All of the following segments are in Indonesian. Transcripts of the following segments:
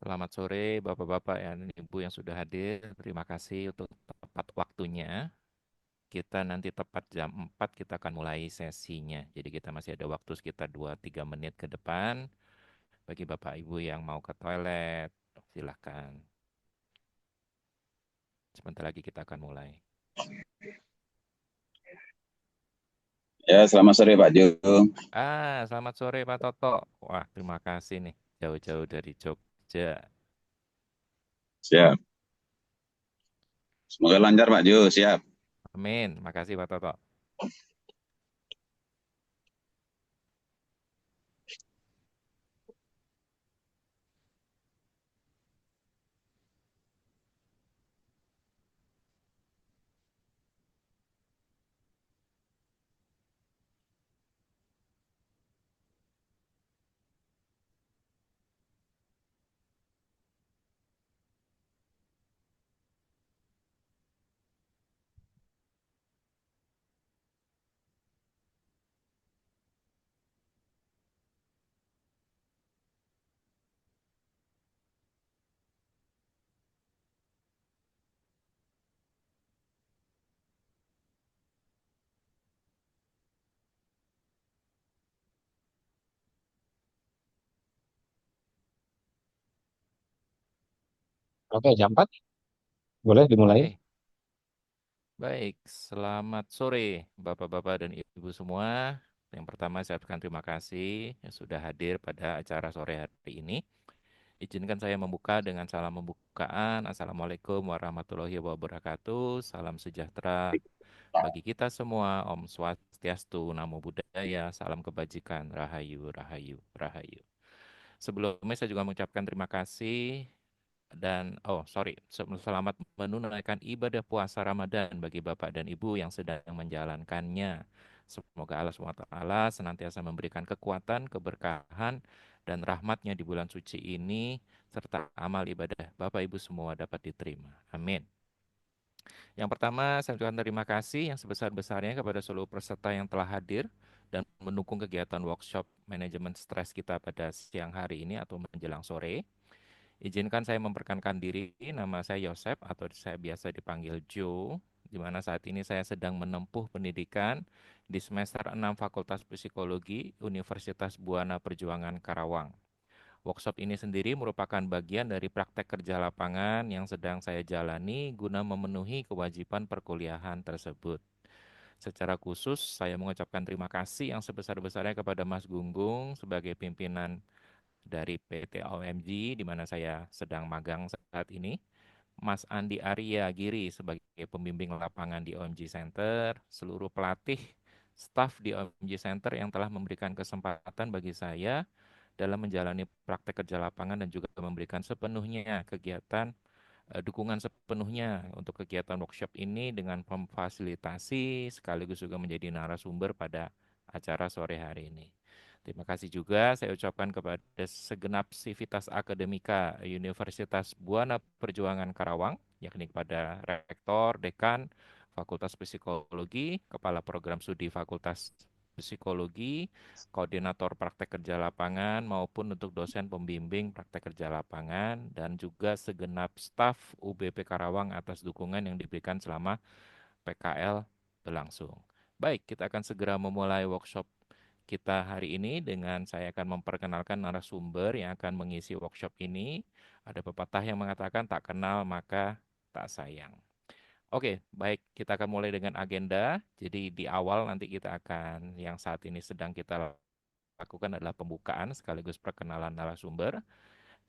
Selamat sore Bapak-Bapak dan Ibu yang sudah hadir. Terima kasih untuk tepat waktunya. Kita nanti tepat jam 4 kita akan mulai sesinya. Jadi kita masih ada waktu sekitar 2-3 menit ke depan. Bagi Bapak Ibu yang mau ke toilet, silahkan. Sebentar lagi kita akan mulai. Ya, selamat sore Pak Jo. Selamat sore Pak Toto. Wah, terima kasih nih. Jauh-jauh dari Jogja. Siap. Semoga lancar Pak Jo, siap. Amin. Makasih Pak Toto. Oke, jam 4 boleh dimulai. Oke. Baik, selamat sore Bapak-Bapak dan Ibu semua. Yang pertama saya ucapkan terima kasih yang sudah hadir pada acara sore hari ini. Izinkan saya membuka dengan salam pembukaan. Assalamualaikum warahmatullahi wabarakatuh. Salam sejahtera bagi kita semua. Om Swastiastu, Namo Buddhaya, salam kebajikan, Rahayu, Rahayu, Rahayu. Sebelumnya saya juga mengucapkan terima kasih dan selamat menunaikan ibadah puasa Ramadan bagi Bapak dan Ibu yang sedang menjalankannya. Semoga Allah SWT senantiasa memberikan kekuatan, keberkahan, dan rahmatnya di bulan suci ini, serta amal ibadah Bapak Ibu semua dapat diterima. Amin. Yang pertama, saya ucapkan terima kasih yang sebesar-besarnya kepada seluruh peserta yang telah hadir dan mendukung kegiatan workshop manajemen stres kita pada siang hari ini atau menjelang sore. Izinkan saya memperkenalkan diri, nama saya Yosep atau saya biasa dipanggil Joe, di mana saat ini saya sedang menempuh pendidikan di semester 6 Fakultas Psikologi Universitas Buana Perjuangan Karawang. Workshop ini sendiri merupakan bagian dari praktek kerja lapangan yang sedang saya jalani guna memenuhi kewajiban perkuliahan tersebut. Secara khusus, saya mengucapkan terima kasih yang sebesar-besarnya kepada Mas Gunggung sebagai pimpinan dari PT OMG, di mana saya sedang magang saat ini. Mas Andi Arya Giri sebagai pembimbing lapangan di OMG Center, seluruh pelatih, staf di OMG Center yang telah memberikan kesempatan bagi saya dalam menjalani praktek kerja lapangan dan juga memberikan sepenuhnya kegiatan dukungan sepenuhnya untuk kegiatan workshop ini dengan memfasilitasi sekaligus juga menjadi narasumber pada acara sore hari ini. Terima kasih juga saya ucapkan kepada segenap sivitas akademika Universitas Buana Perjuangan Karawang, yakni kepada Rektor, Dekan, Fakultas Psikologi, Kepala Program Studi Fakultas Psikologi, Koordinator Praktek Kerja Lapangan, maupun untuk dosen pembimbing praktek kerja lapangan, dan juga segenap staf UBP Karawang atas dukungan yang diberikan selama PKL berlangsung. Baik, kita akan segera memulai workshop kita hari ini dengan saya akan memperkenalkan narasumber yang akan mengisi workshop ini. Ada pepatah yang mengatakan tak kenal maka tak sayang. Oke, baik, kita akan mulai dengan agenda. Jadi di awal nanti kita akan yang saat ini sedang kita lakukan adalah pembukaan sekaligus perkenalan narasumber.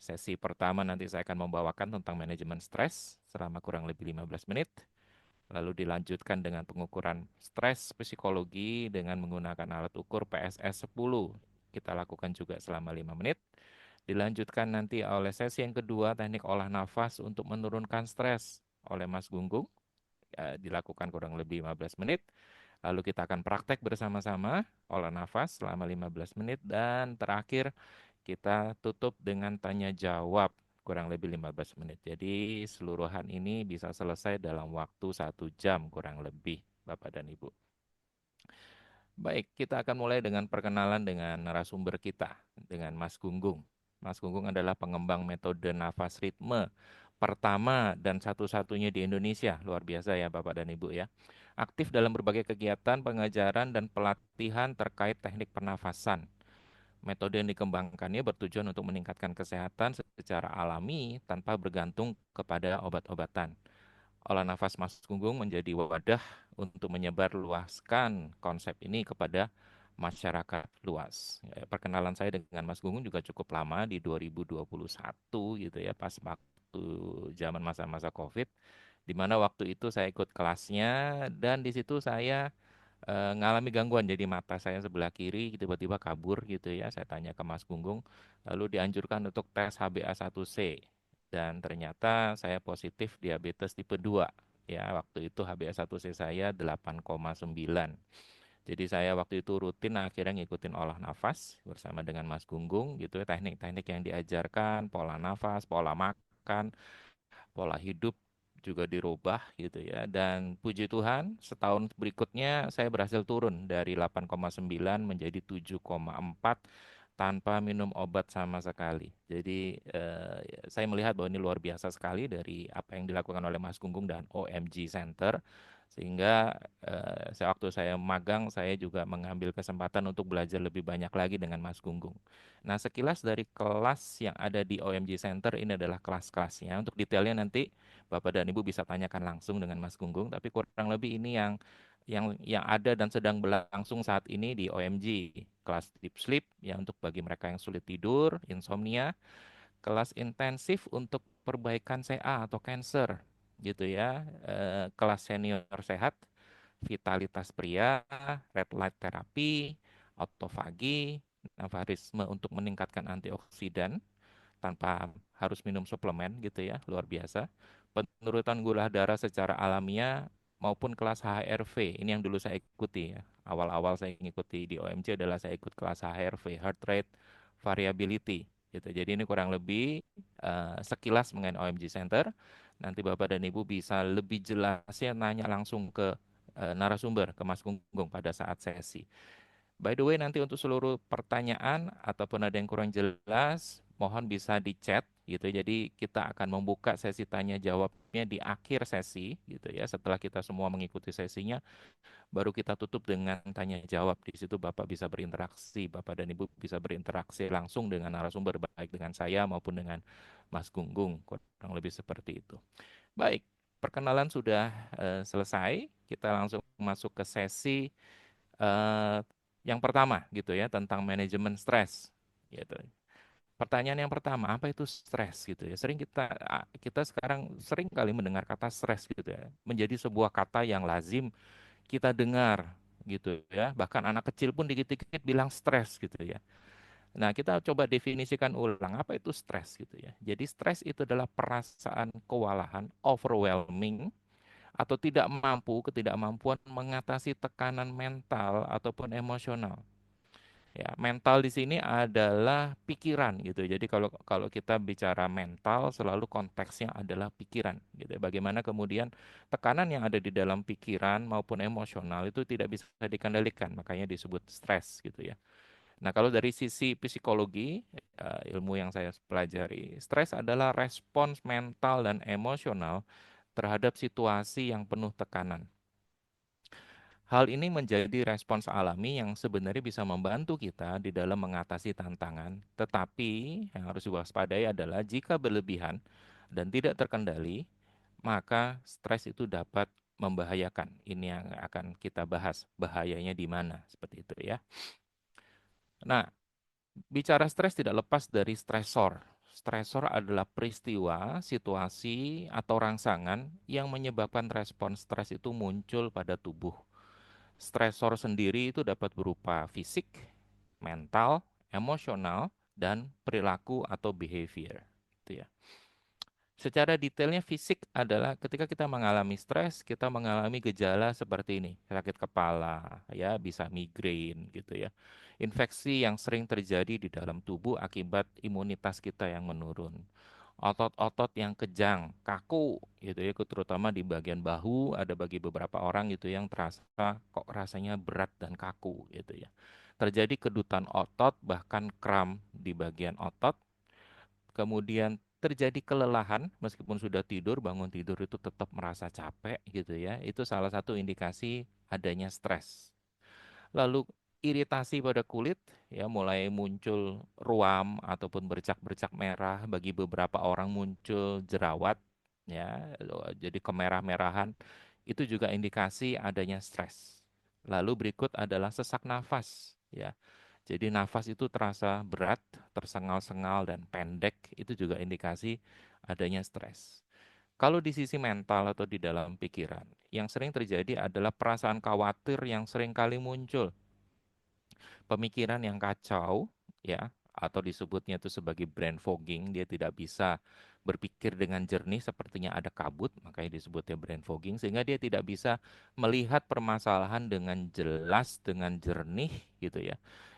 Sesi pertama nanti saya akan membawakan tentang manajemen stres selama kurang lebih 15 menit. Lalu dilanjutkan dengan pengukuran stres psikologi dengan menggunakan alat ukur PSS 10. Kita lakukan juga selama 5 menit. Dilanjutkan nanti oleh sesi yang kedua, teknik olah nafas untuk menurunkan stres oleh Mas Gunggung. Dilakukan kurang lebih 15 menit. Lalu kita akan praktek bersama-sama olah nafas selama 15 menit. Dan terakhir kita tutup dengan tanya jawab kurang lebih 15 menit. Jadi seluruhan ini bisa selesai dalam waktu 1 jam kurang lebih, Bapak dan Ibu. Baik, kita akan mulai dengan perkenalan dengan narasumber kita, dengan Mas Gunggung. Mas Gunggung adalah pengembang metode nafas ritme pertama dan satu-satunya di Indonesia. Luar biasa ya Bapak dan Ibu ya. Aktif dalam berbagai kegiatan, pengajaran, dan pelatihan terkait teknik pernafasan. Metode yang dikembangkannya bertujuan untuk meningkatkan kesehatan secara alami tanpa bergantung kepada obat-obatan. Olah nafas Mas Gunggung menjadi wadah untuk menyebarluaskan konsep ini kepada masyarakat luas. Perkenalan saya dengan Mas Gunggung juga cukup lama di 2021 gitu ya, pas waktu zaman masa-masa COVID, di mana waktu itu saya ikut kelasnya dan di situ saya ngalami gangguan jadi mata saya sebelah kiri tiba-tiba kabur gitu ya. Saya tanya ke Mas Gunggung, lalu dianjurkan untuk tes HbA1c dan ternyata saya positif diabetes tipe 2. Ya, waktu itu HbA1c saya 8,9. Jadi saya waktu itu rutin akhirnya ngikutin olah nafas bersama dengan Mas Gunggung gitu ya, teknik-teknik yang diajarkan, pola nafas, pola makan, pola hidup juga dirubah gitu ya. Dan puji Tuhan, setahun berikutnya saya berhasil turun dari 8,9 menjadi 7,4 tanpa minum obat sama sekali. Jadi saya melihat bahwa ini luar biasa sekali dari apa yang dilakukan oleh Mas Gunggung dan OMG Center. Sehingga sewaktu saya magang, saya juga mengambil kesempatan untuk belajar lebih banyak lagi dengan Mas Gunggung. Nah, sekilas dari kelas yang ada di OMG Center, ini adalah kelas-kelasnya. Untuk detailnya nanti Bapak dan Ibu bisa tanyakan langsung dengan Mas Gunggung, tapi kurang lebih ini yang ada dan sedang berlangsung saat ini di OMG. Kelas deep sleep ya untuk bagi mereka yang sulit tidur, insomnia, kelas intensif untuk perbaikan CA atau cancer gitu ya. Kelas senior sehat, vitalitas pria, red light therapy, autofagi, navarisme untuk meningkatkan antioksidan tanpa harus minum suplemen gitu ya, luar biasa. Penurunan gula darah secara alamiah maupun kelas HRV, ini yang dulu saya ikuti ya. Awal-awal saya mengikuti di OMC adalah saya ikut kelas HRV, heart rate variability gitu. Jadi ini kurang lebih sekilas mengenai OMG Center. Nanti Bapak dan Ibu bisa lebih jelasnya nanya langsung ke narasumber, ke Mas Gunggung pada saat sesi. By the way, nanti untuk seluruh pertanyaan ataupun ada yang kurang jelas, mohon bisa di chat gitu. Jadi kita akan membuka sesi tanya jawabnya di akhir sesi gitu ya. Setelah kita semua mengikuti sesinya, baru kita tutup dengan tanya jawab. Di situ Bapak bisa berinteraksi, Bapak dan Ibu bisa berinteraksi langsung dengan narasumber, baik dengan saya maupun dengan Mas Gunggung. Kurang lebih seperti itu. Baik, perkenalan sudah selesai. Kita langsung masuk ke sesi eh, yang pertama gitu ya tentang manajemen stres gitu. Pertanyaan yang pertama, apa itu stres gitu ya? Sering kita sekarang sering kali mendengar kata stres gitu ya, menjadi sebuah kata yang lazim kita dengar gitu ya. Bahkan anak kecil pun dikit-dikit bilang stres gitu ya. Nah, kita coba definisikan ulang apa itu stres gitu ya. Jadi stres itu adalah perasaan kewalahan, overwhelming atau tidak mampu, ketidakmampuan mengatasi tekanan mental ataupun emosional. Ya, mental di sini adalah pikiran gitu. Jadi kalau kalau kita bicara mental, selalu konteksnya adalah pikiran gitu. Ya. Bagaimana kemudian tekanan yang ada di dalam pikiran maupun emosional itu tidak bisa dikendalikan, makanya disebut stres gitu ya. Nah, kalau dari sisi psikologi, ilmu yang saya pelajari, stres adalah respons mental dan emosional terhadap situasi yang penuh tekanan. Hal ini menjadi respons alami yang sebenarnya bisa membantu kita di dalam mengatasi tantangan, tetapi yang harus diwaspadai adalah jika berlebihan dan tidak terkendali, maka stres itu dapat membahayakan. Ini yang akan kita bahas, bahayanya di mana, seperti itu ya. Nah, bicara stres tidak lepas dari stresor. Stresor adalah peristiwa, situasi, atau rangsangan yang menyebabkan respons stres itu muncul pada tubuh. Stresor sendiri itu dapat berupa fisik, mental, emosional, dan perilaku atau behavior. Gitu ya. Secara detailnya fisik adalah ketika kita mengalami stres, kita mengalami gejala seperti ini, sakit kepala, ya bisa migrain gitu ya. Infeksi yang sering terjadi di dalam tubuh akibat imunitas kita yang menurun. Otot-otot yang kejang, kaku gitu ya, terutama di bagian bahu ada bagi beberapa orang gitu yang terasa kok rasanya berat dan kaku gitu ya. Terjadi kedutan otot bahkan kram di bagian otot, kemudian terjadi kelelahan meskipun sudah tidur, bangun tidur itu tetap merasa capek gitu ya. Itu salah satu indikasi adanya stres. Lalu iritasi pada kulit ya mulai muncul ruam ataupun bercak-bercak merah, bagi beberapa orang muncul jerawat ya. Jadi kemerah-merahan itu juga indikasi adanya stres. Lalu berikut adalah sesak nafas ya. Jadi nafas itu terasa berat, tersengal-sengal dan pendek, itu juga indikasi adanya stres. Kalau di sisi mental atau di dalam pikiran, yang sering terjadi adalah perasaan khawatir yang sering kali muncul, pemikiran yang kacau, ya, atau disebutnya itu sebagai brain fogging, dia tidak bisa berpikir dengan jernih, sepertinya ada kabut, makanya disebutnya brain fogging, sehingga dia tidak bisa melihat permasalahan dengan jelas, dengan jernih, gitu ya.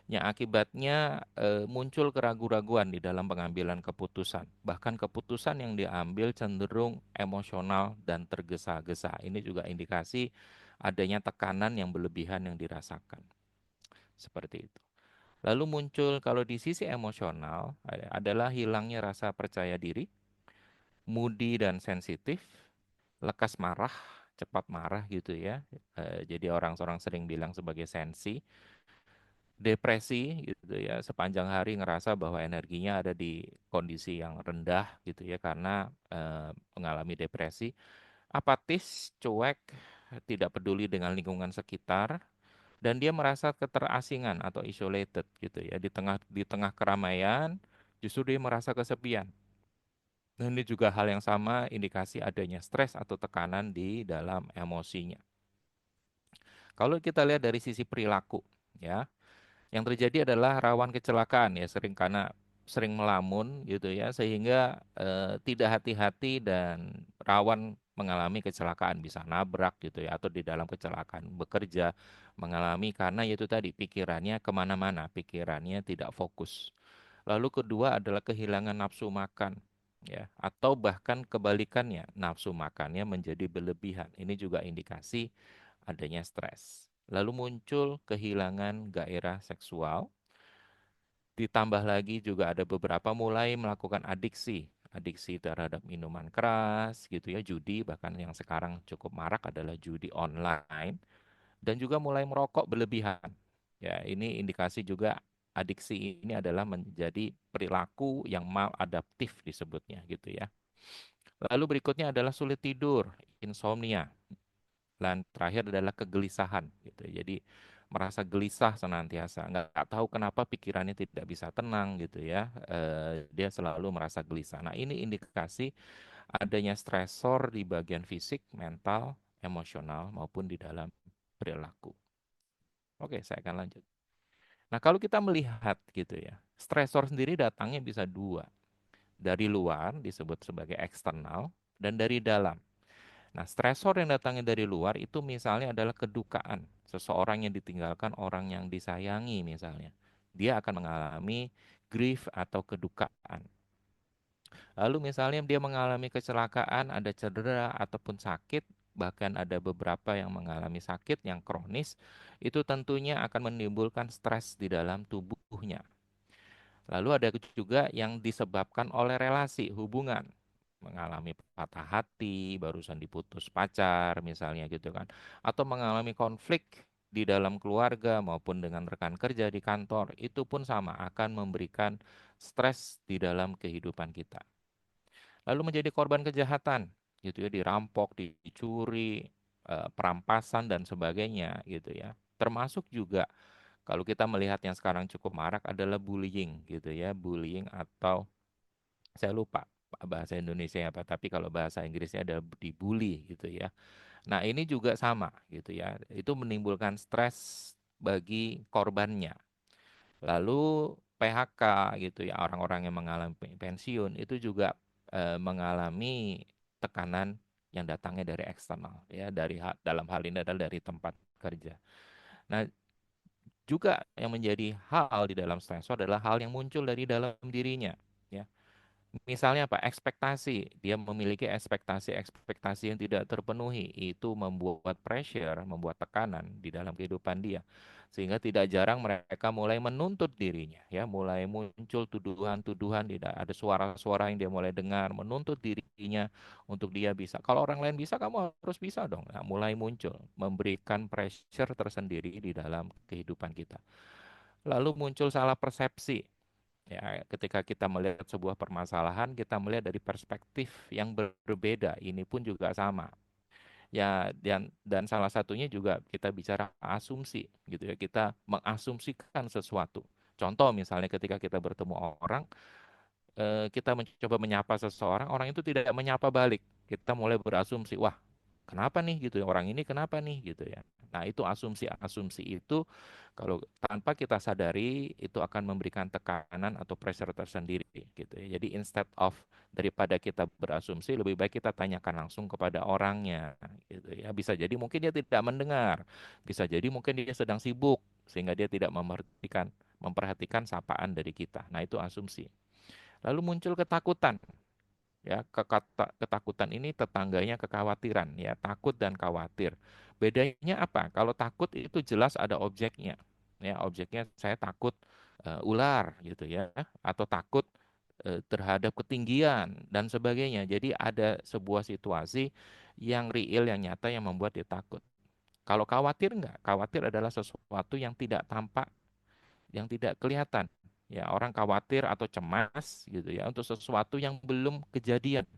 Yang akibatnya muncul keraguan-raguan di dalam pengambilan keputusan. Bahkan keputusan yang diambil cenderung emosional dan tergesa-gesa. Ini juga indikasi adanya tekanan yang berlebihan yang dirasakan. Seperti itu. Lalu muncul kalau di sisi emosional adalah hilangnya rasa percaya diri, moody dan sensitif, lekas marah, cepat marah gitu ya. Jadi orang sering bilang sebagai sensi, depresi gitu ya. Sepanjang hari ngerasa bahwa energinya ada di kondisi yang rendah gitu ya karena mengalami depresi, apatis, cuek, tidak peduli dengan lingkungan sekitar, dan dia merasa keterasingan atau isolated gitu ya di tengah keramaian, justru dia merasa kesepian. Dan ini juga hal yang sama indikasi adanya stres atau tekanan di dalam emosinya. Kalau kita lihat dari sisi perilaku ya, yang terjadi adalah rawan kecelakaan ya, sering melamun gitu ya, sehingga tidak hati-hati dan rawan mengalami kecelakaan, bisa nabrak gitu ya, atau di dalam kecelakaan bekerja mengalami karena yaitu tadi pikirannya kemana-mana, pikirannya tidak fokus. Lalu kedua adalah kehilangan nafsu makan ya, atau bahkan kebalikannya, nafsu makannya menjadi berlebihan. Ini juga indikasi adanya stres. Lalu muncul kehilangan gairah seksual. Ditambah lagi juga ada beberapa mulai melakukan adiksi terhadap minuman keras gitu ya, judi, bahkan yang sekarang cukup marak adalah judi online, dan juga mulai merokok berlebihan. Ya, ini indikasi juga adiksi ini adalah menjadi perilaku yang maladaptif disebutnya gitu ya. Lalu berikutnya adalah sulit tidur, insomnia. Dan terakhir adalah kegelisahan gitu. Jadi merasa gelisah senantiasa, nggak tahu kenapa pikirannya tidak bisa tenang gitu ya. Dia selalu merasa gelisah. Nah, ini indikasi adanya stresor di bagian fisik, mental, emosional maupun di dalam perilaku. Oke, saya akan lanjut. Nah, kalau kita melihat gitu ya, stresor sendiri datangnya bisa dua. Dari luar disebut sebagai eksternal dan dari dalam. Nah, stresor yang datangnya dari luar itu misalnya adalah kedukaan. Seseorang yang ditinggalkan orang yang disayangi misalnya. Dia akan mengalami grief atau kedukaan. Lalu misalnya dia mengalami kecelakaan, ada cedera ataupun sakit, bahkan ada beberapa yang mengalami sakit yang kronis, itu tentunya akan menimbulkan stres di dalam tubuhnya. Lalu ada juga yang disebabkan oleh relasi, hubungan, mengalami patah hati, barusan diputus pacar misalnya gitu kan, atau mengalami konflik di dalam keluarga maupun dengan rekan kerja di kantor, itu pun sama akan memberikan stres di dalam kehidupan kita. Lalu menjadi korban kejahatan, gitu ya, dirampok, dicuri, perampasan dan sebagainya gitu ya. Termasuk juga kalau kita melihat yang sekarang cukup marak adalah bullying gitu ya, bullying atau saya lupa bahasa Indonesia apa, tapi kalau bahasa Inggrisnya ada dibully gitu ya. Nah, ini juga sama gitu ya. Itu menimbulkan stres bagi korbannya. Lalu PHK gitu ya, orang-orang yang mengalami pensiun itu juga mengalami tekanan yang datangnya dari eksternal ya, dalam hal ini adalah dari tempat kerja. Nah, juga yang menjadi hal di dalam stresor adalah hal yang muncul dari dalam dirinya ya. Misalnya apa? Ekspektasi. Dia memiliki ekspektasi-ekspektasi yang tidak terpenuhi. Itu membuat pressure, membuat tekanan di dalam kehidupan dia. Sehingga tidak jarang mereka mulai menuntut dirinya, ya, mulai muncul tuduhan-tuduhan, tidak ada suara-suara yang dia mulai dengar, menuntut dirinya untuk dia bisa. Kalau orang lain bisa, kamu harus bisa dong. Nah, mulai muncul, memberikan pressure tersendiri di dalam kehidupan kita. Lalu muncul salah persepsi. Ya, ketika kita melihat sebuah permasalahan, kita melihat dari perspektif yang berbeda. Ini pun juga sama. Ya, dan salah satunya juga kita bicara asumsi, gitu ya. Kita mengasumsikan sesuatu. Contoh misalnya ketika kita bertemu orang, kita mencoba menyapa seseorang, orang itu tidak menyapa balik. Kita mulai berasumsi, wah, kenapa nih gitu ya, orang ini kenapa nih gitu ya. Nah, itu asumsi-asumsi itu kalau tanpa kita sadari itu akan memberikan tekanan atau pressure tersendiri gitu ya. Jadi instead of daripada kita berasumsi, lebih baik kita tanyakan langsung kepada orangnya gitu ya. Bisa jadi mungkin dia tidak mendengar, bisa jadi mungkin dia sedang sibuk sehingga dia tidak memperhatikan sapaan dari kita. Nah, itu asumsi. Lalu muncul ketakutan. Ya, ketakutan ini tetangganya kekhawatiran, ya, takut dan khawatir. Bedanya apa? Kalau takut itu jelas ada objeknya. Ya, objeknya saya takut ular gitu ya, atau takut terhadap ketinggian dan sebagainya. Jadi ada sebuah situasi yang real, yang nyata yang membuat dia takut. Kalau khawatir enggak? Khawatir adalah sesuatu yang tidak tampak, yang tidak kelihatan. Ya, orang khawatir atau cemas gitu ya untuk sesuatu yang belum kejadian.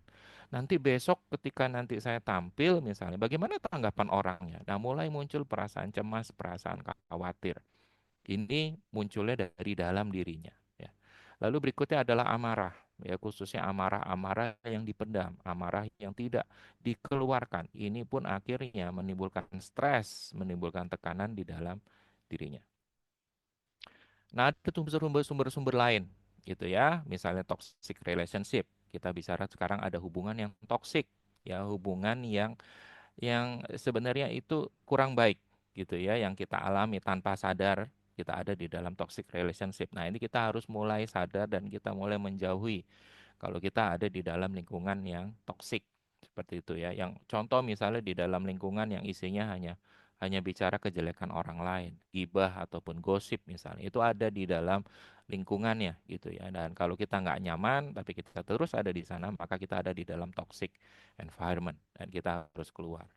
Nanti besok ketika nanti saya tampil misalnya, bagaimana tanggapan orangnya? Nah, mulai muncul perasaan cemas, perasaan khawatir. Ini munculnya dari dalam dirinya. Ya. Lalu berikutnya adalah amarah. Ya, khususnya amarah-amarah yang dipendam, amarah yang tidak dikeluarkan. Ini pun akhirnya menimbulkan stres, menimbulkan tekanan di dalam dirinya. Nah, ada sumber-sumber lain gitu ya. Misalnya toxic relationship. Kita bicara sekarang ada hubungan yang toxic, ya, hubungan yang sebenarnya itu kurang baik gitu ya, yang kita alami tanpa sadar kita ada di dalam toxic relationship. Nah, ini kita harus mulai sadar dan kita mulai menjauhi kalau kita ada di dalam lingkungan yang toksik seperti itu ya. Yang contoh misalnya di dalam lingkungan yang isinya hanya bicara kejelekan orang lain, gibah ataupun gosip misalnya, itu ada di dalam lingkungannya gitu ya. Dan kalau kita nggak nyaman, tapi kita terus ada di sana, maka kita ada di dalam toxic environment dan kita harus keluar.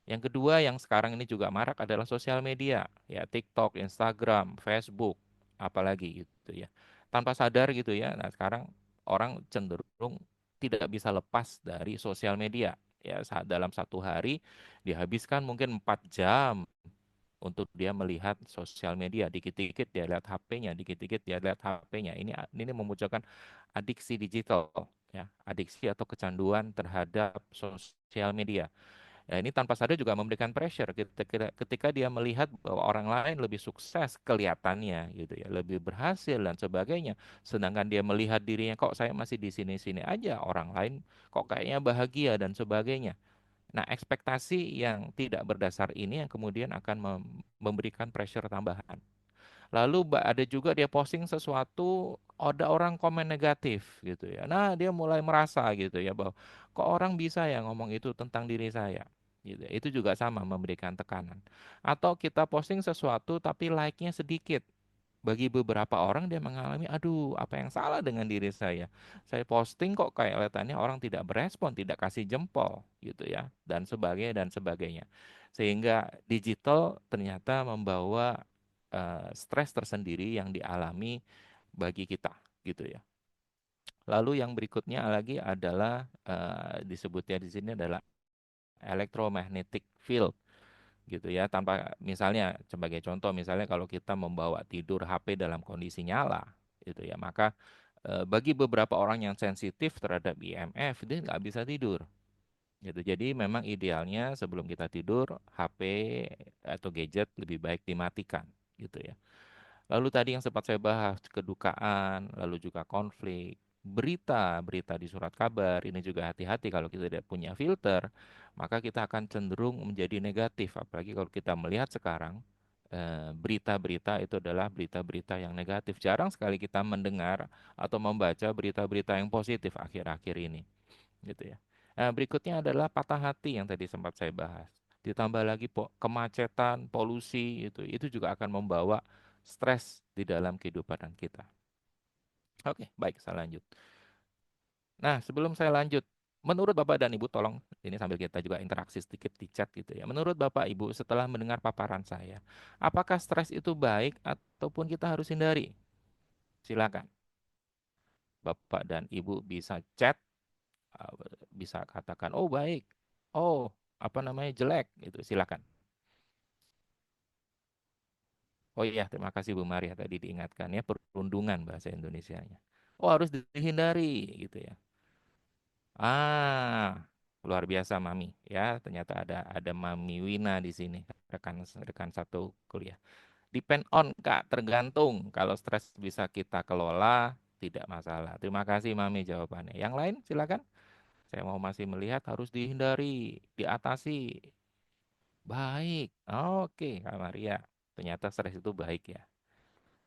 Yang kedua yang sekarang ini juga marak adalah sosial media, ya, TikTok, Instagram, Facebook, apalagi gitu ya. Tanpa sadar gitu ya. Nah, sekarang orang cenderung tidak bisa lepas dari sosial media. Ya, saat dalam satu hari dihabiskan mungkin 4 jam untuk dia melihat sosial media. Dikit-dikit dia lihat HP-nya, dikit-dikit dia lihat HP-nya. Ini memunculkan adiksi digital, ya, adiksi atau kecanduan terhadap sosial media. Ya, ini tanpa sadar juga memberikan pressure ketika dia melihat bahwa orang lain lebih sukses kelihatannya gitu ya, lebih berhasil dan sebagainya. Sedangkan dia melihat dirinya, kok saya masih di sini-sini aja, orang lain kok kayaknya bahagia dan sebagainya. Nah, ekspektasi yang tidak berdasar ini yang kemudian akan memberikan pressure tambahan. Lalu ada juga dia posting sesuatu, ada orang komen negatif gitu ya. Nah, dia mulai merasa gitu ya bahwa kok orang bisa ya ngomong itu tentang diri saya. Gitu. Itu juga sama memberikan tekanan. Atau kita posting sesuatu tapi like-nya sedikit. Bagi beberapa orang dia mengalami, aduh, apa yang salah dengan diri saya? Saya posting kok kayak kelihatannya orang tidak berespon, tidak kasih jempol gitu ya, dan sebagainya dan sebagainya. Sehingga digital ternyata membawa stres tersendiri yang dialami bagi kita gitu ya. Lalu yang berikutnya lagi adalah disebutnya di sini adalah electromagnetic field gitu ya. Tanpa misalnya sebagai contoh misalnya kalau kita membawa tidur HP dalam kondisi nyala gitu ya, maka bagi beberapa orang yang sensitif terhadap IMF dia nggak bisa tidur gitu. Jadi memang idealnya sebelum kita tidur HP atau gadget lebih baik dimatikan gitu ya. Lalu tadi yang sempat saya bahas, kedukaan, lalu juga konflik, berita-berita di surat kabar, ini juga hati-hati kalau kita tidak punya filter, maka kita akan cenderung menjadi negatif. Apalagi kalau kita melihat sekarang, berita-berita itu adalah berita-berita yang negatif. Jarang sekali kita mendengar atau membaca berita-berita yang positif akhir-akhir ini, gitu ya. Berikutnya adalah patah hati yang tadi sempat saya bahas. Ditambah lagi kemacetan, polusi, itu juga akan membawa stres di dalam kehidupan kita. Oke, baik, saya lanjut. Nah, sebelum saya lanjut, menurut Bapak dan Ibu, tolong ini sambil kita juga interaksi sedikit di chat gitu ya. Menurut Bapak Ibu, setelah mendengar paparan saya, apakah stres itu baik ataupun kita harus hindari? Silakan. Bapak dan Ibu bisa chat, uh, bisa katakan, oh baik, oh apa namanya jelek, itu silakan. Oh iya, terima kasih Bu Maria tadi diingatkan ya perundungan bahasa Indonesianya. Oh harus dihindari gitu ya. Ah, luar biasa Mami ya. Ternyata ada Mami Wina di sini, rekan rekan satu kuliah. Depend on Kak, tergantung. Kalau stres bisa kita kelola, tidak masalah. Terima kasih Mami jawabannya. Yang lain silakan. Saya mau masih melihat harus dihindari, diatasi. Baik. Oke, Kak Maria. Ternyata stres itu baik ya.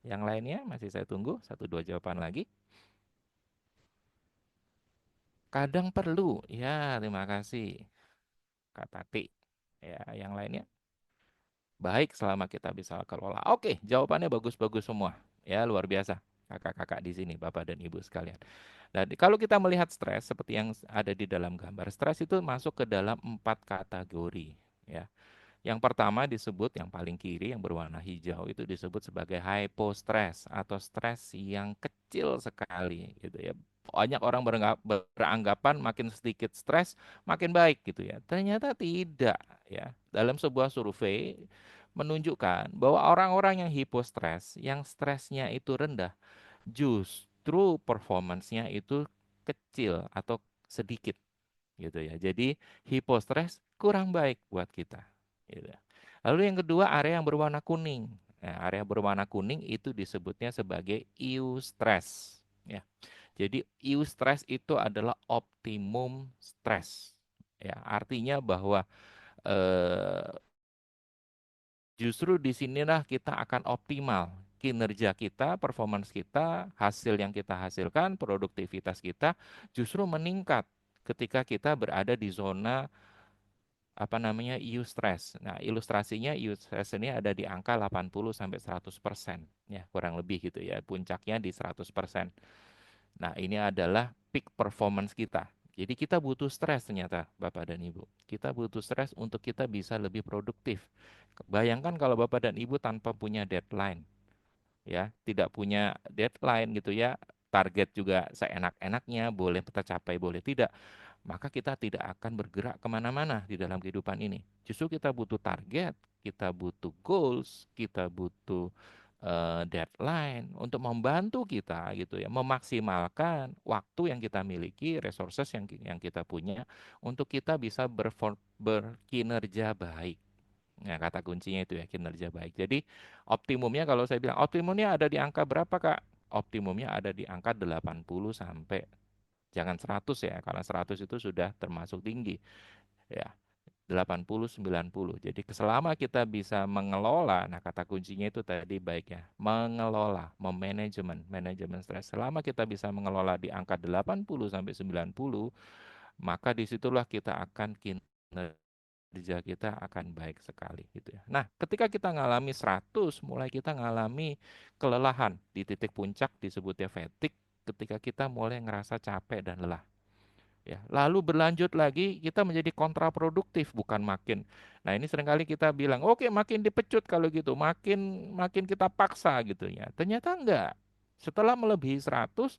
Yang lainnya masih saya tunggu satu dua jawaban lagi. Kadang perlu. Ya, terima kasih Kak Tati. Ya, yang lainnya baik selama kita bisa kelola. Oke, jawabannya bagus-bagus semua. Ya, luar biasa. Kakak-kakak di sini, Bapak dan Ibu sekalian. Dan kalau kita melihat stres seperti yang ada di dalam gambar, stres itu masuk ke dalam 4 kategori. Ya, yang pertama disebut yang paling kiri yang berwarna hijau itu disebut sebagai hypostress atau stres yang kecil sekali gitu ya. Banyak orang beranggapan makin sedikit stres makin baik gitu ya. Ternyata tidak ya. Dalam sebuah survei menunjukkan bahwa orang-orang yang hipostress, yang stresnya itu rendah, justru performancenya itu kecil atau sedikit gitu ya. Jadi hipostres kurang baik buat kita. Gitu. Lalu yang kedua area yang berwarna kuning. Nah, area berwarna kuning itu disebutnya sebagai eustress. Ya. Jadi eustress itu adalah optimum stress. Ya, artinya bahwa eh, justru di sinilah kita akan optimal kinerja kita, performance kita, hasil yang kita hasilkan, produktivitas kita justru meningkat ketika kita berada di zona apa namanya eustress. Nah, ilustrasinya eustress ini ada di angka 80 sampai 100% ya, kurang lebih gitu ya. Puncaknya di 100%. Nah, ini adalah peak performance kita. Jadi kita butuh stres ternyata Bapak dan Ibu. Kita butuh stres untuk kita bisa lebih produktif. Bayangkan kalau Bapak dan Ibu tanpa punya deadline, ya, tidak punya deadline gitu ya. Target juga seenak-enaknya, boleh tercapai, boleh tidak, maka kita tidak akan bergerak kemana-mana di dalam kehidupan ini. Justru kita butuh target, kita butuh goals, kita butuh deadline untuk membantu kita gitu ya, memaksimalkan waktu yang kita miliki, resources yang kita punya untuk kita bisa berkinerja baik. Nah, kata kuncinya itu ya, kinerja baik. Jadi optimumnya kalau saya bilang optimumnya ada di angka berapa, Kak? Optimumnya ada di angka 80 sampai jangan 100 ya, karena 100 itu sudah termasuk tinggi. Ya, 80 90. Jadi selama kita bisa mengelola, nah kata kuncinya itu tadi baik ya, mengelola, manajemen stres. Selama kita bisa mengelola di angka 80 sampai 90, maka disitulah kita akan kinerja kita akan baik sekali gitu ya. Nah, ketika kita ngalami 100, mulai kita ngalami kelelahan di titik puncak disebutnya fatigue, ketika kita mulai ngerasa capek dan lelah. Ya, lalu berlanjut lagi kita menjadi kontraproduktif bukan makin. Nah, ini seringkali kita bilang, "Oke, makin dipecut kalau gitu, makin makin kita paksa gitu ya." Ternyata enggak. Setelah melebihi 100,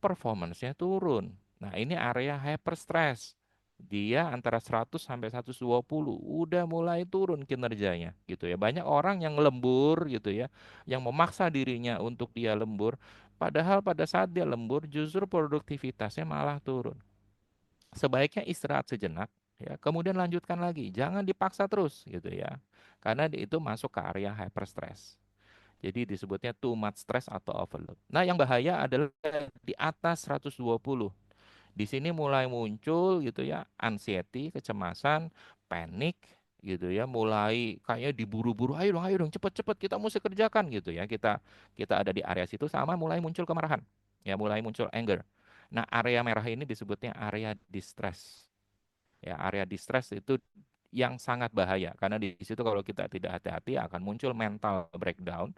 performance-nya turun. Nah, ini area hyper stress. Dia antara 100 sampai 120 udah mulai turun kinerjanya gitu ya. Banyak orang yang lembur gitu ya, yang memaksa dirinya untuk dia lembur, padahal pada saat dia lembur justru produktivitasnya malah turun. Sebaiknya istirahat sejenak ya, kemudian lanjutkan lagi, jangan dipaksa terus gitu ya, karena itu masuk ke area hyper stress. Jadi disebutnya too much stress atau overload. Nah, yang bahaya adalah di atas 120. Di sini mulai muncul gitu ya, anxiety, kecemasan, panik gitu ya, mulai kayak diburu-buru, ayo dong, cepet-cepet kita mesti kerjakan gitu ya. Kita ada di area situ sama mulai muncul kemarahan. Ya, mulai muncul anger. Nah, area merah ini disebutnya area distress. Ya, area distress itu yang sangat bahaya karena di situ kalau kita tidak hati-hati akan muncul mental breakdown,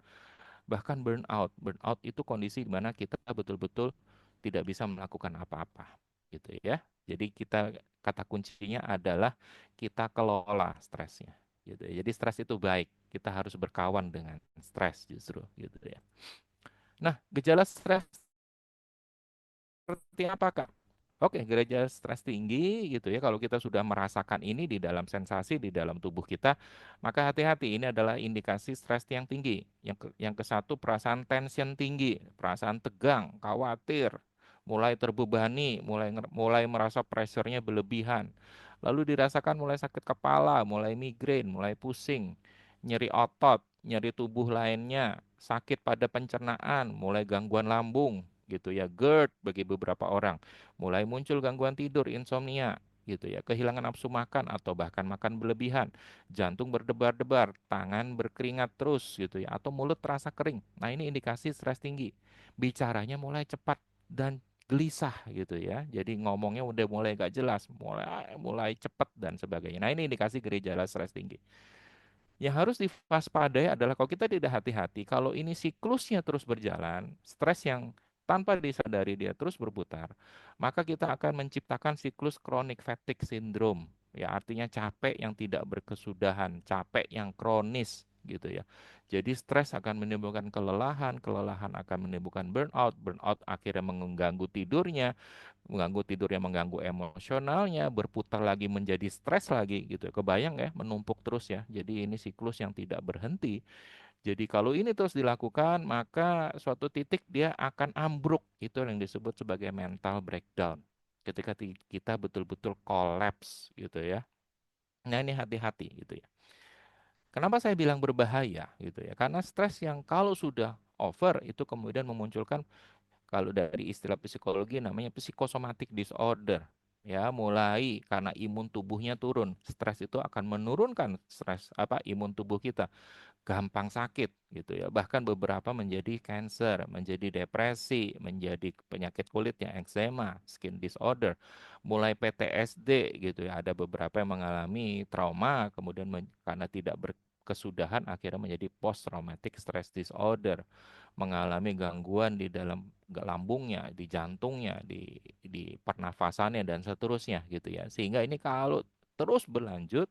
bahkan burnout. Burnout itu kondisi di mana kita betul-betul tidak bisa melakukan apa-apa gitu ya. Jadi kata kuncinya adalah kita kelola stresnya gitu ya. Jadi stres itu baik. Kita harus berkawan dengan stres justru gitu ya. Nah, gejala stres seperti apa, Kak? Oke, gereja stres tinggi gitu ya. Kalau kita sudah merasakan ini di dalam sensasi di dalam tubuh kita, maka hati-hati. Ini adalah indikasi stres yang tinggi. Yang ke satu perasaan tension tinggi, perasaan tegang, khawatir, mulai terbebani, mulai merasa pressure-nya berlebihan. Lalu dirasakan mulai sakit kepala, mulai migrain, mulai pusing, nyeri otot, nyeri tubuh lainnya, sakit pada pencernaan, mulai gangguan lambung gitu ya, GERD bagi beberapa orang, mulai muncul gangguan tidur, insomnia gitu ya, kehilangan nafsu makan atau bahkan makan berlebihan, jantung berdebar-debar, tangan berkeringat terus gitu ya, atau mulut terasa kering. Nah, ini indikasi stres tinggi. Bicaranya mulai cepat dan gelisah gitu ya. Jadi ngomongnya udah mulai gak jelas, mulai mulai cepat dan sebagainya. Nah, ini indikasi gejala stres tinggi. Yang harus diwaspadai adalah kalau kita tidak hati-hati, kalau ini siklusnya terus berjalan, stres yang tanpa disadari dia terus berputar, maka kita akan menciptakan siklus chronic fatigue syndrome. Ya, artinya capek yang tidak berkesudahan, capek yang kronis gitu ya. Jadi stres akan menimbulkan kelelahan, kelelahan akan menimbulkan burnout, burnout akhirnya mengganggu tidurnya, mengganggu tidur yang mengganggu emosionalnya, berputar lagi menjadi stres lagi gitu. Kebayang ya, menumpuk terus ya. Jadi ini siklus yang tidak berhenti. Jadi kalau ini terus dilakukan, maka suatu titik dia akan ambruk. Itu yang disebut sebagai mental breakdown. Ketika kita betul-betul collapse gitu ya. Nah, ini hati-hati gitu ya. Kenapa saya bilang berbahaya gitu ya? Karena stres yang kalau sudah over itu kemudian memunculkan, kalau dari istilah psikologi namanya psikosomatic disorder. Ya, mulai karena imun tubuhnya turun. Stres itu akan menurunkan imun tubuh kita, gampang sakit gitu ya. Bahkan beberapa menjadi cancer, menjadi depresi, menjadi penyakit kulit yang eczema, skin disorder, mulai PTSD gitu ya. Ada beberapa yang mengalami trauma kemudian karena tidak berkesudahan akhirnya menjadi post traumatic stress disorder, mengalami gangguan di dalam lambungnya, di jantungnya, di pernafasannya dan seterusnya gitu ya. Sehingga ini kalau terus berlanjut,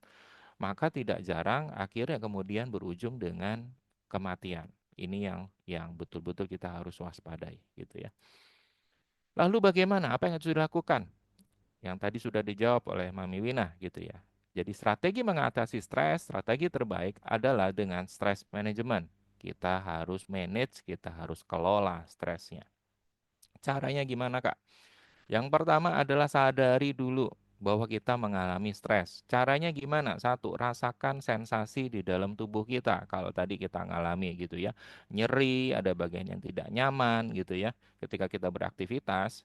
maka tidak jarang akhirnya kemudian berujung dengan kematian. Ini yang betul-betul kita harus waspadai gitu ya. Lalu bagaimana? Apa yang harus dilakukan? Yang tadi sudah dijawab oleh Mami Wina gitu ya. Jadi strategi mengatasi stres, strategi terbaik adalah dengan stress management. Kita harus manage, kita harus kelola stresnya. Caranya gimana, Kak? Yang pertama adalah sadari dulu bahwa kita mengalami stres. Caranya gimana? Satu, rasakan sensasi di dalam tubuh kita. Kalau tadi kita ngalami gitu ya, nyeri, ada bagian yang tidak nyaman gitu ya. Ketika kita beraktivitas,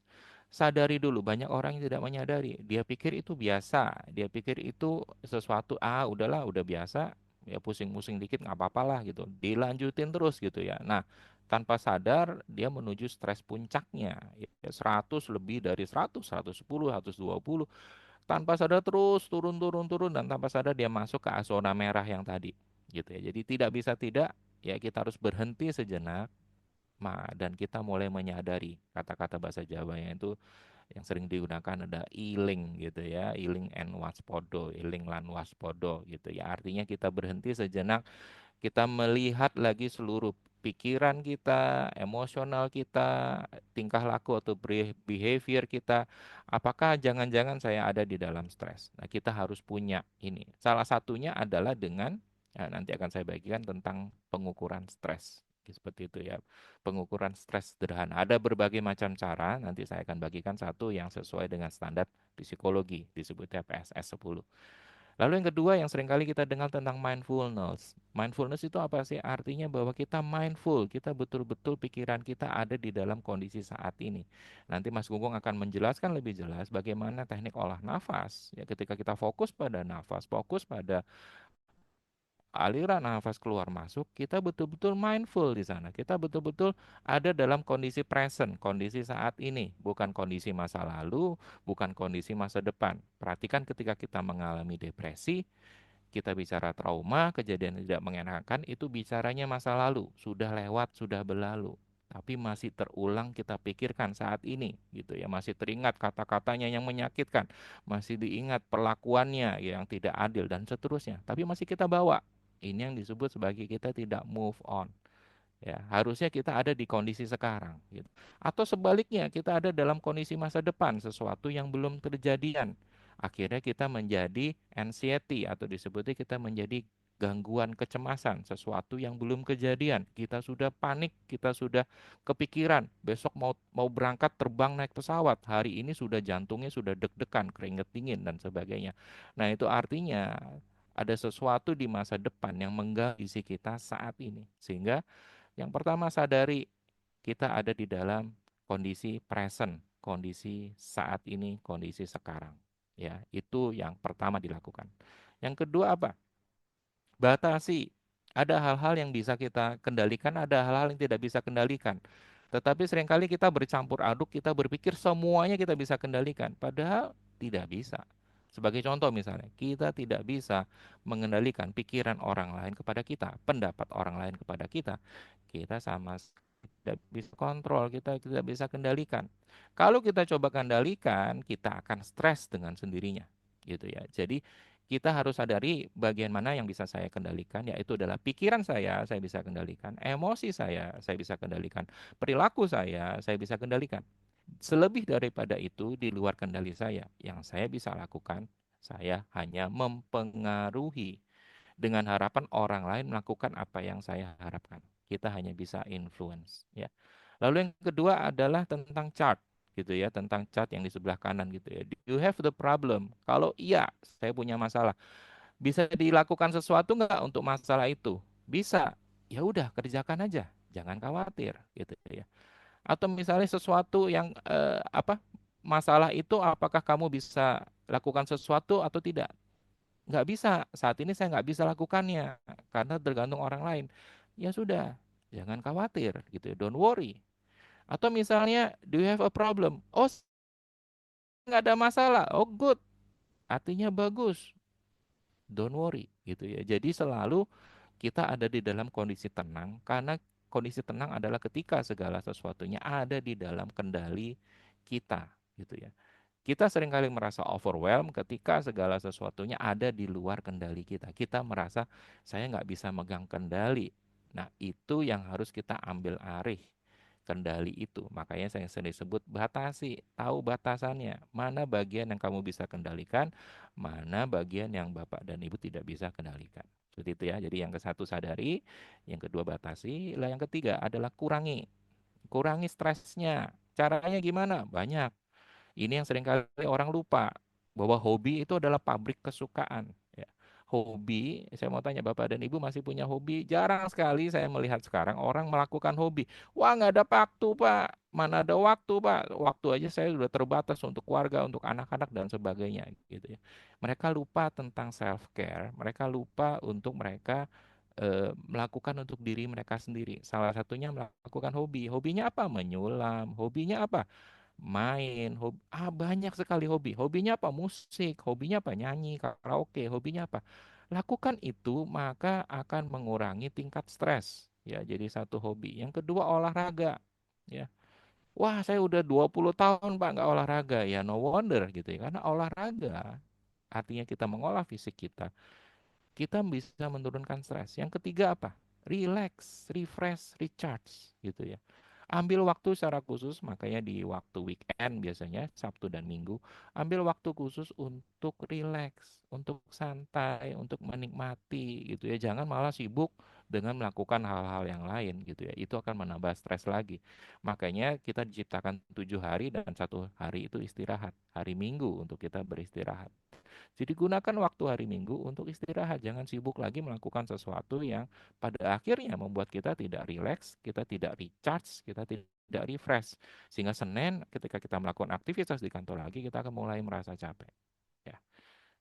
sadari dulu. Banyak orang yang tidak menyadari. Dia pikir itu biasa. Dia pikir itu sesuatu, udahlah, udah biasa. Ya pusing-pusing dikit nggak apa-apa lah gitu. Dilanjutin terus gitu ya. Nah, tanpa sadar dia menuju stres puncaknya ya, 100 lebih dari 100, 110, 120, tanpa sadar terus turun turun turun dan tanpa sadar dia masuk ke zona merah yang tadi gitu ya. Jadi tidak bisa tidak, ya kita harus berhenti sejenak, dan kita mulai menyadari kata-kata bahasa Jawanya itu yang sering digunakan ada iling gitu ya, iling and waspodo, iling lan waspodo gitu ya. Artinya kita berhenti sejenak, kita melihat lagi seluruh pikiran kita, emosional kita, tingkah laku atau behavior kita. Apakah jangan-jangan saya ada di dalam stres? Nah, kita harus punya ini. Salah satunya adalah dengan, nanti akan saya bagikan tentang pengukuran stres. Seperti itu ya. Pengukuran stres sederhana. Ada berbagai macam cara, nanti saya akan bagikan satu yang sesuai dengan standar psikologi, disebutnya PSS 10. Lalu yang kedua yang seringkali kita dengar tentang mindfulness. Mindfulness itu apa sih? Artinya bahwa kita mindful, kita betul-betul pikiran kita ada di dalam kondisi saat ini. Nanti Mas Gunggung akan menjelaskan lebih jelas bagaimana teknik olah nafas. Ya, ketika kita fokus pada nafas, fokus pada aliran nafas keluar masuk, kita betul-betul mindful di sana. Kita betul-betul ada dalam kondisi present, kondisi saat ini, bukan kondisi masa lalu, bukan kondisi masa depan. Perhatikan ketika kita mengalami depresi, kita bicara trauma, kejadian yang tidak mengenakan, itu bicaranya masa lalu, sudah lewat, sudah berlalu. Tapi masih terulang kita pikirkan saat ini, gitu ya. Masih teringat kata-katanya yang menyakitkan, masih diingat perlakuannya yang tidak adil dan seterusnya. Tapi masih kita bawa. Ini yang disebut sebagai kita tidak move on. Ya, harusnya kita ada di kondisi sekarang, gitu. Atau sebaliknya, kita ada dalam kondisi masa depan, sesuatu yang belum terjadian. Akhirnya kita menjadi anxiety atau disebutnya kita menjadi gangguan kecemasan, sesuatu yang belum kejadian. Kita sudah panik, kita sudah kepikiran, besok mau berangkat terbang naik pesawat. Hari ini sudah jantungnya sudah deg-degan, keringet dingin dan sebagainya. Nah, itu artinya ada sesuatu di masa depan yang mengganggu isi kita saat ini. Sehingga yang pertama sadari kita ada di dalam kondisi present, kondisi saat ini, kondisi sekarang. Ya, itu yang pertama dilakukan. Yang kedua apa? Batasi. Ada hal-hal yang bisa kita kendalikan, ada hal-hal yang tidak bisa kendalikan. Tetapi seringkali kita bercampur aduk, kita berpikir semuanya kita bisa kendalikan, padahal tidak bisa. Sebagai contoh misalnya, kita tidak bisa mengendalikan pikiran orang lain kepada kita, pendapat orang lain kepada kita. Kita sama tidak bisa kontrol, kita tidak bisa kendalikan. Kalau kita coba kendalikan, kita akan stres dengan sendirinya, gitu ya. Jadi kita harus sadari bagian mana yang bisa saya kendalikan, yaitu adalah pikiran saya bisa kendalikan, emosi saya bisa kendalikan, perilaku saya bisa kendalikan. Selebih daripada itu di luar kendali saya, yang saya bisa lakukan, saya hanya mempengaruhi dengan harapan orang lain melakukan apa yang saya harapkan. Kita hanya bisa influence, ya. Lalu yang kedua adalah tentang chart, gitu ya, tentang chart yang di sebelah kanan gitu ya. Do you have the problem? Kalau iya, saya punya masalah. Bisa dilakukan sesuatu nggak untuk masalah itu? Bisa. Ya udah, kerjakan aja. Jangan khawatir, gitu ya. Atau misalnya sesuatu yang masalah itu apakah kamu bisa lakukan sesuatu atau tidak? Nggak bisa, saat ini saya nggak bisa lakukannya karena tergantung orang lain. Ya sudah, jangan khawatir gitu ya, don't worry. Atau misalnya, do you have a problem? Oh, nggak ada masalah. Oh, good. Artinya bagus. Don't worry gitu ya. Jadi selalu kita ada di dalam kondisi tenang karena kondisi tenang adalah ketika segala sesuatunya ada di dalam kendali kita gitu ya. Kita seringkali merasa overwhelmed ketika segala sesuatunya ada di luar kendali kita. Kita merasa saya nggak bisa megang kendali. Nah, itu yang harus kita ambil alih kendali itu. Makanya saya sering sebut batasi, tahu batasannya. Mana bagian yang kamu bisa kendalikan, mana bagian yang Bapak dan Ibu tidak bisa kendalikan. Seperti itu ya. Jadi yang ke satu sadari, yang kedua batasi, lah yang ketiga adalah kurangi. Kurangi stresnya. Caranya gimana? Banyak. Ini yang seringkali orang lupa bahwa hobi itu adalah pabrik kesukaan. Ya. Hobi, saya mau tanya Bapak dan Ibu masih punya hobi? Jarang sekali saya melihat sekarang orang melakukan hobi. Wah, nggak ada waktu, Pak. Mana ada waktu, Pak? Waktu aja saya sudah terbatas untuk keluarga, untuk anak-anak dan sebagainya, gitu ya. Mereka lupa tentang self care. Mereka lupa untuk mereka melakukan untuk diri mereka sendiri. Salah satunya melakukan hobi. Hobinya apa? Menyulam. Hobinya apa? Main, banyak sekali hobi. Hobinya apa? Musik, hobinya apa? Nyanyi, karaoke, hobinya apa? Lakukan itu maka akan mengurangi tingkat stres. Ya, jadi satu hobi. Yang kedua olahraga. Ya. Wah, saya udah 20 tahun Pak nggak olahraga. Ya, no wonder gitu ya. Karena olahraga artinya kita mengolah fisik kita bisa menurunkan stres. Yang ketiga apa? Relax, refresh, recharge gitu ya. Ambil waktu secara khusus, makanya di waktu weekend biasanya Sabtu dan Minggu, ambil waktu khusus untuk relax, untuk santai, untuk menikmati gitu ya. Jangan malah sibuk dengan melakukan hal-hal yang lain gitu ya. Itu akan menambah stres lagi. Makanya kita diciptakan 7 hari dan 1 hari itu istirahat. Hari Minggu untuk kita beristirahat. Jadi gunakan waktu hari Minggu untuk istirahat. Jangan sibuk lagi melakukan sesuatu yang pada akhirnya membuat kita tidak rileks, kita tidak recharge, kita tidak refresh. Sehingga Senin ketika kita melakukan aktivitas di kantor lagi, kita akan mulai merasa capek. Ya.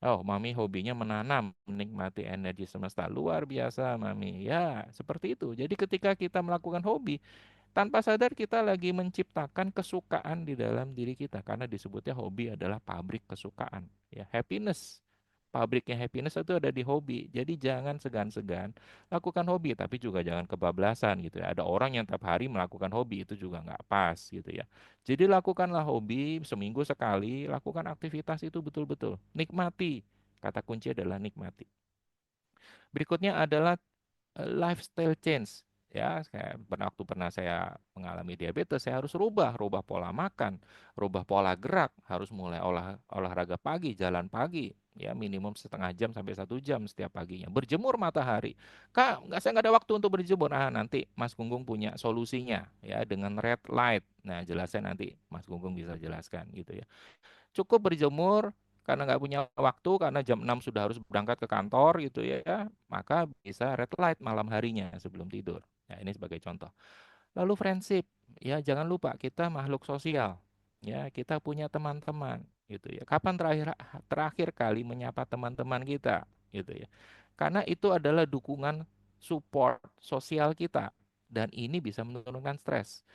Oh, mami hobinya menanam, menikmati energi semesta. Luar biasa, mami. Ya, seperti itu. Jadi ketika kita melakukan hobi, tanpa sadar kita lagi menciptakan kesukaan di dalam diri kita karena disebutnya hobi adalah pabrik kesukaan, ya, happiness. Pabriknya happiness itu ada di hobi. Jadi jangan segan-segan lakukan hobi, tapi juga jangan kebablasan gitu ya. Ada orang yang tiap hari melakukan hobi itu juga nggak pas gitu ya. Jadi lakukanlah hobi seminggu sekali, lakukan aktivitas itu betul-betul. Nikmati. Kata kunci adalah nikmati. Berikutnya adalah lifestyle change, ya. Kayak pernah saya mengalami diabetes, saya harus rubah pola makan, rubah pola gerak, harus mulai olahraga pagi, jalan pagi, ya, minimum setengah jam sampai 1 jam setiap paginya. Berjemur matahari, Kak, nggak, saya nggak ada waktu untuk berjemur. Nanti Mas Gunggung punya solusinya, ya, dengan red light. Nah, jelasnya nanti Mas Gunggung bisa jelaskan gitu ya. Cukup berjemur karena nggak punya waktu, karena jam 6 sudah harus berangkat ke kantor gitu ya, maka bisa red light malam harinya sebelum tidur. Nah, ini sebagai contoh. Lalu friendship, ya, jangan lupa kita makhluk sosial. Ya, kita punya teman-teman gitu ya. Kapan terakhir terakhir kali menyapa teman-teman kita gitu ya. Karena itu adalah dukungan support sosial kita dan ini bisa menurunkan stres.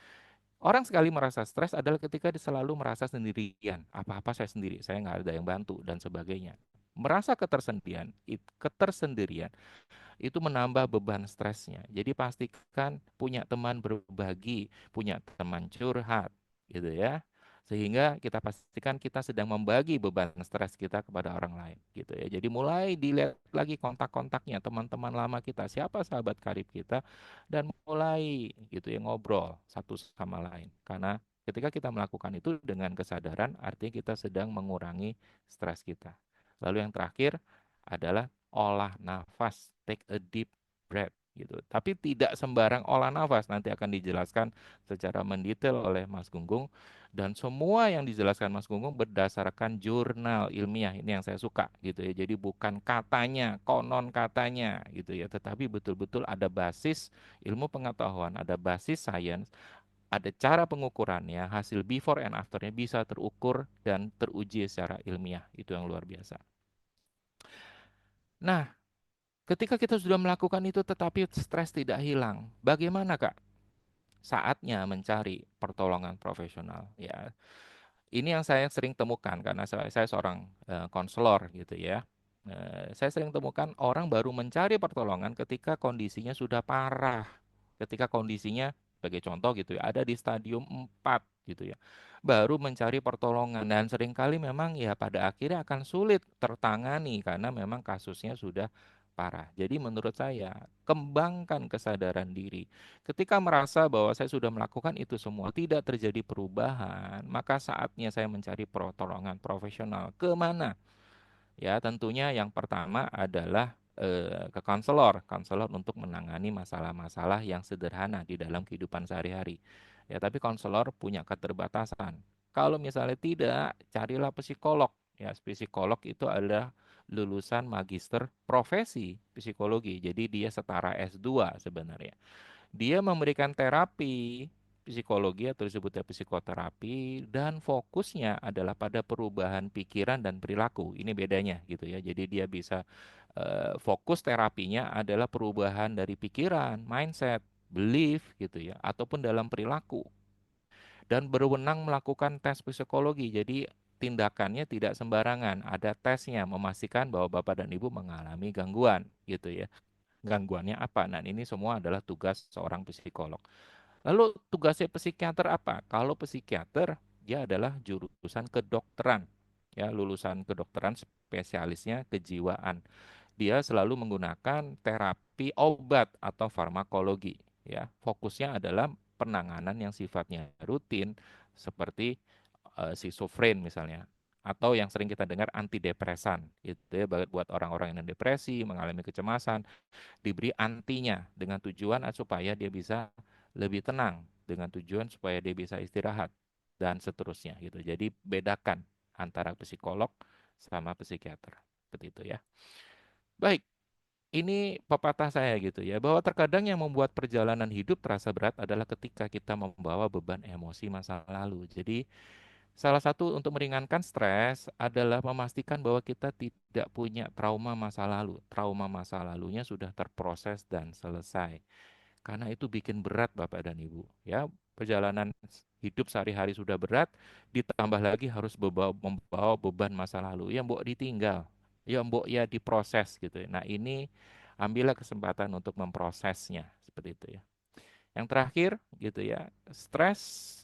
Orang sekali merasa stres adalah ketika dia selalu merasa sendirian. Apa-apa saya sendiri, saya nggak ada yang bantu dan sebagainya. Merasa ketersendirian itu menambah beban stresnya. Jadi pastikan punya teman berbagi, punya teman curhat, gitu ya. Sehingga kita pastikan kita sedang membagi beban stres kita kepada orang lain, gitu ya. Jadi mulai dilihat lagi kontak-kontaknya teman-teman lama kita, siapa sahabat karib kita, dan mulai gitu ya ngobrol satu sama lain. Karena ketika kita melakukan itu dengan kesadaran, artinya kita sedang mengurangi stres kita. Lalu yang terakhir adalah olah nafas, take a deep breath gitu. Tapi tidak sembarang olah nafas, nanti akan dijelaskan secara mendetail oleh Mas Gunggung dan semua yang dijelaskan Mas Gunggung berdasarkan jurnal ilmiah. Ini yang saya suka gitu ya. Jadi bukan katanya, konon katanya gitu ya, tetapi betul-betul ada basis ilmu pengetahuan, ada basis sains, ada cara pengukurannya, hasil before and afternya bisa terukur dan teruji secara ilmiah. Itu yang luar biasa. Nah, ketika kita sudah melakukan itu tetapi stres tidak hilang, bagaimana Kak? Saatnya mencari pertolongan profesional ya. Ini yang saya sering temukan karena saya seorang konselor gitu ya. Saya sering temukan orang baru mencari pertolongan ketika kondisinya sudah parah. Ketika kondisinya sebagai contoh gitu ya, ada di stadium 4 gitu ya. Baru mencari pertolongan dan seringkali memang ya pada akhirnya akan sulit tertangani karena memang kasusnya sudah parah. Jadi menurut saya, kembangkan kesadaran diri. Ketika merasa bahwa saya sudah melakukan itu semua, tidak terjadi perubahan, maka saatnya saya mencari pertolongan profesional. Kemana? Ya, tentunya yang pertama adalah ke konselor, konselor untuk menangani masalah-masalah yang sederhana di dalam kehidupan sehari-hari. Ya, tapi konselor punya keterbatasan. Kalau misalnya tidak, carilah psikolog. Ya, psikolog itu adalah lulusan magister profesi psikologi. Jadi dia setara S2 sebenarnya. Dia memberikan terapi psikologi atau disebutnya psikoterapi dan fokusnya adalah pada perubahan pikiran dan perilaku. Ini bedanya gitu ya. Jadi dia bisa fokus terapinya adalah perubahan dari pikiran, mindset, belief gitu ya, ataupun dalam perilaku. Dan berwenang melakukan tes psikologi. Jadi tindakannya tidak sembarangan, ada tesnya memastikan bahwa Bapak dan Ibu mengalami gangguan gitu ya. Gangguannya apa? Nah, ini semua adalah tugas seorang psikolog. Lalu tugasnya psikiater apa? Kalau psikiater dia adalah jurusan kedokteran. Ya, lulusan kedokteran spesialisnya kejiwaan. Dia selalu menggunakan terapi obat atau farmakologi. Ya, fokusnya adalah penanganan yang sifatnya rutin seperti schizofren misalnya atau yang sering kita dengar antidepresan itu ya buat orang-orang yang depresi, mengalami kecemasan, diberi antinya dengan tujuan supaya dia bisa lebih tenang, dengan tujuan supaya dia bisa istirahat dan seterusnya gitu. Jadi bedakan antara psikolog sama psikiater. Seperti itu ya. Baik, ini pepatah saya gitu ya, bahwa terkadang yang membuat perjalanan hidup terasa berat adalah ketika kita membawa beban emosi masa lalu. Jadi Salah satu untuk meringankan stres adalah memastikan bahwa kita tidak punya trauma masa lalu. Trauma masa lalunya sudah terproses dan selesai. Karena itu bikin berat Bapak dan Ibu. Ya, perjalanan hidup sehari-hari sudah berat, ditambah lagi harus membawa beban masa lalu. Ya, mbok ditinggal. Ya, mbok ya diproses gitu ya. Nah, ini ambillah kesempatan untuk memprosesnya seperti itu ya. Yang terakhir gitu ya, stres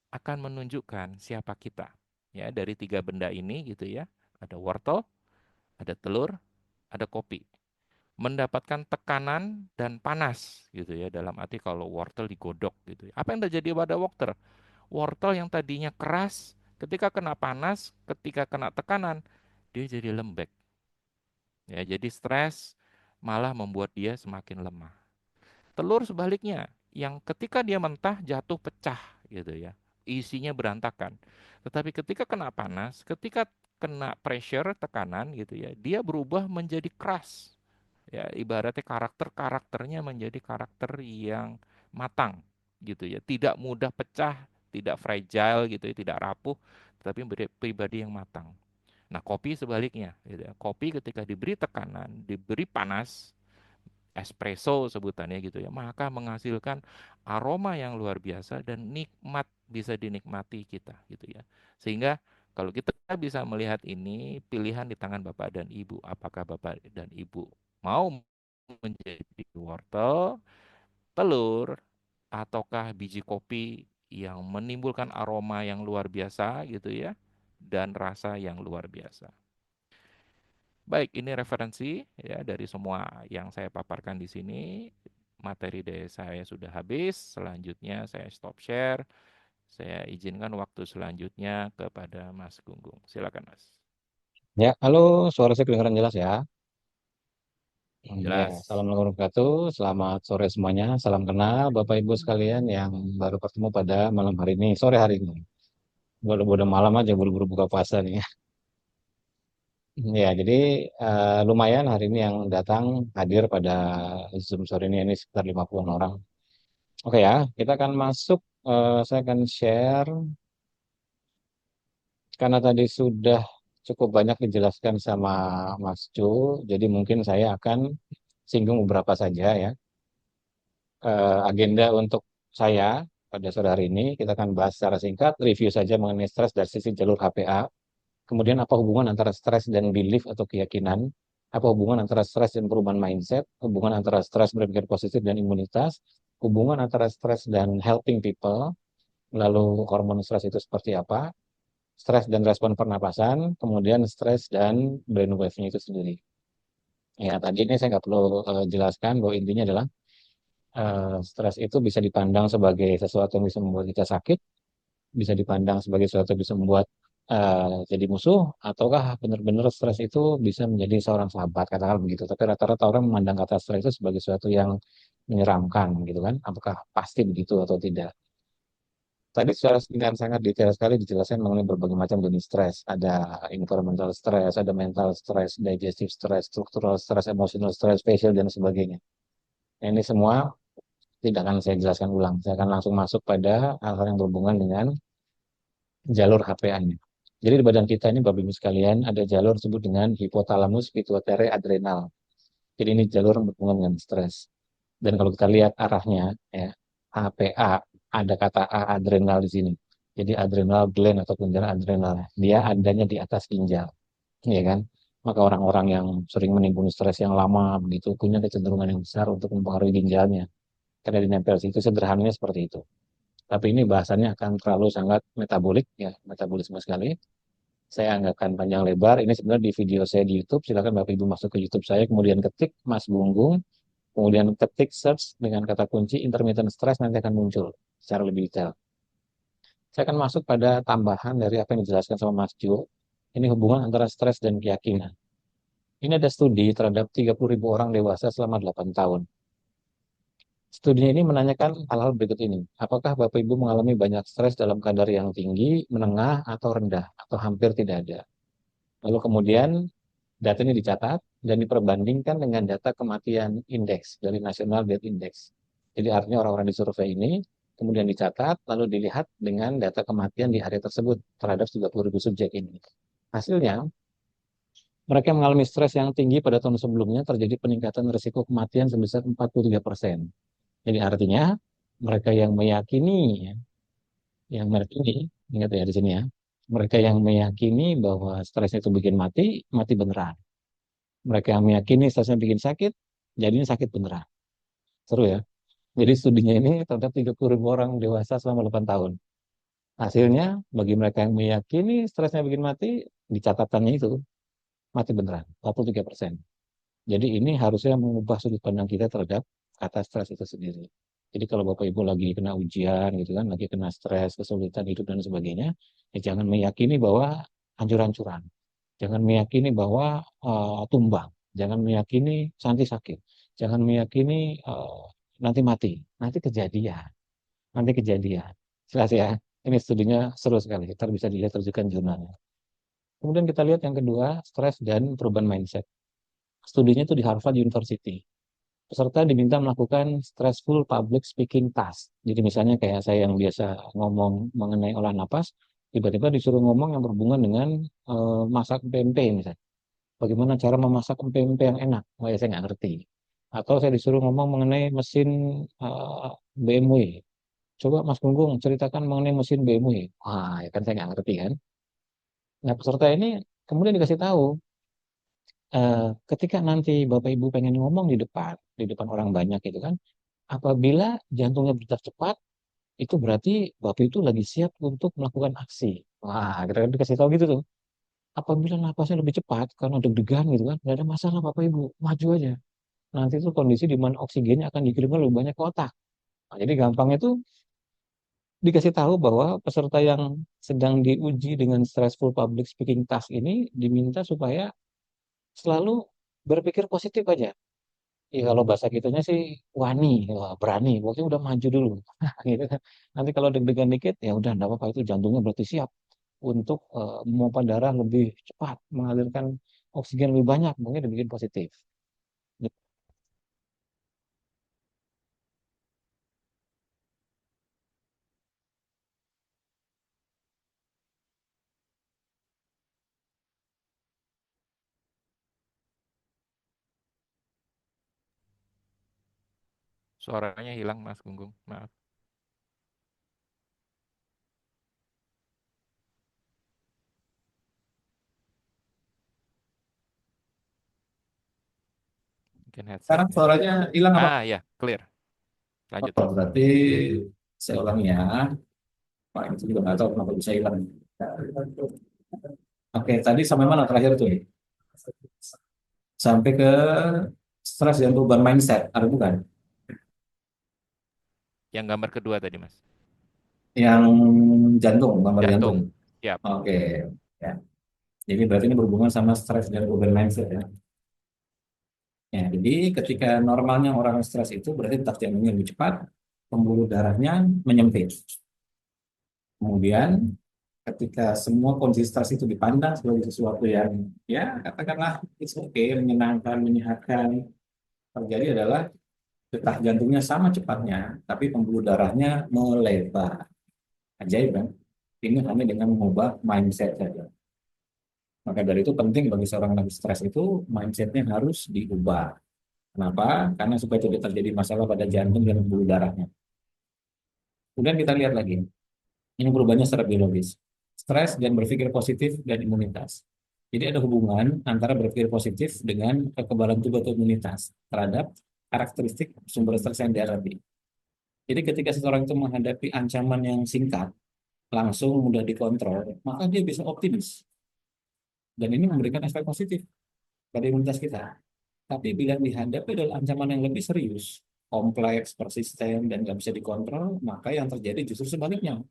akan menunjukkan siapa kita. Ya, dari tiga benda ini gitu ya. Ada wortel, ada telur, ada kopi. Mendapatkan tekanan dan panas gitu ya, dalam arti kalau wortel digodok gitu ya. Apa yang terjadi pada wortel? Wortel yang tadinya keras ketika kena panas, ketika kena tekanan, dia jadi lembek. Ya, jadi stres malah membuat dia semakin lemah. Telur sebaliknya, yang ketika dia mentah jatuh pecah gitu ya. Isinya berantakan. Tetapi ketika kena panas, ketika kena pressure, tekanan gitu ya, dia berubah menjadi keras. Ya, ibaratnya karakternya menjadi karakter yang matang gitu ya. Tidak mudah pecah, tidak fragile gitu ya, tidak rapuh, tapi pribadi yang matang. Nah, kopi sebaliknya gitu ya. Kopi ketika diberi tekanan, diberi panas, espresso sebutannya gitu ya, maka menghasilkan aroma yang luar biasa dan nikmat, bisa dinikmati kita gitu ya. Sehingga kalau kita bisa melihat ini, pilihan di tangan Bapak dan Ibu. Apakah Bapak dan Ibu mau menjadi wortel, telur, ataukah biji kopi yang menimbulkan aroma yang luar biasa gitu ya, dan rasa yang luar biasa. Baik, ini referensi ya dari semua yang saya paparkan di sini. Materi dari saya sudah habis. Selanjutnya saya stop share. Saya izinkan waktu selanjutnya kepada Mas Gunggung. Silakan, Mas. Ya, halo, suara saya kedengaran jelas ya. Ya, Jelas. Assalamualaikum warahmatullahi wabarakatuh. Selamat sore semuanya. Salam kenal Bapak Ibu sekalian yang baru ketemu pada malam hari ini, sore hari ini. Udah malam aja, buru-buru buka puasa nih. Ya, jadi lumayan hari ini yang datang hadir pada Zoom sore ini sekitar 50 orang. Oke ya, kita akan masuk. Saya akan share karena tadi sudah cukup banyak dijelaskan sama Mas Ju. Jadi mungkin saya akan singgung beberapa saja ya. Agenda untuk saya pada sore hari ini kita akan bahas secara singkat, review saja mengenai stres dari sisi jalur HPA. Kemudian apa hubungan antara stres dan belief atau keyakinan? Apa hubungan antara stres dan perubahan mindset? Hubungan antara stres berpikir positif dan imunitas? Hubungan antara stres dan helping people? Lalu hormon stres itu seperti apa? Stres dan respon pernapasan, kemudian stres dan brainwave-nya itu sendiri. Ya, tadi ini saya nggak perlu jelaskan bahwa intinya adalah stres itu bisa dipandang sebagai sesuatu yang bisa membuat kita sakit, bisa dipandang sebagai sesuatu yang bisa membuat jadi musuh, ataukah benar-benar stres itu bisa menjadi seorang sahabat, katakan begitu. Tapi rata-rata orang memandang kata stres itu sebagai sesuatu yang menyeramkan, gitu kan? Apakah pasti begitu atau tidak? Tadi secara singkat sangat detail sekali dijelaskan mengenai berbagai macam jenis stres. Ada environmental stress, ada mental stress, digestive stress, structural stress, emotional stress, facial, dan sebagainya. Nah, ini semua tidak akan saya jelaskan ulang. Saya akan langsung masuk pada hal-hal yang berhubungan dengan jalur HPA-nya. Jadi di badan kita ini, Bapak Ibu sekalian, ada jalur disebut dengan hipotalamus pituitary adrenal. Jadi ini jalur yang berhubungan dengan stres. Dan kalau kita lihat arahnya, ya, HPA, ada kata A adrenal di sini. Jadi adrenal gland atau kelenjar adrenal, dia adanya di atas ginjal, ya kan? Maka orang-orang yang sering menimbun stres yang lama begitu punya kecenderungan yang besar untuk mempengaruhi ginjalnya. Karena dinempel situ, sederhananya seperti itu. Tapi ini bahasannya akan terlalu sangat metabolik, ya, metabolisme sekali. Saya nggak akan panjang lebar. Ini sebenarnya di video saya di YouTube. Silakan Bapak Ibu masuk ke YouTube saya, kemudian ketik Mas Gunggung, kemudian ketik search dengan kata kunci intermittent stress, nanti akan muncul secara lebih detail. Saya akan masuk pada tambahan dari apa yang dijelaskan sama Mas Jo. Ini hubungan antara stres dan keyakinan. Ini ada studi terhadap 30.000 orang dewasa selama 8 tahun. Studi ini menanyakan hal-hal berikut ini. Apakah Bapak Ibu mengalami banyak stres dalam kadar yang tinggi, menengah, atau rendah, atau hampir tidak ada? Lalu kemudian data ini dicatat dan diperbandingkan dengan data kematian indeks dari National Death Index. Jadi artinya orang-orang di survei ini kemudian dicatat, lalu dilihat dengan data kematian di hari tersebut terhadap 30.000 subjek ini. Hasilnya, mereka mengalami stres yang tinggi pada tahun sebelumnya, terjadi peningkatan risiko kematian sebesar 43%. Jadi artinya, mereka yang meyakini, ya, yang meyakini, ingat ya di sini ya, mereka yang meyakini bahwa stres itu bikin mati, mati beneran. Mereka yang meyakini stresnya bikin sakit, jadinya sakit beneran. Seru ya. Jadi studinya ini terhadap 30.000 orang dewasa selama 8 tahun. Hasilnya, bagi mereka yang meyakini stresnya bikin mati, di catatannya itu, mati beneran, 43%. Jadi ini harusnya mengubah sudut pandang kita terhadap kata stres itu sendiri. Jadi kalau Bapak Ibu lagi kena ujian gitu kan, lagi kena stres, kesulitan hidup dan sebagainya, ya jangan meyakini bahwa hancur-hancuran. Jangan meyakini bahwa tumbang. Jangan meyakini nanti sakit. Jangan meyakini nanti mati. Nanti kejadian. Nanti kejadian. Jelas ya. Ini studinya seru sekali. Ntar bisa dilihat rujukan jurnalnya. Kemudian kita lihat yang kedua, stres dan perubahan mindset. Studinya itu di Harvard University. Peserta diminta melakukan stressful public speaking task. Jadi misalnya kayak saya yang biasa ngomong mengenai olah napas, tiba-tiba disuruh ngomong yang berhubungan dengan masak pempek misalnya. Bagaimana cara memasak pempek yang enak? Oh ya saya nggak ngerti. Atau saya disuruh ngomong mengenai mesin BMW. Coba Mas Gunggung ceritakan mengenai mesin BMW. Wah, ya kan saya nggak ngerti kan. Nah peserta ini kemudian dikasih tahu, ketika nanti Bapak Ibu pengen ngomong di depan orang banyak gitu kan, apabila jantungnya berdetak cepat, itu berarti Bapak itu lagi siap untuk melakukan aksi. Wah, kita kan dikasih tahu gitu tuh. Apabila napasnya lebih cepat karena deg-degan gitu kan, nggak ada masalah Bapak Ibu, maju aja. Nanti itu kondisi di mana oksigennya akan dikirimkan lebih banyak ke otak. Nah, jadi gampang itu dikasih tahu bahwa peserta yang sedang diuji dengan stressful public speaking task ini diminta supaya selalu berpikir positif aja. Ya kalau bahasa kitanya sih wani, wah, berani, pokoknya udah maju dulu. Gitu kan. Nanti kalau deg-degan dikit, ya udah enggak apa-apa itu jantungnya berarti siap untuk memompa darah lebih cepat, mengalirkan oksigen lebih banyak, mungkin dibikin positif. Suaranya hilang, Mas Gunggung. Maaf. Mungkin Sekarang headsetnya. suaranya hilang apa? Ah, ya, clear. Lanjut. Oh, berarti saya ulang ya. Pak, itu juga nggak tahu kenapa bisa hilang. Oke, tadi sampai mana terakhir tuh? Sampai ke stres dan perubahan mindset, ada bukan? Yang gambar kedua tadi, Mas. Yang jantung, gambar jantung. Jantung. Siap. Oke, ya. Jadi berarti ini berhubungan sama stres dan perubahan mindset ya. Ya, jadi ketika normalnya orang stres itu berarti detak jantungnya lebih cepat, pembuluh darahnya menyempit. Kemudian ketika semua kondisi stres itu dipandang sebagai sesuatu yang ya katakanlah it's okay, menyenangkan, menyehatkan, terjadi adalah detak jantungnya sama cepatnya, tapi pembuluh darahnya melebar. Ajaib kan? Ini hanya dengan mengubah mindset saja. Maka dari itu penting bagi seorang yang stres itu mindsetnya harus diubah. Kenapa? Karena supaya tidak terjadi masalah pada jantung dan pembuluh darahnya. Kemudian kita lihat lagi, ini perubahannya secara biologis. Stres dan berpikir positif dan imunitas. Jadi ada hubungan antara berpikir positif dengan kekebalan tubuh atau imunitas terhadap karakteristik sumber stres yang dihadapi. Jadi ketika seseorang itu menghadapi ancaman yang singkat, langsung mudah dikontrol, maka dia bisa optimis. Dan ini memberikan efek positif pada imunitas kita. Tapi bila dihadapi adalah ancaman yang lebih serius, kompleks, persisten, dan nggak bisa dikontrol, maka yang terjadi justru sebaliknya.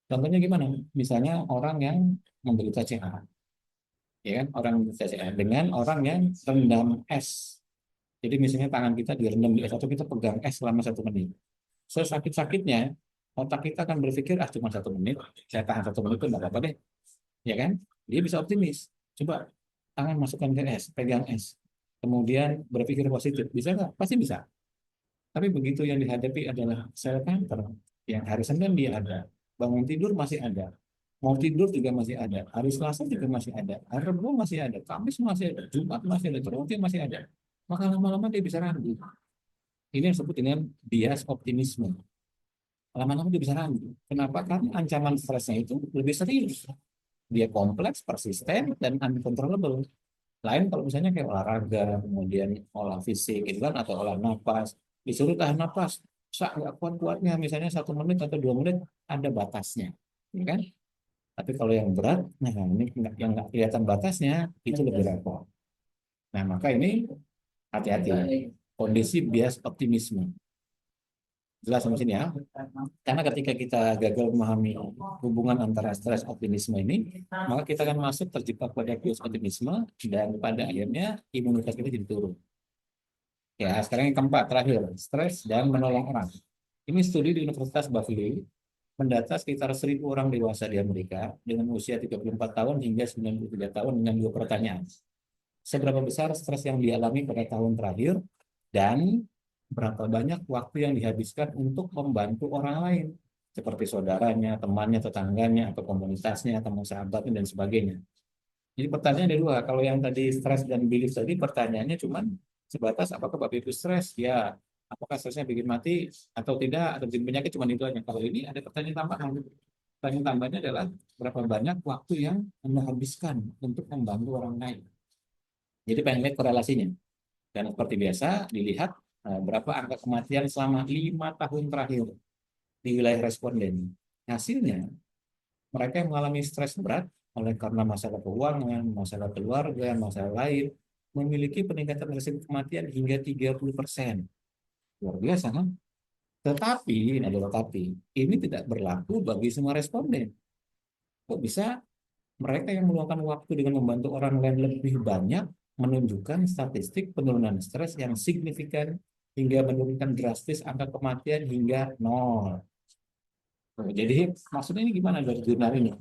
Contohnya gimana? Misalnya orang yang menderita CA, ya kan? Orang menderita CA dengan orang yang rendam es. Jadi misalnya tangan kita direndam di es atau kita pegang es selama 1 menit. Sesakit-sakitnya, otak kita akan berpikir, ah cuma 1 menit, saya tahan 1 menit itu nggak apa-apa deh, ya kan? Dia bisa optimis. Coba tangan masukkan ke es, pegang es, kemudian berpikir positif, bisa nggak? Pasti bisa. Tapi begitu yang dihadapi adalah sel kanker, Yang hari Senin dia ada. Bangun tidur masih ada. Mau tidur juga masih ada. Hari Selasa juga masih ada. Hari Rabu masih ada. Kamis masih ada. Jumat masih ada. Terus dia masih ada. Maka lama-lama dia bisa ragu. Ini yang disebut dengan bias optimisme. Lama-lama dia bisa ragu. Kenapa? Karena ancaman stresnya itu lebih serius. Dia kompleks, persisten, dan uncontrollable. Lain kalau misalnya kayak olahraga, kemudian olah fisik, gitu kan, atau olah napas. Disuruh tahan napas, nggak kuat-kuatnya, misalnya 1 menit atau 2 menit, ada batasnya. Ya kan? Tapi kalau yang berat, nah ini yang nggak kelihatan batasnya, itu lebih repot. Nah, maka ini hati-hati. Kondisi bias optimisme. Jelas sampai sini ya. Karena ketika kita gagal memahami hubungan antara stres optimisme ini, maka kita akan masuk terjebak pada bias optimisme dan pada akhirnya imunitas kita jadi turun. Ya, sekarang yang keempat terakhir, stres dan menolong orang. Ini studi di Universitas Buffalo mendata sekitar 1.000 orang dewasa di Amerika dengan usia 34 tahun hingga 93 tahun dengan 2 pertanyaan. Seberapa besar stres yang dialami pada tahun terakhir dan berapa banyak waktu yang dihabiskan untuk membantu orang lain seperti saudaranya, temannya, tetangganya, atau komunitasnya, teman sahabatnya, dan sebagainya. Jadi pertanyaan ada dua. Kalau yang tadi stres dan belief tadi pertanyaannya cuma sebatas apakah Bapak Ibu stres? Ya. Apakah stresnya bikin mati atau tidak? Atau bikin penyakit cuma itu aja. Kalau ini ada pertanyaan tambahan. Pertanyaan tambahannya adalah berapa banyak waktu yang Anda habiskan untuk membantu orang lain. Jadi pengen lihat korelasinya. Dan seperti biasa dilihat berapa angka kematian selama 5 tahun terakhir di wilayah responden. Hasilnya mereka yang mengalami stres berat oleh karena masalah keuangan, masalah keluarga, masalah lain, memiliki peningkatan resiko kematian hingga 30%. Luar biasa kan? Tetapi, ini ada tetapi, ini tidak berlaku bagi semua responden. Kok bisa mereka yang meluangkan waktu dengan membantu orang lain lebih banyak menunjukkan statistik penurunan stres yang signifikan hingga menurunkan drastis angka kematian hingga nol. Jadi maksudnya ini gimana dari jurnal ini?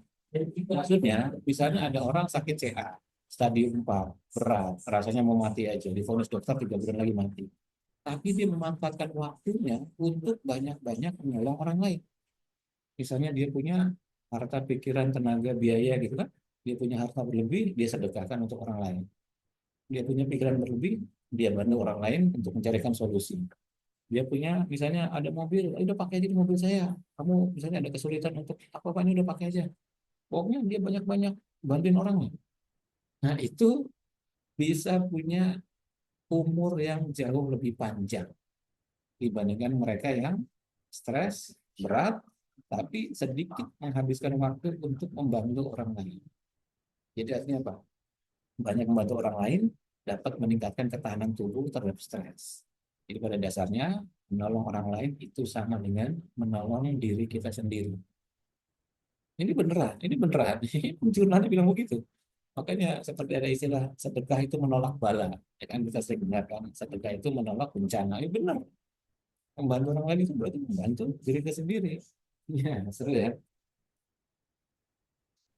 Maksudnya, misalnya ada orang sakit CA, stadium 4, berat, rasanya mau mati aja, divonis dokter 3 bulan lagi mati. Tapi dia memanfaatkan waktunya untuk banyak-banyak menolong orang lain. Misalnya dia punya harta pikiran, tenaga, biaya gitu kan. Dia punya harta berlebih, dia sedekahkan untuk orang lain. Dia punya pikiran berlebih, dia bantu orang lain untuk mencarikan solusi. Dia punya, misalnya ada mobil, udah pakai aja di mobil saya. Kamu misalnya ada kesulitan untuk apa-apa ini udah pakai aja. Pokoknya dia banyak-banyak bantuin orang. Nah, itu bisa punya umur yang jauh lebih panjang dibandingkan mereka yang stres, berat, tapi sedikit menghabiskan waktu untuk membantu orang lain. Jadi artinya apa? Banyak membantu orang lain dapat meningkatkan ketahanan tubuh terhadap stres. Jadi pada dasarnya menolong orang lain itu sama dengan menolong diri kita sendiri. Ini beneran, ini beneran. Jurnalnya bilang begitu. Makanya seperti ada istilah sedekah itu menolak bala. Ya kan kita sering dengar kan, sedekah itu menolak bencana. Ini benar. Membantu orang lain itu berarti membantu diri kita sendiri. Ya, seru ya.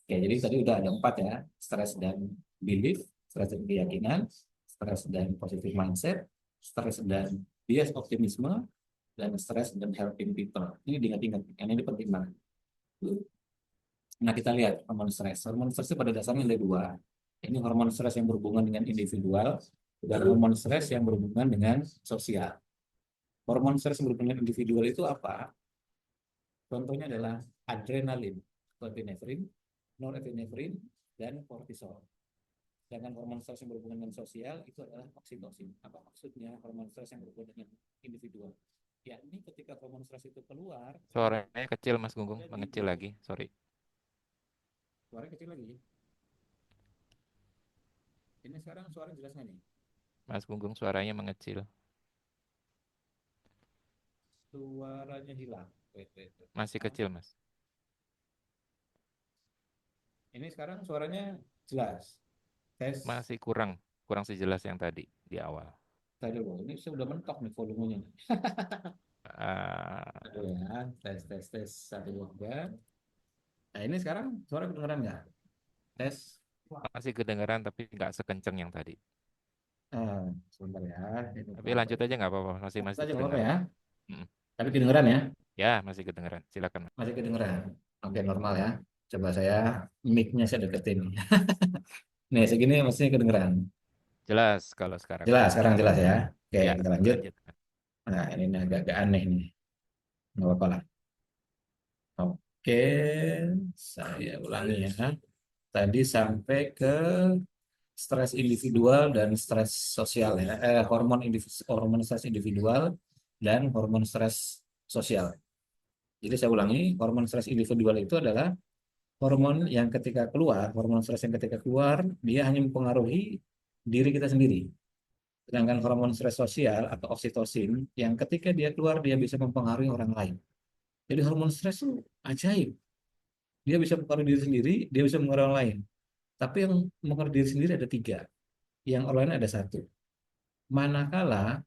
Oke, jadi tadi udah ada 4 ya. Stres dan belief, stres dan keyakinan, stres dan positive mindset, stres dan bias optimisme, dan stres dan helping people. Ini diingat-ingat, ini penting banget. Nah, kita lihat hormon stres. Hormon stres itu pada dasarnya ada dua. Ini hormon stres yang berhubungan dengan individual dan hormon stres yang berhubungan dengan sosial. Hormon stres yang berhubungan dengan individual itu apa? Contohnya adalah adrenalin, norepinefrin, norepinefrin, dan kortisol. Sedangkan hormon stres yang berhubungan dengan sosial itu adalah oksitosin. Apa maksudnya hormon stres yang berhubungan dengan individual? Ya, ini ketika hormon stres itu keluar, Suaranya kecil Mas Gunggung, ada di mengecil lagi. Sorry. suara kecil lagi. Ini sekarang suara jelas nggak nih? Mas Gunggung suaranya mengecil. Suaranya hilang. Wait, wait, wait. Masih kecil Mas. Ini sekarang suaranya jelas. Tes. Masih kurang, kurang sejelas yang tadi di awal. Tadi dulu. Ini saya udah mentok nih volumenya nih. Ah, Aduh ya. Tes, tes, tes. Satu, dua, tiga. Nah, ini sekarang suara kedengeran nggak? Tes. masih kedengaran tapi nggak sekenceng yang tadi. Eh, sebentar ya. Ini Tapi kenapa lanjut ya? aja nggak apa-apa, masih Lanjut masih aja nggak apa-apa kedengaran. ya. Mm. Tapi kedengeran ya? Ya, masih kedengaran. Silakan. Masih kedengeran. Oke, normal ya. Coba saya mic-nya saya deketin. Nih, segini maksudnya kedengeran. Jelas kalau sekarang. Jelas, sekarang jelas ya. Oke, Ya, kita lanjut. lanjut. Nah, ini agak-agak aneh nih. Nggak apa-apa lah. Oke, saya ulangi ya. Tadi sampai ke stres individual dan stres sosial ya. Hormon stres individual dan hormon stres sosial. Jadi saya ulangi, hormon stres individual itu adalah hormon yang ketika keluar, hormon stres yang ketika keluar, dia hanya mempengaruhi diri kita sendiri. Sedangkan hormon stres sosial atau oksitosin, yang ketika dia keluar, dia bisa mempengaruhi orang lain. Jadi hormon stres itu ajaib. Dia bisa mempengaruhi diri sendiri, dia bisa mempengaruhi orang lain. Tapi yang mempengaruhi diri sendiri ada tiga, yang orang lain ada satu. Manakala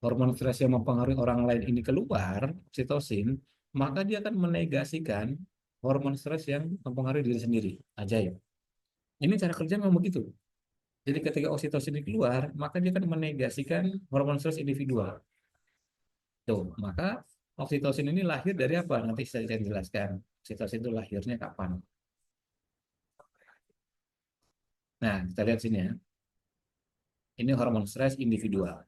hormon stres yang mempengaruhi orang lain ini keluar, oksitosin, maka dia akan menegasikan hormon stres yang mempengaruhi diri sendiri. Ajaib. Ini cara kerja memang begitu. Jadi ketika oksitosin ini keluar, maka dia akan menegasikan hormon stres individual. Tuh, maka oksitosin ini lahir dari apa? Nanti saya jelaskan. Oksitosin itu lahirnya kapan? Nah, kita lihat sini ya. Ini hormon stres individual.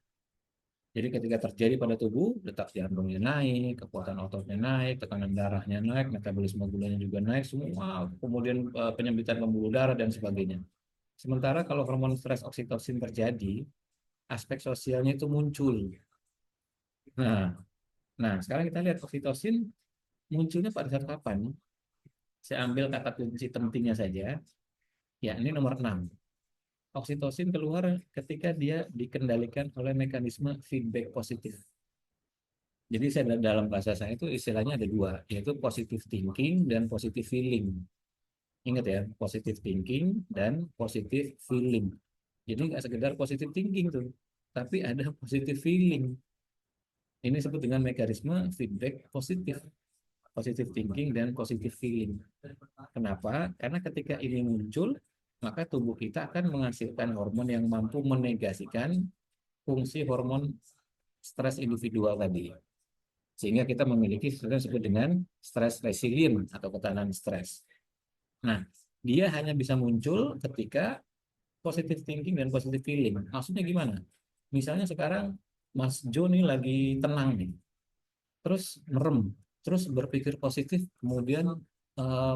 Jadi ketika terjadi pada tubuh, detak jantungnya naik, kekuatan ototnya naik, tekanan darahnya naik, metabolisme gulanya juga naik, semua, kemudian penyempitan pembuluh darah dan sebagainya. Sementara kalau hormon stres oksitosin terjadi, aspek sosialnya itu muncul. Nah, sekarang kita lihat oksitosin munculnya pada saat kapan? Saya ambil kata kunci pentingnya saja, ya ini nomor 6. Oksitosin keluar ketika dia dikendalikan oleh mekanisme feedback positif. Jadi saya dalam bahasa saya itu istilahnya ada dua, yaitu positive thinking dan positive feeling. Ingat ya, positive thinking dan positive feeling. Jadi nggak sekedar positive thinking tuh, tapi ada positive feeling. Ini disebut dengan mekanisme feedback positif, positive thinking dan positive feeling. Kenapa? Karena ketika ini muncul, maka tubuh kita akan menghasilkan hormon yang mampu menegasikan fungsi hormon stres individual tadi. Sehingga kita memiliki sesuatu yang disebut dengan stress resilient atau ketahanan stres. Nah, dia hanya bisa muncul ketika positive thinking dan positive feeling. Maksudnya gimana? Misalnya sekarang Mas Jo nih lagi tenang nih, terus merem, terus berpikir positif, kemudian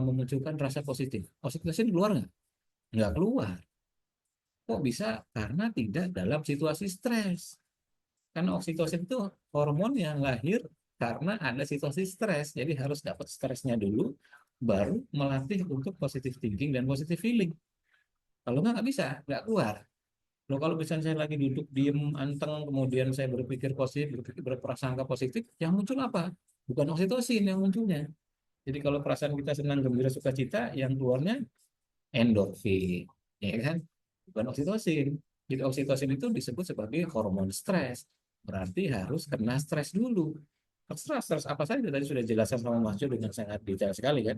memunculkan rasa positif. Oksitosin keluar nggak? Nggak keluar. Kok bisa? Karena tidak dalam situasi stres. Karena oksitosin itu hormon yang lahir karena ada situasi stres. Jadi harus dapat stresnya dulu, baru melatih untuk positive thinking dan positive feeling. Kalau nggak bisa, nggak keluar. Loh, kalau misalnya saya lagi duduk diem anteng, kemudian saya berpikir positif, berprasangka positif, yang muncul apa? Bukan oksitosin yang munculnya. Jadi kalau perasaan kita senang, gembira, sukacita, yang keluarnya endorfin, ya kan? Bukan oksitosin. Jadi oksitosin itu disebut sebagai hormon stres. Berarti harus kena stres dulu. Terserah stres apa saja, tadi sudah jelaskan sama Mas Jo dengan sangat detail sekali kan.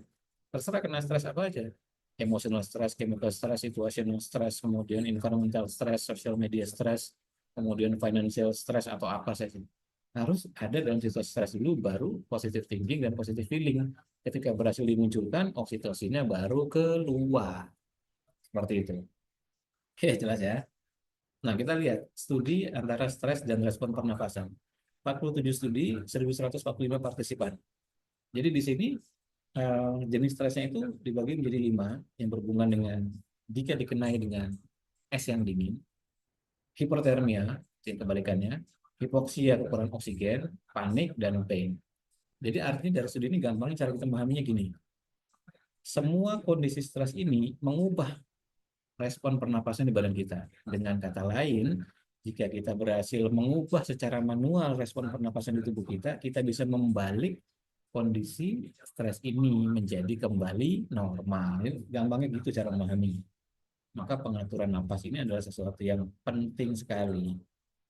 Terserah kena stres apa aja. Emotional stress, chemical stress, situational stress, kemudian environmental stress, social media stress, kemudian financial stress atau apa saja. Harus ada dalam situasi stres dulu, baru positive thinking dan positive feeling. Ketika berhasil dimunculkan, oksitosinnya baru keluar. Seperti itu. Oke, jelas ya. Nah, kita lihat studi antara stres dan respon pernafasan. 47 studi, 1145 partisipan. Jadi di sini jenis stresnya itu dibagi menjadi 5 yang berhubungan dengan jika dikenai dengan es yang dingin, hipotermia, yang kebalikannya, hipoksia kekurangan oksigen, panik, dan pain. Jadi artinya dari studi ini gampangnya cara kita memahaminya gini. Semua kondisi stres ini mengubah respon pernapasan di badan kita. Dengan kata lain, jika kita berhasil mengubah secara manual respon pernapasan di tubuh kita, kita bisa membalik kondisi stres ini menjadi kembali normal. Gampangnya gitu cara memahami. Maka pengaturan napas ini adalah sesuatu yang penting sekali.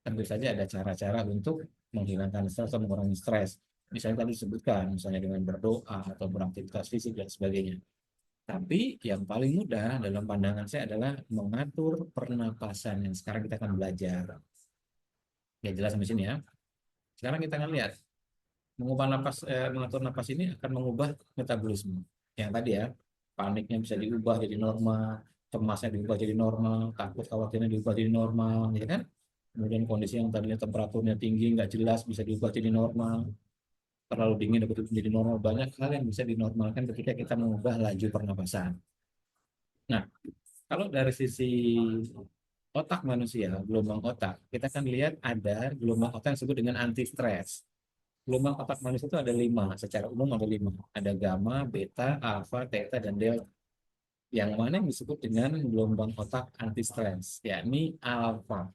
Tentu saja ada cara-cara untuk menghilangkan stres atau mengurangi stres. Misalnya tadi disebutkan, misalnya dengan berdoa atau beraktivitas fisik dan sebagainya. Tapi yang paling mudah dalam pandangan saya adalah mengatur pernapasan yang sekarang kita akan belajar. Ya jelas sampai sini ya. Sekarang kita akan lihat Mengubah napas, mengatur napas ini akan mengubah metabolisme. Yang tadi ya, paniknya bisa diubah jadi normal, cemasnya diubah jadi normal, takut khawatirnya diubah jadi normal, ya kan? Kemudian kondisi yang tadinya temperaturnya tinggi, nggak jelas, bisa diubah jadi normal. Terlalu dingin dapat menjadi normal. Banyak hal yang bisa dinormalkan ketika kita mengubah laju pernapasan. Nah, kalau dari sisi otak manusia, gelombang otak, kita kan lihat ada gelombang otak yang disebut dengan anti stres. Gelombang otak manusia itu ada 5, secara umum ada 5. Ada gamma, beta, alfa, theta, dan delta. Yang mana yang disebut dengan gelombang otak anti stres, yakni alfa,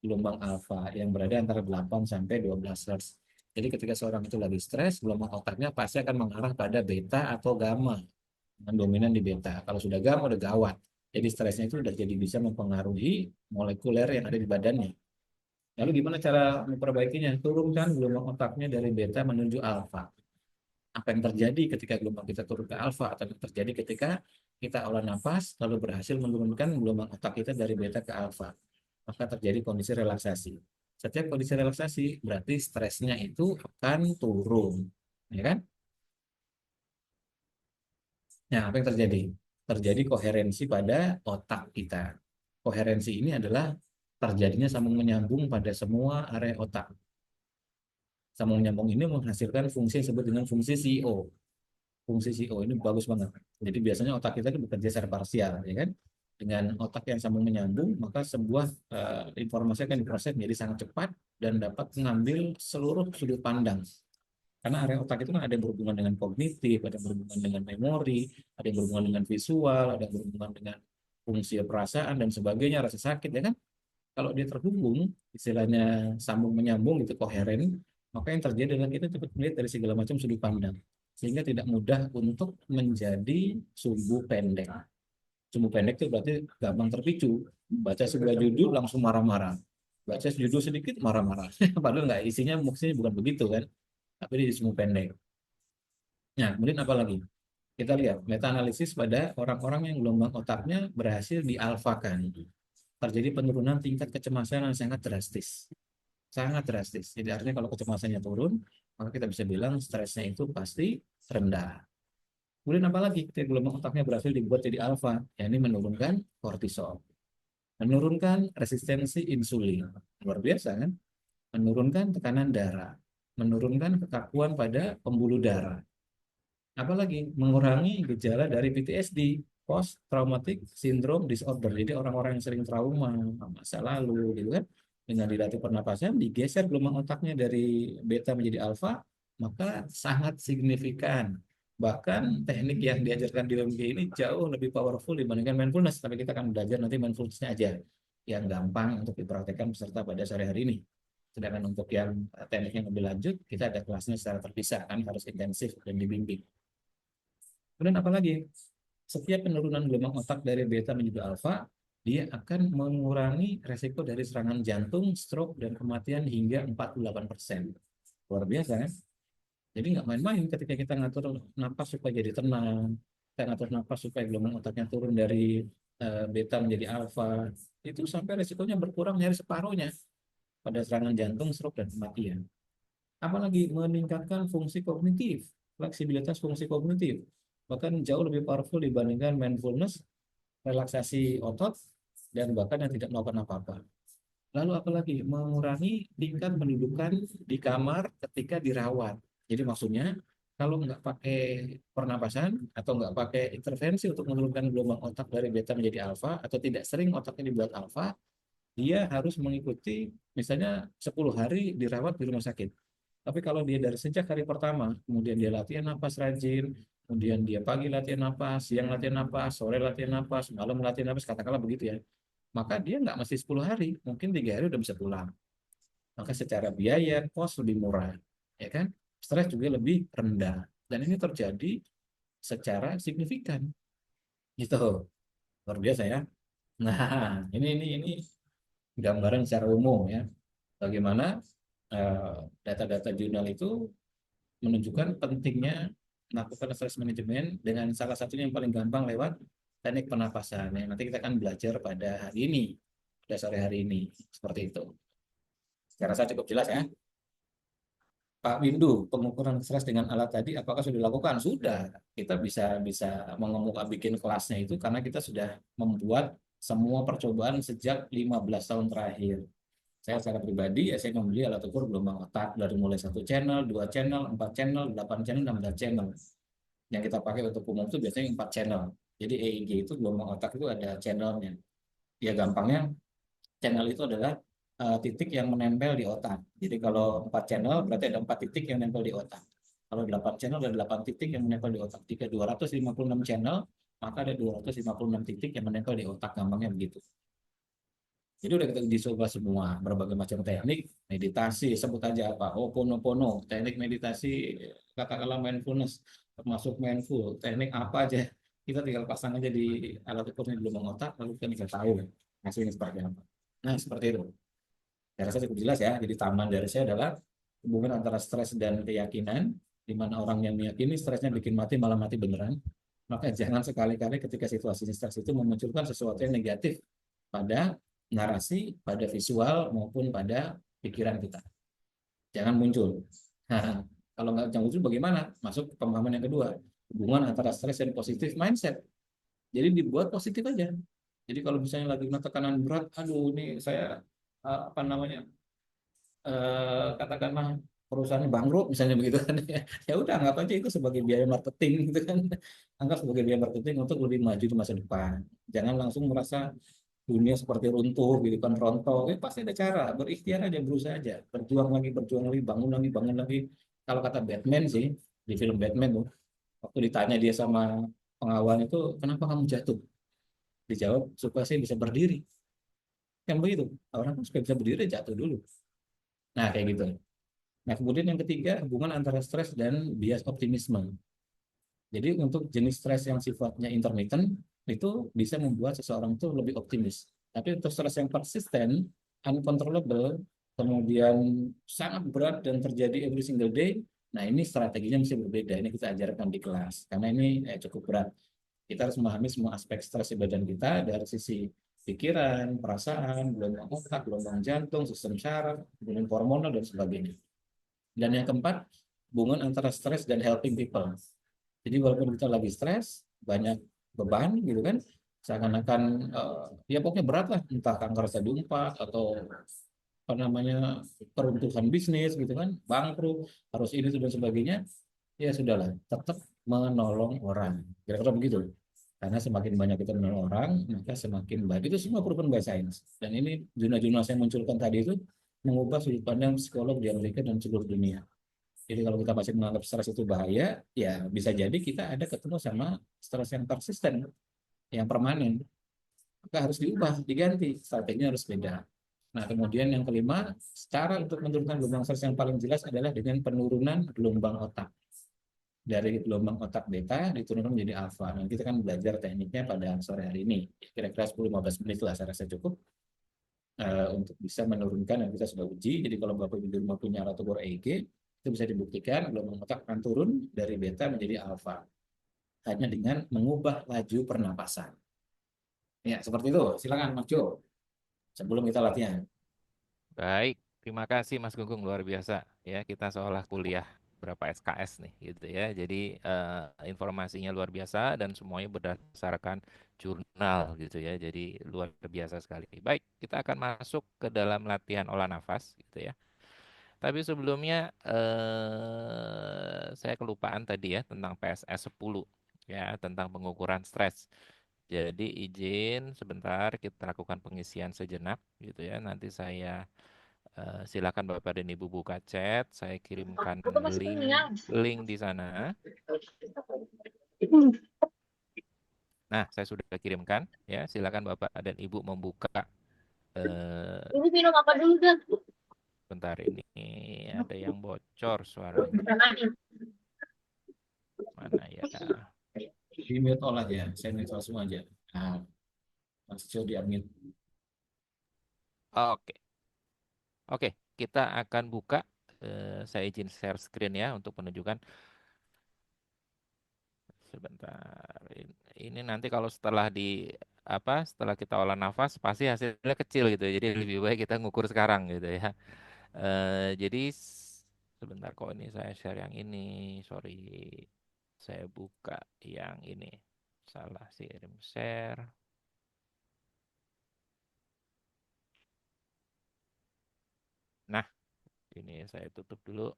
gelombang alfa yang berada antara 8 sampai 12 Hz. Jadi ketika seorang itu lagi stres, gelombang otaknya pasti akan mengarah pada beta atau gamma, yang dominan di beta. Kalau sudah gamma udah gawat. Jadi stresnya itu udah jadi bisa mempengaruhi molekuler yang ada di badannya. Lalu gimana cara memperbaikinya? Turunkan gelombang otaknya dari beta menuju alfa. Apa yang terjadi ketika gelombang kita turun ke alfa, atau yang terjadi ketika kita olah nafas lalu berhasil menurunkan gelombang otak kita dari beta ke alfa, maka terjadi kondisi relaksasi. Setiap kondisi relaksasi berarti stresnya itu akan turun, ya kan? Nah, apa yang terjadi? Terjadi koherensi pada otak kita. Koherensi ini adalah terjadinya sambung menyambung pada semua area otak. Sambung menyambung ini menghasilkan fungsi yang disebut dengan fungsi CO. Fungsi CO ini bagus banget. Jadi biasanya otak kita itu bekerja secara parsial, ya kan? Dengan otak yang sambung menyambung, maka sebuah informasi akan diproses menjadi sangat cepat dan dapat mengambil seluruh sudut pandang. Karena area otak itu kan ada yang berhubungan dengan kognitif, ada yang berhubungan dengan memori, ada yang berhubungan dengan visual, ada yang berhubungan dengan fungsi perasaan dan sebagainya, rasa sakit, ya kan? Kalau dia terhubung, istilahnya sambung menyambung itu koheren, maka yang terjadi adalah kita cepat melihat dari segala macam sudut pandang, sehingga tidak mudah untuk menjadi sumbu pendek. Sumbu pendek itu berarti gampang terpicu, baca sebuah judul langsung marah-marah, baca judul sedikit marah-marah, padahal nggak, isinya maksudnya bukan begitu kan, tapi dia sumbu pendek. Nah, kemudian apa lagi? Kita lihat meta analisis pada orang-orang yang gelombang otaknya berhasil dialfakan. Terjadi penurunan tingkat kecemasan yang sangat drastis. Sangat drastis. Jadi artinya kalau kecemasannya turun, maka kita bisa bilang stresnya itu pasti rendah. Kemudian apa lagi? Ketika gelombang otaknya berhasil dibuat jadi alfa, yakni menurunkan kortisol. Menurunkan resistensi insulin. Luar biasa kan? Menurunkan tekanan darah. Menurunkan kekakuan pada pembuluh darah. Apalagi mengurangi gejala dari PTSD, post traumatic syndrome disorder. Jadi orang-orang yang sering trauma masa lalu gitu kan, dengan dilatih pernapasan digeser gelombang otaknya dari beta menjadi alfa, maka sangat signifikan. Bahkan teknik yang diajarkan di OMG ini jauh lebih powerful dibandingkan mindfulness. Tapi kita akan belajar nanti mindfulnessnya aja yang gampang untuk dipraktekkan peserta pada sore hari ini. Sedangkan untuk yang teknik yang lebih lanjut, kita ada kelasnya secara terpisah, kan harus intensif dan dibimbing. Kemudian apa lagi? Setiap penurunan gelombang otak dari beta menuju alfa, dia akan mengurangi resiko dari serangan jantung, stroke, dan kematian hingga 48%. Luar biasa kan? Jadi nggak main-main ketika kita ngatur napas supaya jadi tenang, kita ngatur napas supaya gelombang otaknya turun dari beta menjadi alfa, itu sampai resikonya berkurang dari separuhnya pada serangan jantung, stroke, dan kematian. Apalagi meningkatkan fungsi kognitif, fleksibilitas fungsi kognitif, bahkan jauh lebih powerful dibandingkan mindfulness, relaksasi otot, dan bahkan yang tidak melakukan apa-apa. Lalu apalagi mengurangi tingkat pendudukan di kamar ketika dirawat. Jadi maksudnya kalau nggak pakai pernapasan atau nggak pakai intervensi untuk menurunkan gelombang otak dari beta menjadi alfa, atau tidak sering otaknya dibuat alfa, dia harus mengikuti misalnya 10 hari dirawat di rumah sakit. Tapi kalau dia dari sejak hari pertama, kemudian dia latihan napas rajin, kemudian dia pagi latihan napas, siang latihan napas, sore latihan napas, malam latihan napas, katakanlah begitu ya. Maka dia nggak mesti 10 hari, mungkin 3 hari udah bisa pulang. Maka secara biaya, kos lebih murah, ya kan? Stres juga lebih rendah. Dan ini terjadi secara signifikan, gitu. Luar biasa ya. Nah, ini gambaran secara umum ya. Bagaimana data-data jurnal itu menunjukkan pentingnya melakukan stress management dengan salah satunya yang paling gampang lewat teknik pernapasan. Yang nanti kita akan belajar pada hari ini, pada sore hari ini. Seperti itu. Saya rasa cukup jelas ya. Pak Windu, pengukuran stres dengan alat tadi apakah sudah dilakukan? Sudah. Kita bisa bisa mengemuka bikin kelasnya itu karena kita sudah membuat semua percobaan sejak 15 tahun terakhir. Saya secara pribadi ya saya membeli alat ukur gelombang otak dari mulai satu channel, dua channel, empat channel, 8 channel, 16 channel. Yang kita pakai untuk umum itu biasanya 4 channel. Jadi EEG itu gelombang otak itu ada channelnya. Ya gampangnya channel itu adalah titik yang menempel di otak. Jadi kalau 4 channel berarti ada 4 titik yang menempel di otak. Kalau 8 channel ada 8 titik yang menempel di otak. Jika 256 channel, maka ada 256 titik yang menempel di otak. Gampangnya begitu. Jadi udah kita uji coba semua, berbagai macam teknik, meditasi, sebut aja apa, Ho'oponopono, teknik meditasi, katakanlah mindfulness, termasuk mindful, teknik apa aja, kita tinggal pasang aja di alat ukurnya di lubang otak, lalu kita bisa tahu hasilnya seperti apa. Nah, seperti itu. Saya rasa cukup jelas ya. Jadi tambahan dari saya adalah hubungan antara stres dan keyakinan, di mana orang yang meyakini stresnya bikin mati malah mati beneran. Maka jangan sekali-kali ketika situasi stres itu memunculkan sesuatu yang negatif pada narasi, pada visual maupun pada pikiran kita. Jangan muncul. Nah, kalau nggak muncul bagaimana? Masuk ke pemahaman yang kedua, hubungan antara stres dan positif mindset. Jadi dibuat positif aja. Jadi kalau misalnya lagi kena tekanan berat, aduh ini saya apa namanya katakanlah perusahaannya bangkrut misalnya begitu kan ya, ya udah anggap aja itu sebagai biaya marketing gitu kan, anggap sebagai biaya marketing untuk lebih maju di masa depan. Jangan langsung merasa dunia seperti runtuh gitu kan, rontok. Pasti ada cara, berikhtiar aja, berusaha aja, berjuang lagi, bangun lagi, bangun lagi. Kalau kata Batman sih, di film Batman tuh, waktu ditanya dia sama pengawal itu, kenapa kamu jatuh? Dijawab, supaya saya bisa berdiri. Kan begitu, orang kan supaya bisa berdiri jatuh dulu. Nah, kayak gitu. Nah, kemudian yang ketiga, hubungan antara stres dan bias optimisme. Jadi untuk jenis stres yang sifatnya intermittent, itu bisa membuat seseorang itu lebih optimis. Tapi untuk stres yang persisten, uncontrollable, kemudian sangat berat dan terjadi every single day, nah ini strateginya mesti berbeda. Ini kita ajarkan di kelas. Karena ini cukup berat. Kita harus memahami semua aspek stres di badan kita dari sisi pikiran, perasaan, gelombang otak, gelombang jantung, sistem saraf, kemudian hormonal, dan sebagainya. Dan yang keempat, hubungan antara stres dan helping people. Jadi walaupun kita lagi stres, banyak beban gitu kan, seakan-akan ya pokoknya berat lah, entah kanker stadium 4 atau apa namanya peruntuhan bisnis gitu kan, bangkrut, harus ini dan sebagainya, ya sudahlah, tetap menolong orang. Kira-kira begitu. Karena semakin banyak kita menolong orang, maka semakin baik. Itu semua proven by science. Dan ini jurnal-jurnal saya munculkan tadi itu mengubah sudut pandang psikolog di Amerika dan seluruh dunia. Jadi kalau kita masih menganggap stres itu bahaya, ya bisa jadi kita ada ketemu sama stres yang persisten, yang permanen. Maka harus diubah, diganti, strateginya harus beda. Nah, kemudian yang kelima, cara untuk menurunkan gelombang stres yang paling jelas adalah dengan penurunan gelombang otak. Dari gelombang otak beta diturunkan menjadi alfa. Nah, kita kan belajar tekniknya pada sore hari ini. Kira-kira 10-15 menit lah saya rasa cukup untuk bisa menurunkan, dan kita sudah uji. Jadi kalau Bapak Ibu di rumah punya alat ukur EEG, itu bisa dibuktikan gelombang otak akan turun dari beta menjadi alfa hanya dengan mengubah laju pernapasan. Ya, seperti itu. Silakan Mas Jo, sebelum kita latihan. Baik, terima kasih Mas Gunggung, luar biasa ya. Kita seolah kuliah berapa SKS nih gitu ya. Jadi informasinya luar biasa dan semuanya berdasarkan jurnal gitu ya. Jadi luar biasa sekali. Baik, kita akan masuk ke dalam latihan olah nafas gitu ya. Tapi sebelumnya saya kelupaan tadi ya tentang PSS 10 ya, tentang pengukuran stres. Jadi izin sebentar kita lakukan pengisian sejenak gitu ya. Nanti saya silakan Bapak dan Ibu buka chat, saya kirimkan link link di sana. Nah, saya sudah kirimkan ya. Silakan Bapak dan Ibu membuka Ini minum apa dulu kan? bentar ini ada yang bocor suaranya. Mana ya? Di mute all aja, saya mute langsung aja. Nah, Mas Jo di unmute. Oke. Oke, kita akan buka saya izin share screen ya untuk menunjukkan sebentar. Ini nanti kalau setelah di apa setelah kita olah nafas pasti hasilnya kecil gitu ya. Jadi lebih baik kita ngukur sekarang gitu ya. Jadi Sebentar kok ini saya share yang ini. Sorry. Saya buka yang ini. Salah kirim share. Nah, ini saya tutup dulu.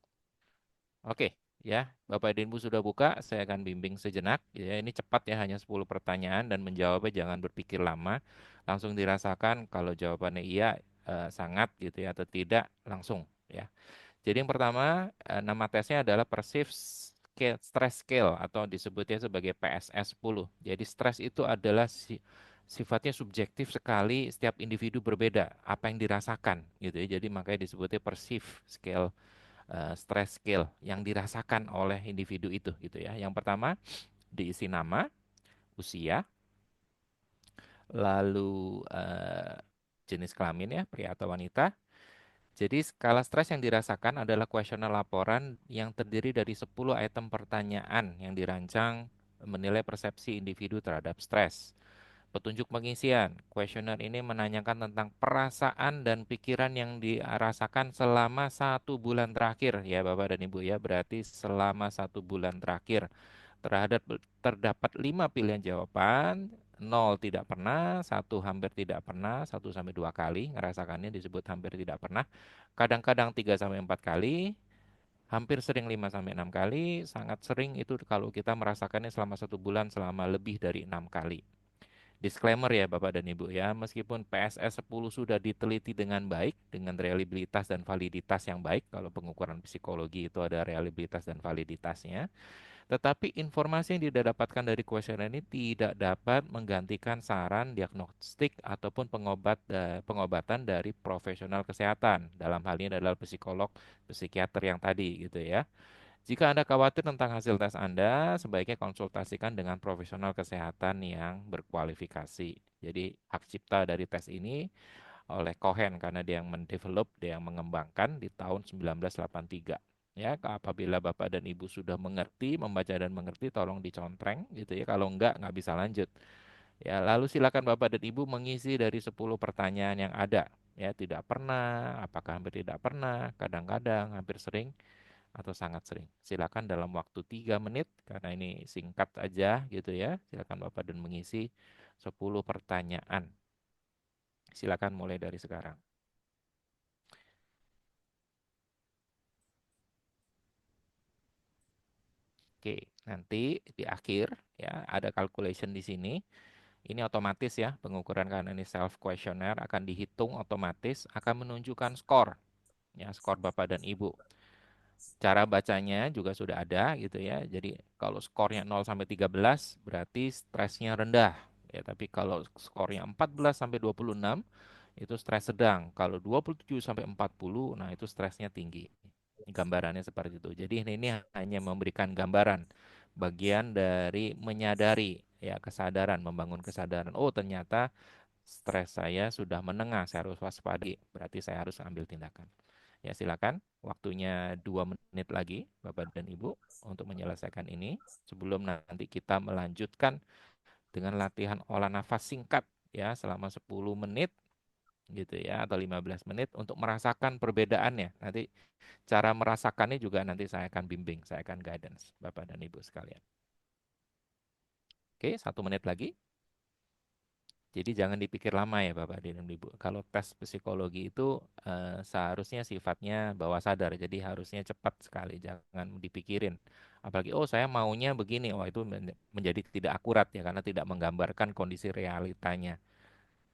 Oke, ya. Bapak dan Ibu sudah buka, saya akan bimbing sejenak. Ya, ini cepat ya, hanya 10 pertanyaan dan menjawabnya jangan berpikir lama. Langsung dirasakan kalau jawabannya iya, sangat gitu ya, atau tidak, langsung ya. Jadi yang pertama, nama tesnya adalah Perceived Stress Scale atau disebutnya sebagai PSS 10. Jadi stres itu adalah sifatnya subjektif sekali, setiap individu berbeda, apa yang dirasakan gitu ya. Jadi makanya disebutnya Perceived Scale, Stress Scale yang dirasakan oleh individu itu gitu ya. Yang pertama diisi nama, usia, lalu jenis kelamin ya, pria atau wanita. Jadi skala stres yang dirasakan adalah kuesioner laporan yang terdiri dari 10 item pertanyaan yang dirancang menilai persepsi individu terhadap stres. Petunjuk pengisian. Kuesioner ini menanyakan tentang perasaan dan pikiran yang dirasakan selama 1 bulan terakhir. Ya Bapak dan Ibu ya, berarti selama 1 bulan terakhir. Terdapat 5 pilihan jawaban. 0 tidak pernah, 1 hampir tidak pernah, 1 sampai 2 kali ngerasakannya disebut hampir tidak pernah. Kadang-kadang 3 sampai 4 kali, hampir sering 5 sampai 6 kali, sangat sering itu kalau kita merasakannya selama 1 bulan selama lebih dari 6 kali. Disclaimer ya Bapak dan Ibu ya, meskipun PSS 10 sudah diteliti dengan baik, dengan reliabilitas dan validitas yang baik, kalau pengukuran psikologi itu ada reliabilitas dan validitasnya, tetapi informasi yang didapatkan dari kuesioner ini tidak dapat menggantikan saran diagnostik ataupun pengobatan dari profesional kesehatan. Dalam hal ini adalah psikolog, psikiater yang tadi gitu ya. Jika Anda khawatir tentang hasil tes Anda, sebaiknya konsultasikan dengan profesional kesehatan yang berkualifikasi. Jadi hak cipta dari tes ini oleh Cohen karena dia yang mendevelop, dia yang mengembangkan di tahun 1983. Ya, apabila Bapak dan Ibu sudah mengerti, membaca dan mengerti, tolong dicontreng gitu ya. Kalau enggak bisa lanjut. Ya, lalu silakan Bapak dan Ibu mengisi dari 10 pertanyaan yang ada. Ya, tidak pernah, apakah hampir tidak pernah, kadang-kadang, hampir sering, atau sangat sering. Silakan dalam waktu 3 menit, karena ini singkat aja gitu ya. Silakan Bapak dan mengisi 10 pertanyaan. Silakan mulai dari sekarang. Oke, nanti di akhir ya ada calculation di sini. Ini otomatis ya, pengukuran karena ini self questionnaire akan dihitung otomatis, akan menunjukkan skor. Ya, skor Bapak dan Ibu. Cara bacanya juga sudah ada gitu ya. Jadi kalau skornya 0 sampai 13 berarti stresnya rendah. Ya, tapi kalau skornya 14 sampai 26 itu stres sedang. Kalau 27 sampai 40 nah itu stresnya tinggi. Gambarannya seperti itu. Jadi ini hanya memberikan gambaran bagian dari menyadari ya kesadaran, membangun kesadaran. Oh, ternyata stres saya sudah menengah, saya harus waspada. Berarti saya harus ambil tindakan. Ya, silakan. Waktunya 2 menit lagi, Bapak dan Ibu, untuk menyelesaikan ini. Sebelum nanti kita melanjutkan dengan latihan olah nafas singkat, ya, selama 10 menit, gitu ya, atau 15 menit, untuk merasakan perbedaannya. Nanti cara merasakannya juga nanti saya akan bimbing, saya akan guidance, Bapak dan Ibu sekalian. Oke, 1 menit lagi. Jadi jangan dipikir lama ya Bapak dan Ibu. Kalau tes psikologi itu seharusnya sifatnya bawah sadar. Jadi harusnya cepat sekali, jangan dipikirin. Apalagi oh saya maunya begini, wah itu menjadi tidak akurat ya karena tidak menggambarkan kondisi realitanya.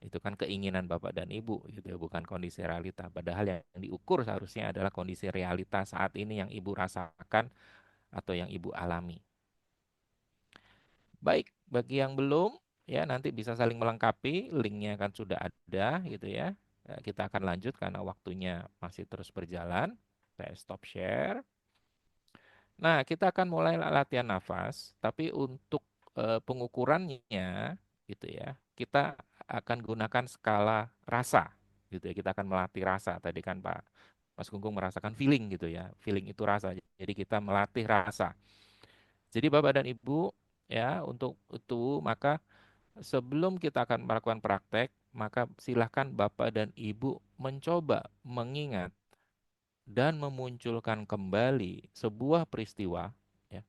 Itu kan keinginan Bapak dan Ibu gitu ya, bukan kondisi realita. Padahal yang diukur seharusnya adalah kondisi realita saat ini yang Ibu rasakan atau yang Ibu alami. Baik, bagi yang belum, ya nanti bisa saling melengkapi, linknya kan sudah ada gitu ya. Kita akan lanjut karena waktunya masih terus berjalan. Saya stop share. Nah, kita akan mulai latihan nafas, tapi untuk pengukurannya gitu ya, kita akan gunakan skala rasa gitu ya. Kita akan melatih rasa. Tadi kan Pak Mas Gunggung merasakan feeling gitu ya. Feeling itu rasa. Jadi kita melatih rasa. Jadi Bapak dan Ibu ya untuk itu maka sebelum kita akan melakukan praktek, maka silahkan Bapak dan Ibu mencoba mengingat dan memunculkan kembali sebuah peristiwa, ya,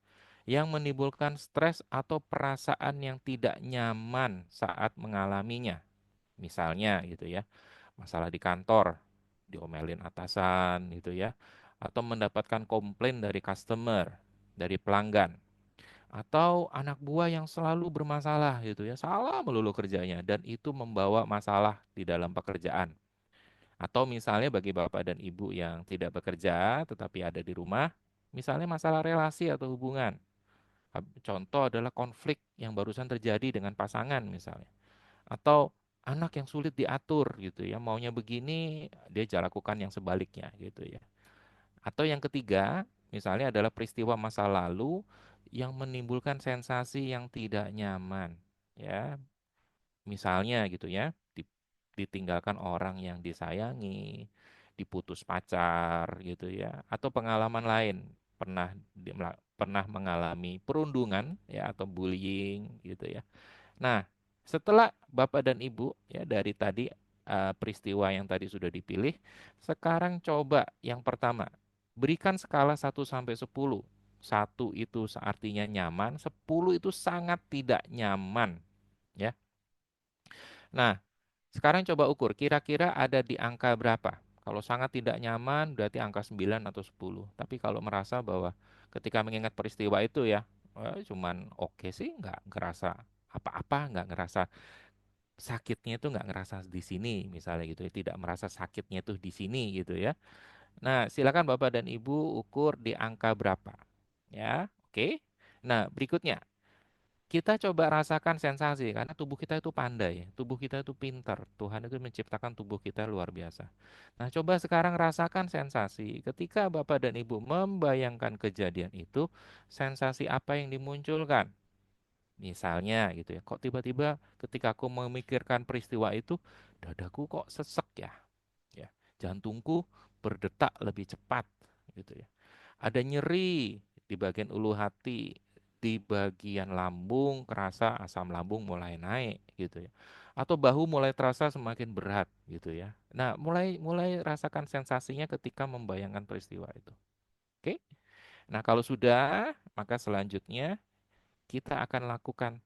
yang menimbulkan stres atau perasaan yang tidak nyaman saat mengalaminya. Misalnya gitu ya, masalah di kantor, diomelin atasan gitu ya, atau mendapatkan komplain dari customer, dari pelanggan, atau anak buah yang selalu bermasalah gitu ya, salah melulu kerjanya dan itu membawa masalah di dalam pekerjaan. Atau misalnya bagi bapak dan ibu yang tidak bekerja tetapi ada di rumah, misalnya masalah relasi atau hubungan. Contoh adalah konflik yang barusan terjadi dengan pasangan misalnya. Atau anak yang sulit diatur gitu ya, maunya begini, dia lakukan yang sebaliknya gitu ya. Atau yang ketiga, misalnya adalah peristiwa masa lalu yang menimbulkan sensasi yang tidak nyaman ya. Misalnya gitu ya, ditinggalkan orang yang disayangi, diputus pacar gitu ya, atau pengalaman lain pernah pernah mengalami perundungan ya atau bullying gitu ya. Nah, setelah Bapak dan Ibu ya dari tadi peristiwa yang tadi sudah dipilih, sekarang coba yang pertama, berikan skala 1 sampai 10. 1 itu artinya nyaman, 10 itu sangat tidak nyaman ya. Nah, sekarang coba ukur kira-kira ada di angka berapa? Kalau sangat tidak nyaman berarti angka 9 atau 10. Tapi kalau merasa bahwa ketika mengingat peristiwa itu ya, cuman oke sih, nggak ngerasa apa-apa, nggak ngerasa sakitnya itu nggak ngerasa di sini misalnya gitu ya, tidak merasa sakitnya itu di sini gitu ya. Nah, silakan Bapak dan Ibu ukur di angka berapa. Ya, oke. Nah, berikutnya kita coba rasakan sensasi karena tubuh kita itu pandai, tubuh kita itu pintar. Tuhan itu menciptakan tubuh kita luar biasa. Nah, coba sekarang rasakan sensasi ketika Bapak dan Ibu membayangkan kejadian itu, sensasi apa yang dimunculkan? Misalnya gitu ya, kok tiba-tiba ketika aku memikirkan peristiwa itu, dadaku kok sesek ya, ya, jantungku berdetak lebih cepat gitu ya. Ada nyeri di bagian ulu hati, di bagian lambung kerasa asam lambung mulai naik gitu ya. Atau bahu mulai terasa semakin berat gitu ya. Nah, mulai mulai rasakan sensasinya ketika membayangkan peristiwa itu. Oke? Nah, kalau sudah, maka selanjutnya kita akan lakukan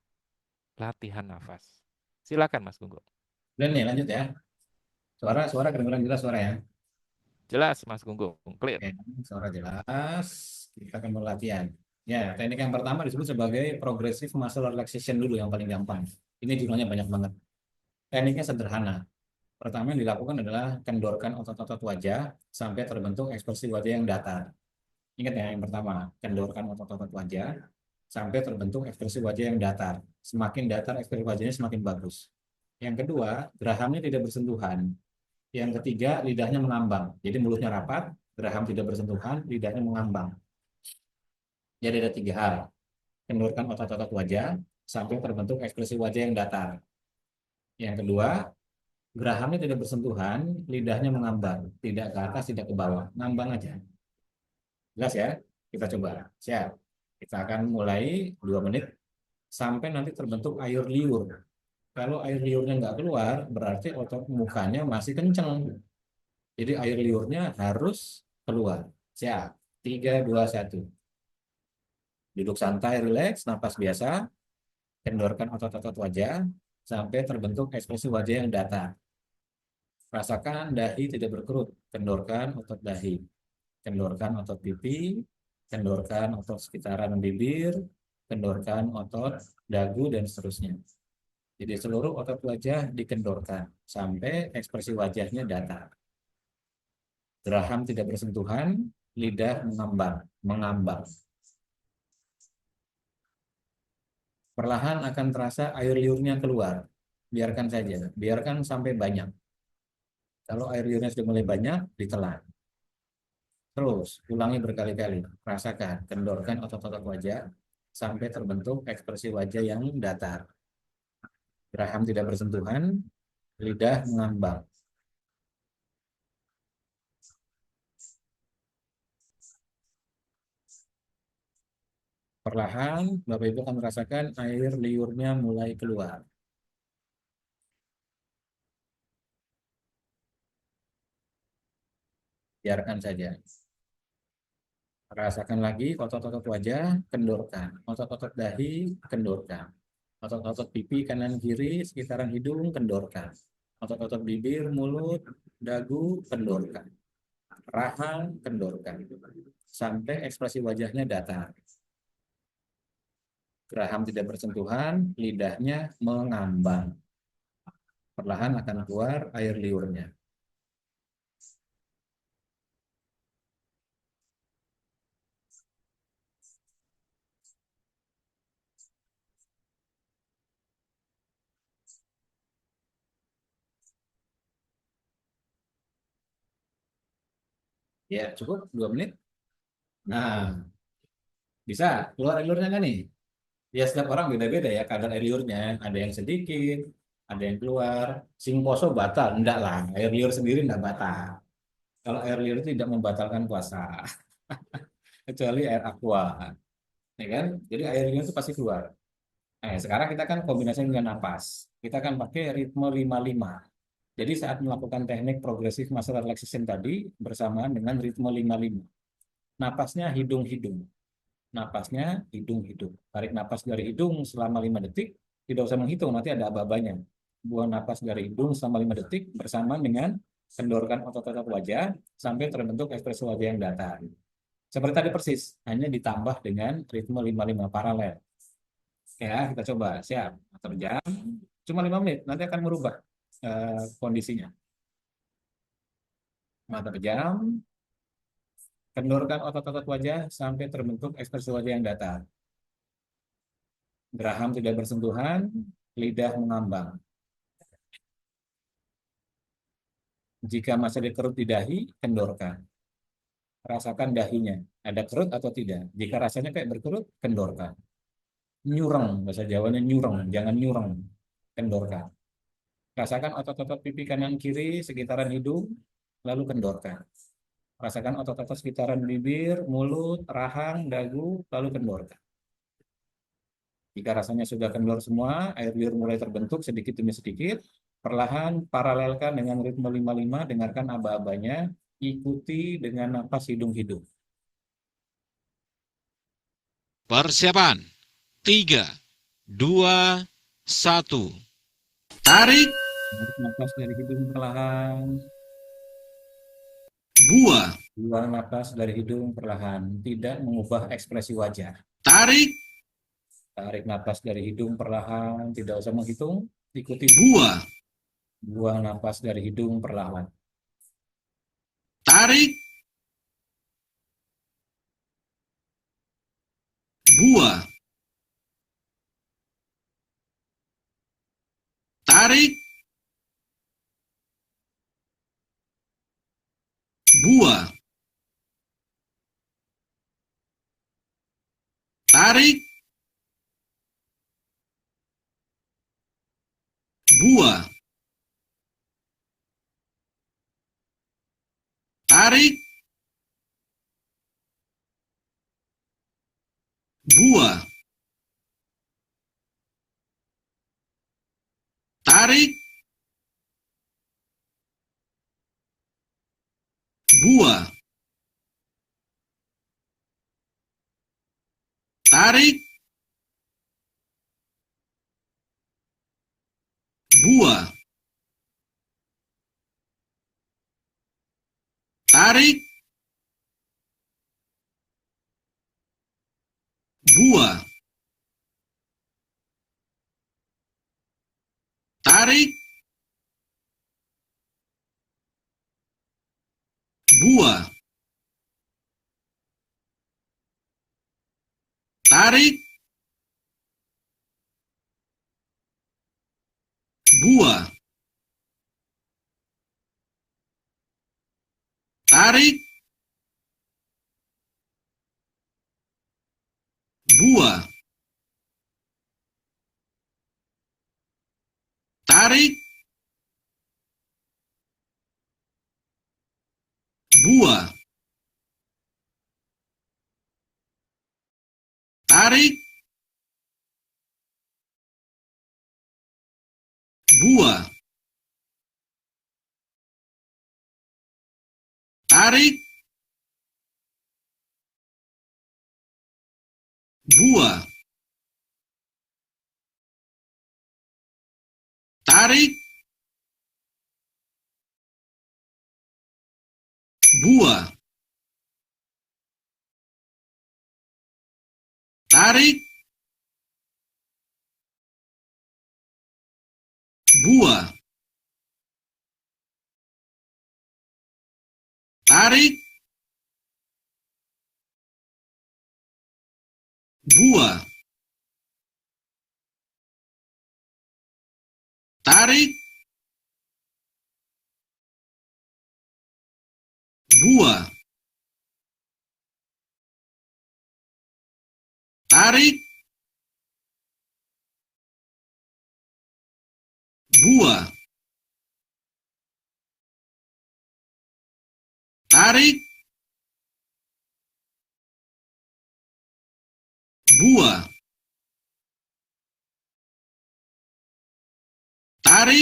latihan nafas. Silakan Mas Gunggu. Dan nih lanjut ya. Suara kedengaran jelas suara ya. Jelas Mas Gunggu, clear. Oke, suara jelas. Kita akan melatihan. Ya, teknik yang pertama disebut sebagai progressive muscle relaxation dulu yang paling gampang. Ini jumlahnya banyak banget. Tekniknya sederhana. Pertama yang dilakukan adalah kendorkan otot-otot wajah sampai terbentuk ekspresi wajah yang datar. Ingat ya, yang pertama, kendorkan otot-otot wajah sampai terbentuk ekspresi wajah yang datar. Semakin datar ekspresi wajahnya semakin bagus. Yang kedua, gerahamnya tidak bersentuhan. Yang ketiga, lidahnya mengambang. Jadi mulutnya rapat, geraham tidak bersentuhan, lidahnya mengambang. Jadi ada 3 hal. Kendorkan otot-otot wajah sampai terbentuk ekspresi wajah yang datar. Yang kedua, gerahamnya tidak bersentuhan, lidahnya mengambang. Tidak ke atas, tidak ke bawah. Ngambang aja. Jelas ya? Kita coba. Siap. Kita akan mulai 2 menit sampai nanti terbentuk air liur. Kalau air liurnya nggak keluar, berarti otot mukanya masih kenceng. Jadi air liurnya harus keluar. Siap. 3, 2, 1. Duduk santai, rileks, napas biasa. Kendorkan otot-otot wajah sampai terbentuk ekspresi wajah yang datar. Rasakan dahi tidak berkerut. Kendorkan otot dahi. Kendorkan otot pipi. Kendorkan otot sekitaran bibir. Kendorkan otot dagu dan seterusnya. Jadi seluruh otot wajah dikendorkan sampai ekspresi wajahnya datar. Geraham tidak bersentuhan, lidah mengambang, mengambang. Perlahan akan terasa air liurnya keluar. Biarkan saja, biarkan sampai banyak. Kalau air liurnya sudah mulai banyak, ditelan. Terus, ulangi berkali-kali. Rasakan, kendorkan otot-otot wajah sampai terbentuk ekspresi wajah yang datar. Geraham tidak bersentuhan, lidah mengambang. Perlahan, Bapak Ibu akan merasakan air liurnya mulai keluar. biarkan saja. Rasakan lagi otot-otot wajah, kendorkan. Otot-otot dahi, kendorkan. Otot-otot pipi kanan kiri, sekitaran hidung, kendorkan. Otot-otot bibir, mulut, dagu, kendorkan. Rahang, kendorkan. Sampai ekspresi wajahnya datar. Geraham tidak bersentuhan, lidahnya mengambang. Perlahan akan keluar air liurnya. Ya, cukup 2 menit. Nah, bisa keluar air liurnya kan nih? Ya, setiap orang beda-beda ya kadar air liurnya. Ada yang sedikit, ada yang keluar. Sing poso batal, enggak lah. Air liur sendiri enggak batal. Kalau air liur itu tidak membatalkan puasa, kecuali air aqua, ya kan? Jadi air liur itu pasti keluar. Nah, sekarang kita kan kombinasi dengan napas. Kita akan pakai ritme 55. Jadi saat melakukan teknik progresif muscle relaxation tadi bersamaan dengan ritme 55. Napasnya hidung-hidung. Napasnya hidung-hidung. Tarik napas dari hidung selama 5 detik. Tidak usah menghitung, nanti ada aba-abanya. Buang napas dari hidung selama 5 detik bersamaan dengan kendorkan otot-otot wajah sampai terbentuk ekspresi wajah yang datar. Seperti tadi persis, hanya ditambah dengan ritme 55 paralel. Ya, kita coba. Siap. Atau jam. Cuma 5 menit, nanti akan merubah kondisinya. Mata pejam, kendorkan otot-otot wajah sampai terbentuk ekspresi wajah yang datar. Geraham tidak bersentuhan, lidah mengambang. Jika masih ada kerut di dahi, kendorkan. Rasakan dahinya, ada kerut atau tidak. Jika rasanya kayak berkerut, kendorkan. Nyureng, bahasa Jawanya nyureng, jangan nyureng. Kendorkan. Rasakan otot-otot pipi kanan kiri sekitaran hidung, lalu kendorkan. Rasakan otot-otot sekitaran bibir, mulut, rahang, dagu, lalu kendorkan. Jika rasanya sudah kendor semua, air liur mulai terbentuk sedikit demi sedikit, perlahan paralelkan dengan ritme 55, dengarkan aba-abanya, ikuti dengan napas hidung-hidung. Persiapan. 3, 2, 1. Tarik, Tarik napas dari hidung perlahan, buang. buang napas dari hidung perlahan, tidak mengubah ekspresi wajah. Tarik, Tarik napas dari hidung perlahan, tidak usah menghitung, ikuti buang. buang napas dari hidung perlahan. Tarik, buang. Tarik, buang. Tarik, buang. Tarik, buang. Tarik, buang. Tarik, buang. Tarik, buang. Tarik, buang. Tarik, buang. Tarik, buang. Tarik, buang. Tarik, buang. Tarik, tarik, buah, tarik, buah, tarik, buah, tarik, buah, tarik, buah, tarik, buah, tarik, buah, tarik,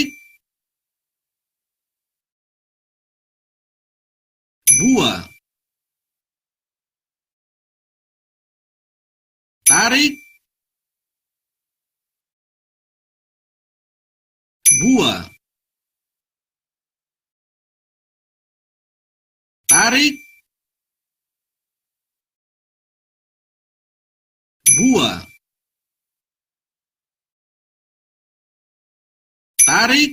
buah, tarik, buah, tarik, buah, tarik, buah, tarik, buah, tarik,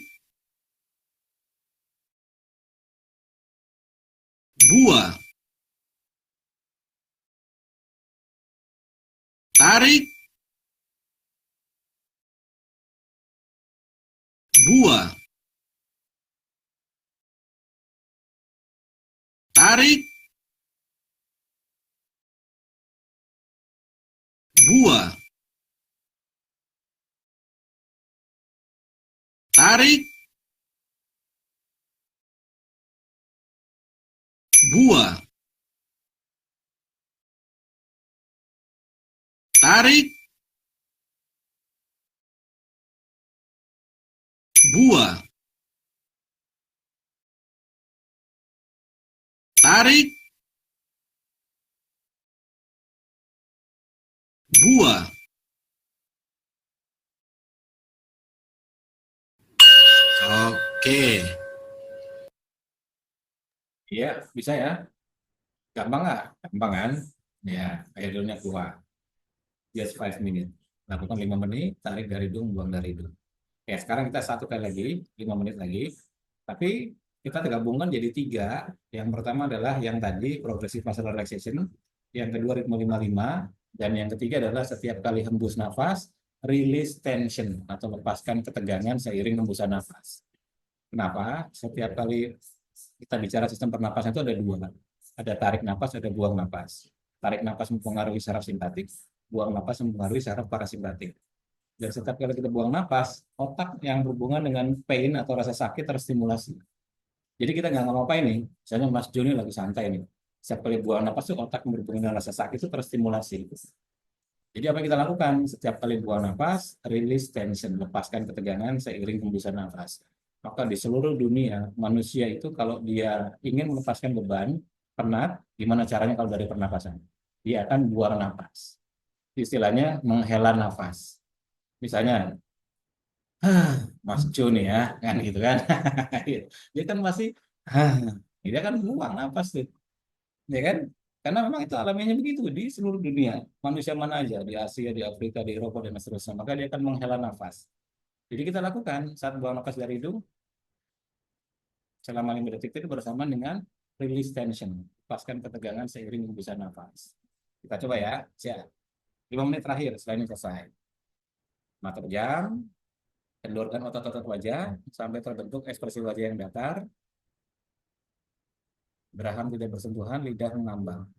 buah, tarik, buah, tarik, buah, tarik, buah. Oke. Iya, bisa ya. Gampang nggak? Gampang kan? Ya, air hidungnya keluar. Just 5 minutes. Lakukan 5 menit, tarik dari hidung, buang dari hidung. Ya, sekarang kita satu kali lagi, 5 menit lagi. Tapi kita gabungkan jadi tiga. Yang pertama adalah yang tadi, progressive muscle relaxation. Yang kedua, ritme 55. Dan yang ketiga adalah setiap kali hembus nafas, release tension atau lepaskan ketegangan seiring hembusan nafas. Kenapa? Setiap kali kita bicara sistem pernapasan itu ada dua. Ada tarik nafas, ada buang nafas. Tarik nafas mempengaruhi saraf simpatik, buang nafas mempengaruhi saraf parasimpatik. Dan setiap kali kita buang nafas, otak yang berhubungan dengan pain atau rasa sakit terstimulasi. Jadi kita nggak ngapa-ngapain nih. Misalnya Mas Joni lagi santai nih. Setiap kali buang nafas tuh otak yang berhubungan dengan rasa sakit itu terstimulasi. Jadi apa yang kita lakukan? Setiap kali buang nafas, release tension, lepaskan ketegangan seiring hembusan nafas. Maka di seluruh dunia, manusia itu kalau dia ingin melepaskan beban, penat, gimana caranya kalau dari pernapasan? Dia akan buang nafas. Istilahnya menghela nafas. Misalnya, Mas Jo nih ya, kan gitu kan. Dia kan masih, dia kan buang nafas tuh. Ya kan? Karena memang itu alamiahnya begitu di seluruh dunia. Manusia mana aja, di Asia, di Afrika, di Eropa, dan seterusnya. Maka dia akan menghela nafas. Jadi kita lakukan saat buang nafas dari hidung, selama 5 detik itu bersamaan dengan release tension. Lepaskan ketegangan seiring hembusan nafas. Kita coba ya. Siap. 5 menit terakhir, setelah ini selesai. Mata pejam, kendorkan otot-otot wajah, sampai terbentuk ekspresi wajah yang datar. Geraham tidak bersentuhan, lidah mengambang.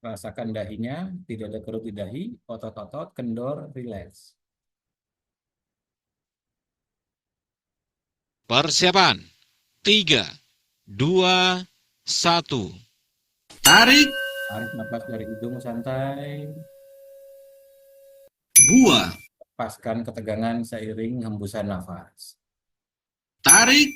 Rasakan dahinya, tidak ada kerut di dahi, otot-otot, kendor, rileks. Persiapan. 3, 2, 1. Tarik, Tarik nafas dari hidung santai, buah, lepaskan ketegangan seiring hembusan nafas. tarik,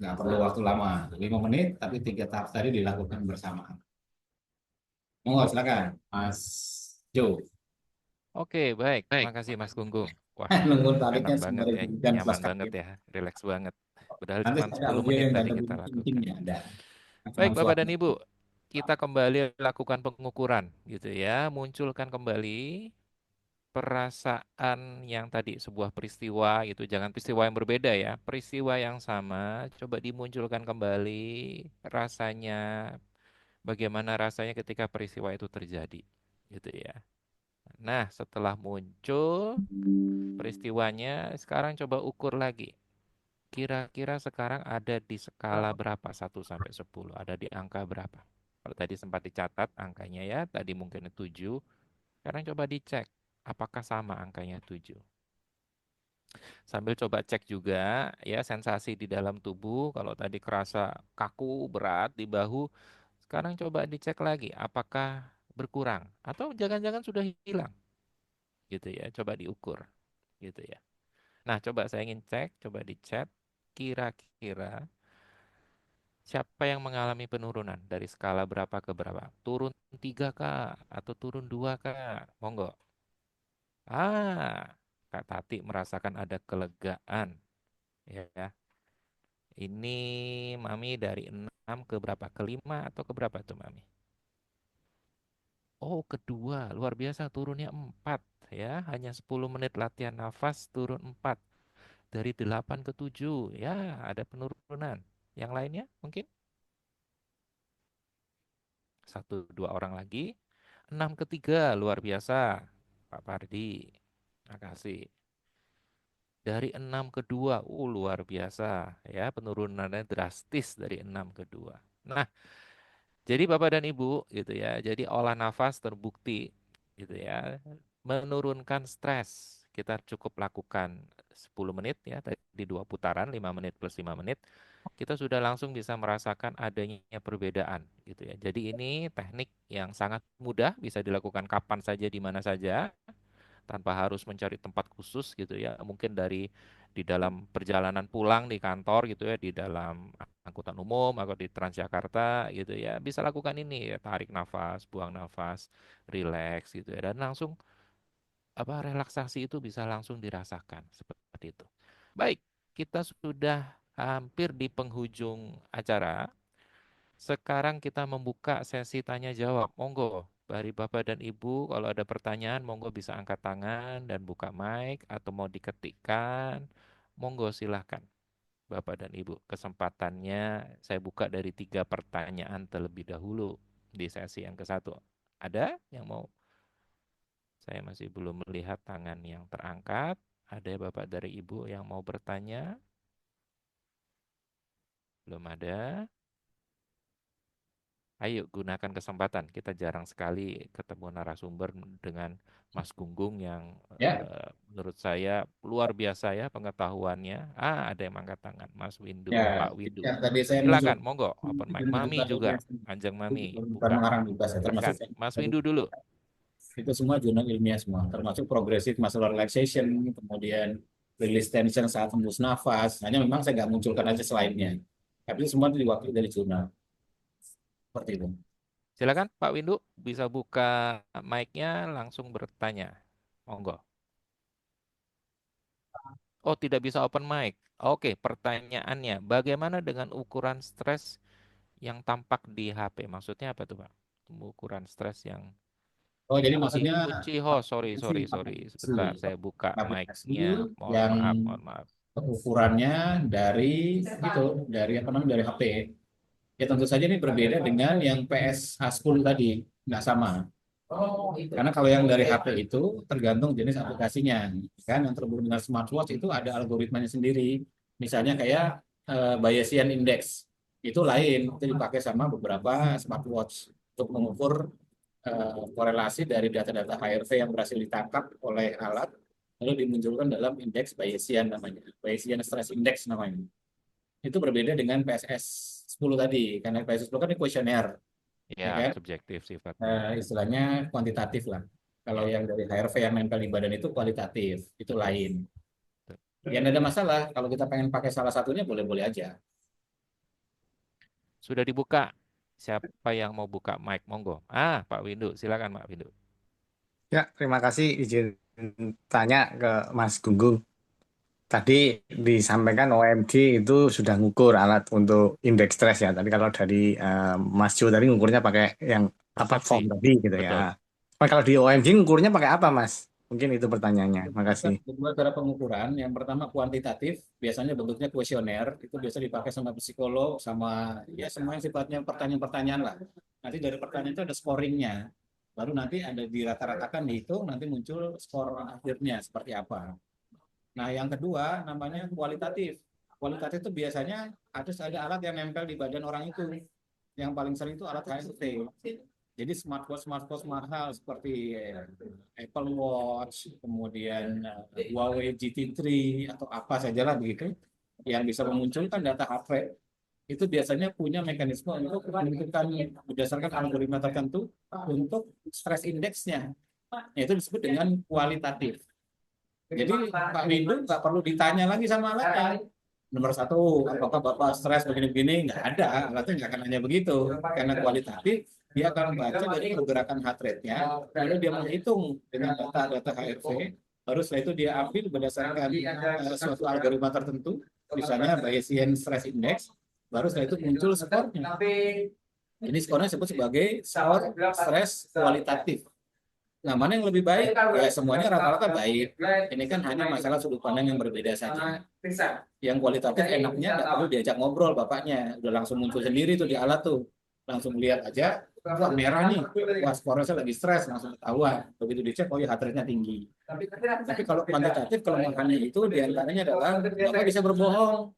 Nggak perlu waktu lama, 5 menit, tapi 3 tahap tadi dilakukan bersamaan. Monggo, silakan, Mas Jo. Oke, baik. Makasih Mas Gunggung. Wah, Nunggu enak tariknya banget sembari ya, diberikan pas nyaman banget kaget. ya, rileks banget. Padahal Nanti cuma ada 10 audio menit yang tadi ada kita lakukan. bunyi-bunyinya, ada. Baik, Cuman Bapak suara. dan Ibu, kita kembali lakukan pengukuran gitu ya. Munculkan kembali perasaan yang tadi sebuah peristiwa gitu. Jangan peristiwa yang berbeda ya. Peristiwa yang sama, coba dimunculkan kembali rasanya. Bagaimana rasanya ketika peristiwa itu terjadi gitu ya. Nah, setelah muncul peristiwanya, sekarang coba ukur lagi. Kira-kira sekarang ada di skala berapa? 1 sampai 10. Ada di angka berapa? Kalau tadi sempat dicatat angkanya ya, tadi mungkin 7. Sekarang coba dicek, apakah sama angkanya 7. Sambil coba cek juga ya sensasi di dalam tubuh. Kalau tadi kerasa kaku, berat di bahu, sekarang coba dicek lagi, apakah berkurang? Atau jangan-jangan sudah hilang? Gitu ya, coba diukur. Gitu ya. Nah, coba saya ingin cek, coba dicek. Kira-kira siapa yang mengalami penurunan dari skala berapa ke berapa? Turun 3 kah? Atau turun 2 kah? Monggo. Ah, Kak Tati merasakan ada kelegaan. Ya, ini Mami dari 6 ke berapa? Ke 5 atau ke berapa tuh Mami? Oh, kedua. Luar biasa turunnya 4. Ya, hanya 10 menit latihan nafas turun 4. Dari 8 ke 7. Ya, ada penurunan. Yang lainnya mungkin? Satu, dua orang lagi. 6 ke 3. Luar biasa. Pak Pardi. Makasih. Dari 6 ke 2. Luar biasa. Ya, penurunannya drastis dari 6 ke 2. Nah, jadi Bapak dan Ibu gitu ya. Jadi olah nafas terbukti gitu ya menurunkan stres. Kita cukup lakukan 10 menit ya tadi 2 putaran 5 menit plus 5 menit. Kita sudah langsung bisa merasakan adanya perbedaan gitu ya. Jadi ini teknik yang sangat mudah bisa dilakukan kapan saja di mana saja tanpa harus mencari tempat khusus gitu ya. Mungkin dari di dalam perjalanan pulang di kantor gitu ya, di dalam angkutan umum atau di Transjakarta gitu ya, bisa lakukan ini ya, tarik nafas, buang nafas, rileks gitu ya, dan langsung relaksasi itu bisa langsung dirasakan seperti itu. Baik, kita sudah hampir di penghujung acara. Sekarang kita membuka sesi tanya jawab. Monggo, dari Bapak dan Ibu, kalau ada pertanyaan, monggo bisa angkat tangan dan buka mic atau mau diketikkan. Monggo silahkan, Bapak dan Ibu. Kesempatannya saya buka dari 3 pertanyaan terlebih dahulu di sesi yang ke-1. Ada yang mau? Saya masih belum melihat tangan yang terangkat. Ada Bapak dari Ibu yang mau bertanya? Belum ada. Ayo gunakan kesempatan. Kita jarang sekali ketemu narasumber dengan Mas Gunggung yang Ya, menurut saya luar biasa ya pengetahuannya. Ada yang angkat tangan, Mas Windu, ya, Pak Windu. yang tadi saya muncul Silakan, monggo, open itu mic. Mami bukan juga, Kanjeng Mami, bukan buka. mengarang juga saya termasuk Silakan, saya, Mas tadi Windu dulu. itu semua jurnal ilmiah semua termasuk progressive muscle relaxation kemudian release tension saat hembus nafas hanya memang saya nggak munculkan aja selainnya tapi itu semua itu diwakili dari jurnal seperti itu. Silakan, Pak Windu, bisa buka mic-nya langsung bertanya. Monggo. Oh, tidak bisa open mic. Oke, pertanyaannya, bagaimana dengan ukuran stres yang tampak di HP? Maksudnya apa tuh, Pak? Ukuran stres yang Oh jadi Ibu maksudnya Ciho, sorry, sorry, sorry. aplikasi Sebentar, saya buka aplikasi mic-nya. Mohon yang maaf, mohon maaf. ukurannya dari itu dari apa namanya dari HP. Ya tentu saja ini berbeda dengan yang PS Haskell tadi, nggak sama. Karena kalau yang dari HP itu tergantung jenis aplikasinya, kan? Yang terhubung dengan smartwatch itu ada algoritmanya sendiri. Misalnya kayak Bayesian Index itu lain, itu dipakai sama beberapa smartwatch untuk mengukur korelasi dari data-data HRV yang berhasil ditangkap oleh alat, lalu dimunculkan dalam indeks Bayesian namanya, Bayesian Stress Index namanya. Itu berbeda dengan PSS 10 tadi, karena PSS 10 kan ini kuesioner, ya Ya, kan? subjektif sifatnya. Istilahnya kuantitatif lah. Kalau Ya, yang dari HRV yang nempel di badan itu kualitatif, itu lain. betul. Yang ada masalah, kalau kita pengen pakai salah satunya boleh-boleh aja. Sudah dibuka. Siapa yang mau buka mic? Monggo. Pak Windu, silakan Pak Windu. Ya, terima kasih izin tanya ke Mas Gunggung. Tadi disampaikan OMG itu sudah ngukur alat untuk indeks stres ya. Tadi kalau dari Mas Jo tadi ngukurnya pakai yang apa Persepsi. form tadi gitu ya. Betul. Nah, kalau di OMG ngukurnya pakai apa, Mas? Mungkin itu pertanyaannya. Makasih. Kedua cara pengukuran, yang pertama kuantitatif, biasanya bentuknya kuesioner, itu biasa dipakai sama psikolog, sama ya semua yang sifatnya pertanyaan-pertanyaan lah. Nanti dari pertanyaan itu ada scoringnya, baru nanti ada dirata-ratakan, dihitung, nanti muncul skor akhirnya seperti apa. Nah, yang kedua namanya kualitatif. Kualitatif itu biasanya ada alat yang nempel di badan orang itu. Yang paling sering itu alat HRT. Jadi smartwatch mahal seperti Apple Watch, kemudian Huawei GT3 atau apa saja lah begitu, yang bisa memunculkan data heart rate, itu biasanya punya mekanisme untuk menentukan berdasarkan algoritma tertentu untuk stress index-nya. Itu disebut dengan kualitatif. Jadi Pak Windu nggak perlu ditanya lagi sama alatnya. Nomor satu, apakah Bapak stres begini-begini? Nggak ada, alatnya nggak akan hanya begitu. Karena kualitatif, dia akan membaca dari pergerakan heart rate-nya, lalu dia menghitung dengan data-data HRV, baru setelah itu dia ambil berdasarkan suatu algoritma tertentu, misalnya Bayesian Stress Index, baru setelah itu muncul skornya. Ini skornya disebut sebagai skor stres kualitatif. Nah, mana yang lebih baik? Ya, semuanya rata-rata baik. Ini kan hanya masalah sudut pandang yang berbeda saja. Yang kualitatif enaknya nggak perlu diajak ngobrol bapaknya. Udah langsung muncul sendiri tuh di alat tuh. Langsung lihat aja, wah merah nih. Wah, skornya lagi stres, langsung ketahuan. Begitu dicek, oh ya heart rate-nya tinggi. Tapi kalau kuantitatif, kelemahannya itu diantaranya adalah Bapak bisa berbohong.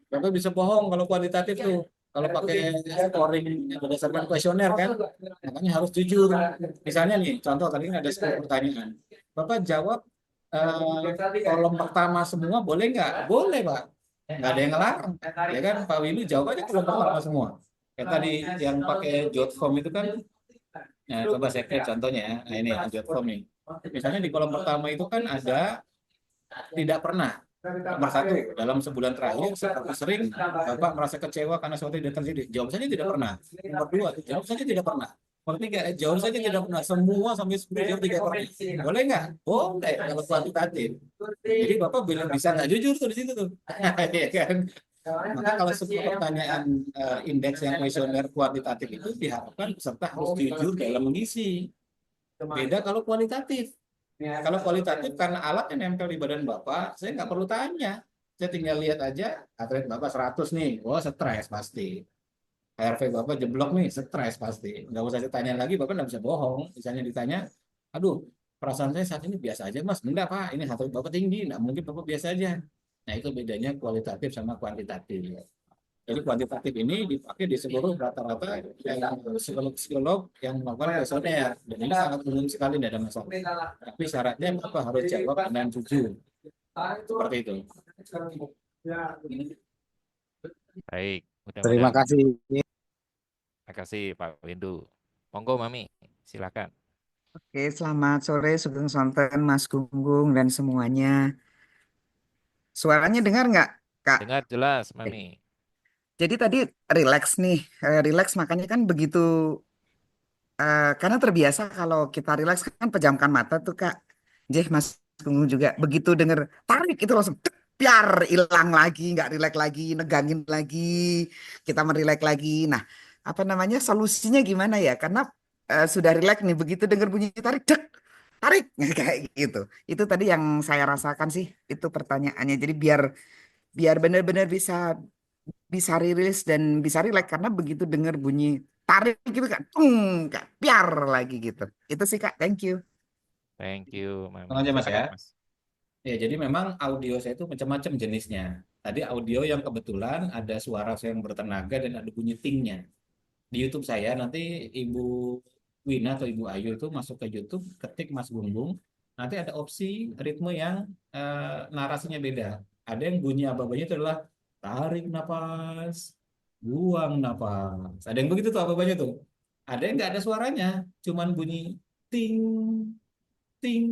Bapak bisa bohong kalau kualitatif tuh. Kalau pakai scoring berdasarkan kuesioner kan, makanya harus jujur. Misalnya nih, contoh tadi kan ada 10 pertanyaan. Bapak jawab kolom pertama semua boleh nggak? Boleh, Pak. Nggak ada yang ngelarang. Ya kan, Pak Windu jawab aja kolom pertama semua. Kayak tadi yang pakai jot form itu kan, nah, coba saya lihat contohnya ya. Nah, ini jot form nih. Misalnya di kolom pertama itu kan ada tidak pernah. Nomor satu, dalam sebulan terakhir, seberapa sering Bapak merasa kecewa karena sesuatu tidak terjadi? Jawab saja tidak pernah. Nomor dua, jawab saja tidak pernah. Nomor tiga, jawab saja tidak pernah. Semua sampai 10 jawab tidak pernah. Boleh nggak? Boleh, kalau kuantitatif. Jadi Bapak bilang bisa nggak jujur tuh di situ tuh. Ya kan? Maka kalau sebuah pertanyaan indeks yang kuesioner kuantitatif itu diharapkan peserta harus jujur dalam mengisi. Beda kalau kualitatif. Kalau kualitatif karena alatnya nempel di badan Bapak, saya nggak perlu tanya. Saya tinggal lihat aja, heart rate Bapak 100 nih, oh stres pasti. HRV Bapak jeblok nih, stres pasti. Nggak usah saya tanya lagi, Bapak nggak bisa bohong. Misalnya ditanya, aduh, perasaan saya saat ini biasa aja mas. Enggak Pak, ini heart rate Bapak tinggi, nggak mungkin Bapak biasa aja. Nah itu bedanya kualitatif sama kuantitatif. Jadi kuantitatif ini dipakai di seluruh rata-rata psikolog-psikolog yang melakukan kuesioner. Dan ini sangat umum sekali, tidak ada masalah. Tapi syaratnya Bapak harus jawab dengan jujur. Seperti itu. Baik, Terima mudah-mudahan. kasih. Terima kasih Pak Windu. Monggo Mami, silakan. Oke, selamat sore Sugeng Sonten, Mas Gunggung, dan semuanya. Suaranya dengar nggak, Kak? Dengar jelas Mami. Jadi tadi relax nih, relax makanya kan begitu, karena terbiasa kalau kita relax kan pejamkan mata tuh Kak. Jeh, Mas Gunggung juga begitu denger tarik itu langsung tek, piar hilang lagi, nggak relax lagi, negangin lagi, kita merileks lagi. Nah, apa namanya solusinya gimana ya? Karena sudah relax nih, begitu denger bunyi tarik, dek, tarik kayak gitu. Itu tadi yang saya rasakan sih, itu pertanyaannya. Jadi biar biar benar-benar bisa bisa rilis dan bisa rileks karena begitu dengar bunyi tarik gitu kan, kak, piar lagi gitu. Itu sih Kak, thank you. Thank you Mami. Langsung aja Mas ya. Silakan, Mas. Ya, jadi memang audio saya itu macam-macam jenisnya. Tadi audio yang kebetulan ada suara saya yang bertenaga dan ada bunyi tingnya. Di YouTube saya nanti Ibu Wina atau Ibu Ayu itu masuk ke YouTube, ketik Mas Gunggung, nanti ada opsi ritme yang narasinya beda. Ada yang bunyi aba-abanya itu adalah tarik napas, buang napas. Ada yang begitu tuh aba-abanya tuh. Ada yang nggak ada suaranya, cuman bunyi ting, ting,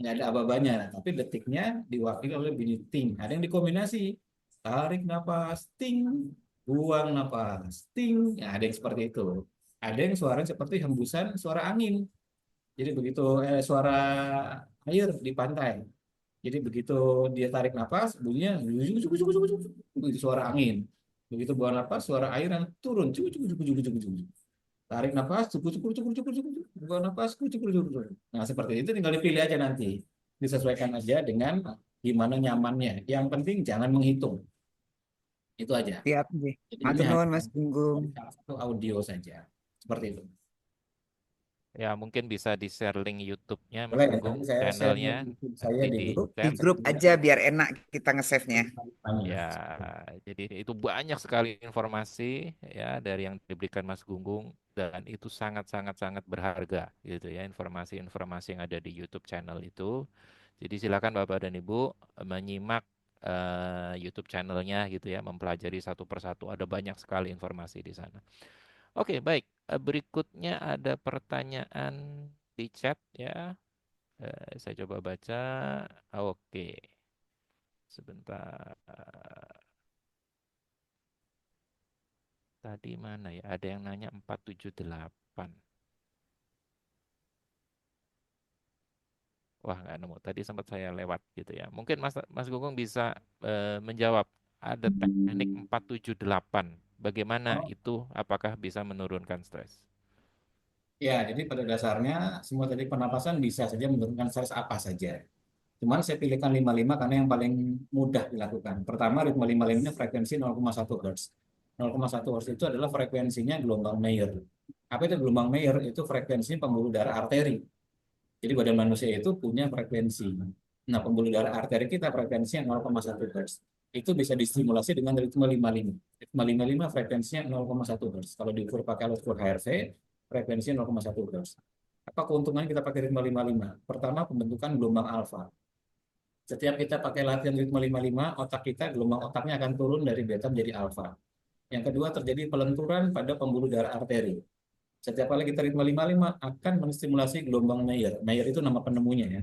nggak ada aba-abanya, tapi detiknya diwakili oleh bunyi ting. Ada yang dikombinasi, tarik napas, ting, buang napas, ting. Nah, ada yang seperti itu. Ada yang suara seperti hembusan suara angin. Jadi begitu suara air di pantai. Jadi begitu dia tarik napas, bunyinya juk, juk, juk, juk, juk, juk. Begitu suara angin. Begitu buang napas, suara air yang turun. Juk, juk, juk, juk, juk, juk, juk. Tarik napas, cukup, cukup, cukup, cukup, cukup, cukup. Buang napas, cukup, cukup, cukup, cukup. Nah, seperti itu tinggal dipilih aja nanti. Disesuaikan aja dengan gimana nyamannya. Yang penting jangan menghitung. Itu aja. Siap, Jih. Jadi ini Matur nuwun hanya Mas Gunggung. salah satu audio saja. Seperti itu. Ya, mungkin bisa di-share link YouTube-nya Mas Boleh, Gunggung, nanti saya share channelnya link saya nanti di di grup. Di share. grup aja biar enak kita nge-save-nya. Ya, jadi itu banyak sekali informasi ya dari yang diberikan Mas Gunggung dan itu sangat berharga gitu ya informasi-informasi yang ada di YouTube channel itu. Jadi silakan Bapak dan Ibu menyimak YouTube channelnya gitu ya, mempelajari satu persatu. Ada banyak sekali informasi di sana. Oke, baik. Berikutnya ada pertanyaan di chat ya. Saya coba baca. Oke, sebentar. Tadi mana ya? Ada yang nanya 478. Wah, nggak nemu. Tadi sempat saya lewat gitu ya. Mungkin Mas Gunggung bisa menjawab. Ada teknik 478. Bagaimana Oh, itu? Apakah bisa menurunkan stres? ya, jadi pada dasarnya semua teknik pernapasan bisa saja menurunkan stres apa saja. Cuman saya pilihkan 55 karena yang paling mudah dilakukan. Pertama, ritme 55 ini frekuensi 0,1 Hz. 0,1 Hz itu adalah frekuensinya gelombang Mayer. Apa itu gelombang Mayer? Itu frekuensi pembuluh darah arteri. Jadi badan manusia itu punya frekuensi. Nah, pembuluh darah arteri kita frekuensinya 0,1 Hz. Itu bisa distimulasi dengan ritme 55. Ritme 55 frekuensinya 0,1 Hz. Kalau diukur pakai alat ukur HRV, frekuensinya 0,1 Hz. Apa keuntungan kita pakai ritme 55? Pertama, pembentukan gelombang alfa. Setiap kita pakai latihan ritme 55, otak kita, gelombang otaknya akan turun dari beta menjadi alfa. Yang kedua, terjadi pelenturan pada pembuluh darah arteri. Setiap kali kita ritme 55 akan menstimulasi gelombang Mayer. Mayer itu nama penemunya ya.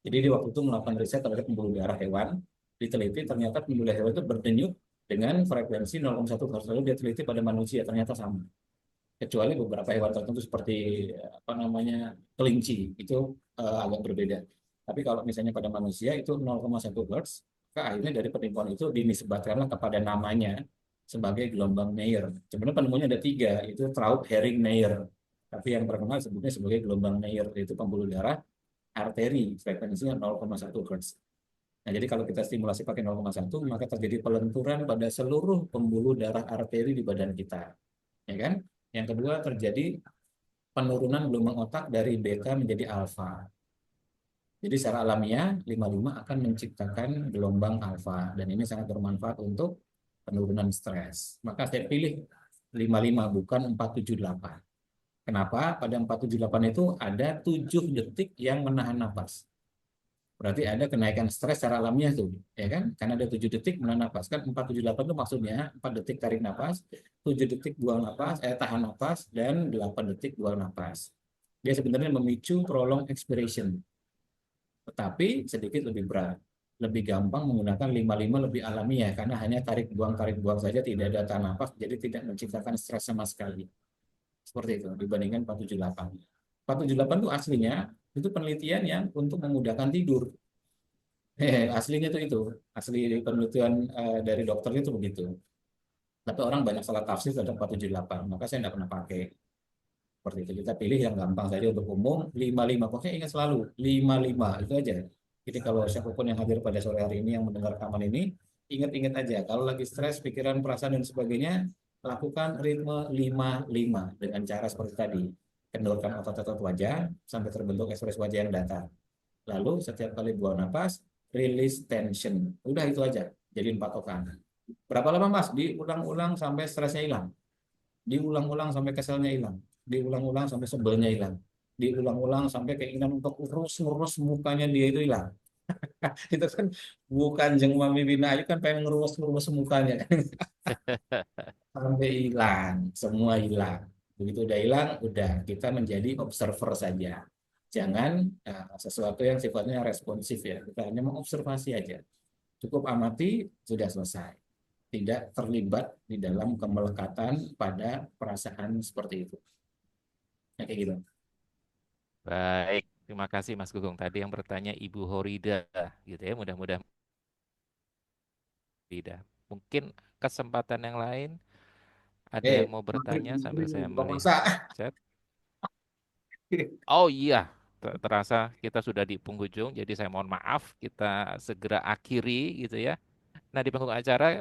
Jadi di waktu itu melakukan riset terhadap pembuluh darah hewan, diteliti ternyata pembuluh darah hewan itu berdenyut dengan frekuensi 0,1 Hz. Lalu dia teliti pada manusia ternyata sama. Kecuali beberapa hewan tertentu seperti apa namanya kelinci itu agak berbeda. Tapi kalau misalnya pada manusia itu 0,1 Hz, maka akhirnya dari penipuan itu dinisbatkanlah kepada namanya sebagai gelombang Mayer. Sebenarnya penemunya ada tiga, itu Traub, Hering, Mayer. Tapi yang terkenal sebutnya sebagai gelombang Mayer, yaitu pembuluh darah arteri, frekuensinya 0,1 Hz. Nah, jadi kalau kita stimulasi pakai 0,1, maka terjadi pelenturan pada seluruh pembuluh darah arteri di badan kita. Ya kan? Yang kedua terjadi penurunan gelombang otak dari beta menjadi alfa. Jadi secara alamiah 55 akan menciptakan gelombang alfa dan ini sangat bermanfaat untuk penurunan stres. Maka saya pilih 55 bukan 478. Kenapa? Pada 478 itu ada 7 detik yang menahan napas. Berarti ada kenaikan stres secara alamiah tuh, ya kan? Karena ada 7 detik menahan napas. Kan 478 itu maksudnya 4 detik tarik napas, 7 detik buang napas, tahan napas, dan 8 detik buang napas. Dia sebenarnya memicu prolonged expiration, tetapi sedikit lebih berat. Lebih gampang menggunakan 55 lebih alamiah, karena hanya tarik buang saja, tidak ada tahan napas, jadi tidak menciptakan stres sama sekali. Seperti itu, dibandingkan 478. 478 itu aslinya, itu penelitian yang untuk memudahkan tidur. Aslinya itu asli penelitian dari dokter itu begitu. Tapi orang banyak salah tafsir terhadap 478, maka saya tidak pernah pakai. Seperti itu, kita pilih yang gampang saja untuk umum, 55. Pokoknya ingat selalu, 55, itu aja. Jadi kalau siapapun yang hadir pada sore hari ini yang mendengar rekaman ini, ingat-ingat aja, kalau lagi stres, pikiran, perasaan, dan sebagainya, lakukan ritme 55 dengan cara seperti tadi. Kendorkan otot-otot wajah sampai terbentuk ekspresi wajah yang datar. Lalu setiap kali buang napas, release tension. Udah itu aja, jadi patokan. Berapa lama Mas? Diulang-ulang sampai stresnya hilang. Diulang-ulang sampai keselnya hilang. Diulang-ulang sampai sebelnya hilang. Diulang-ulang sampai keinginan untuk urus-urus mukanya dia itu hilang. Itu kan bukan jeng mami bina ayu kan pengen ngerus-ngerus mukanya kan. Sampai hilang, semua hilang. Begitu udah hilang, udah kita menjadi observer saja. Jangan sesuatu yang sifatnya responsif ya. Kita hanya mengobservasi aja. Cukup amati, sudah selesai. tidak terlibat di dalam kemelekatan pada perasaan seperti itu. Ya, kayak gitu. Baik, terima kasih Mas Gugung. Tadi yang bertanya Ibu Horida, gitu ya. Mudah-mudahan tidak. Mungkin kesempatan yang lain, ada yang mau Maghrib bertanya justru sambil ini saya buka melihat puasa. chat. Oh iya, terasa kita sudah di penghujung, jadi saya mohon maaf, kita segera akhiri gitu ya. Nah, di panggung acara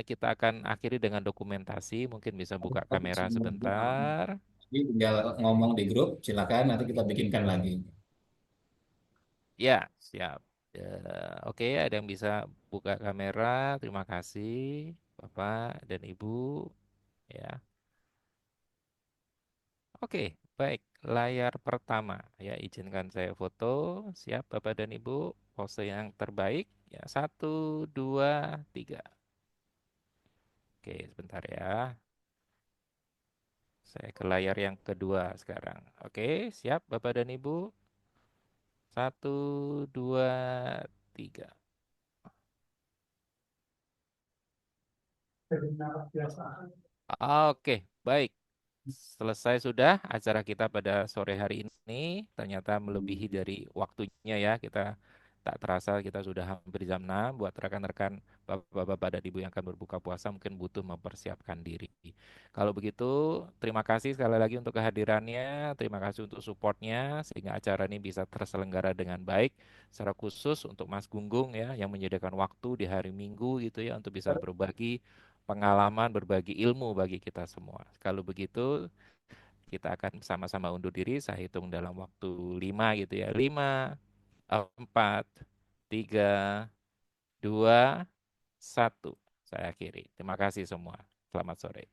kita akan akhiri dengan dokumentasi, mungkin bisa buka kamera sebentar. Jadi tinggal ngomong di grup, silakan nanti kita bikinkan lagi. Ya, siap. Oke, ada yang bisa buka kamera. Terima kasih, Bapak dan Ibu. Ya, oke, baik. Layar pertama, ya izinkan saya foto. Siap, Bapak dan Ibu. Pose yang terbaik. Ya, satu, dua, tiga. Oke, sebentar ya. Saya ke layar yang kedua sekarang. Oke, siap, Bapak dan Ibu. Satu, dua, tiga. Oke, baik. Selesai sudah acara kita pada sore hari ini. Ternyata melebihi dari waktunya ya. Kita tak terasa kita sudah hampir jam 6. Buat rekan-rekan bapak-bapak dan ibu yang akan berbuka puasa mungkin butuh mempersiapkan diri. Kalau begitu, terima kasih sekali lagi untuk kehadirannya. Terima kasih untuk supportnya sehingga acara ini bisa terselenggara dengan baik. Secara khusus untuk Mas Gunggung ya yang menyediakan waktu di hari Minggu gitu ya untuk bisa berbagi pengalaman, berbagi ilmu bagi kita semua. Kalau begitu, kita akan sama-sama undur diri. Saya hitung dalam waktu 5 gitu ya. 5, 4, 3, 2, 1. Saya akhiri. Terima kasih semua. Selamat sore.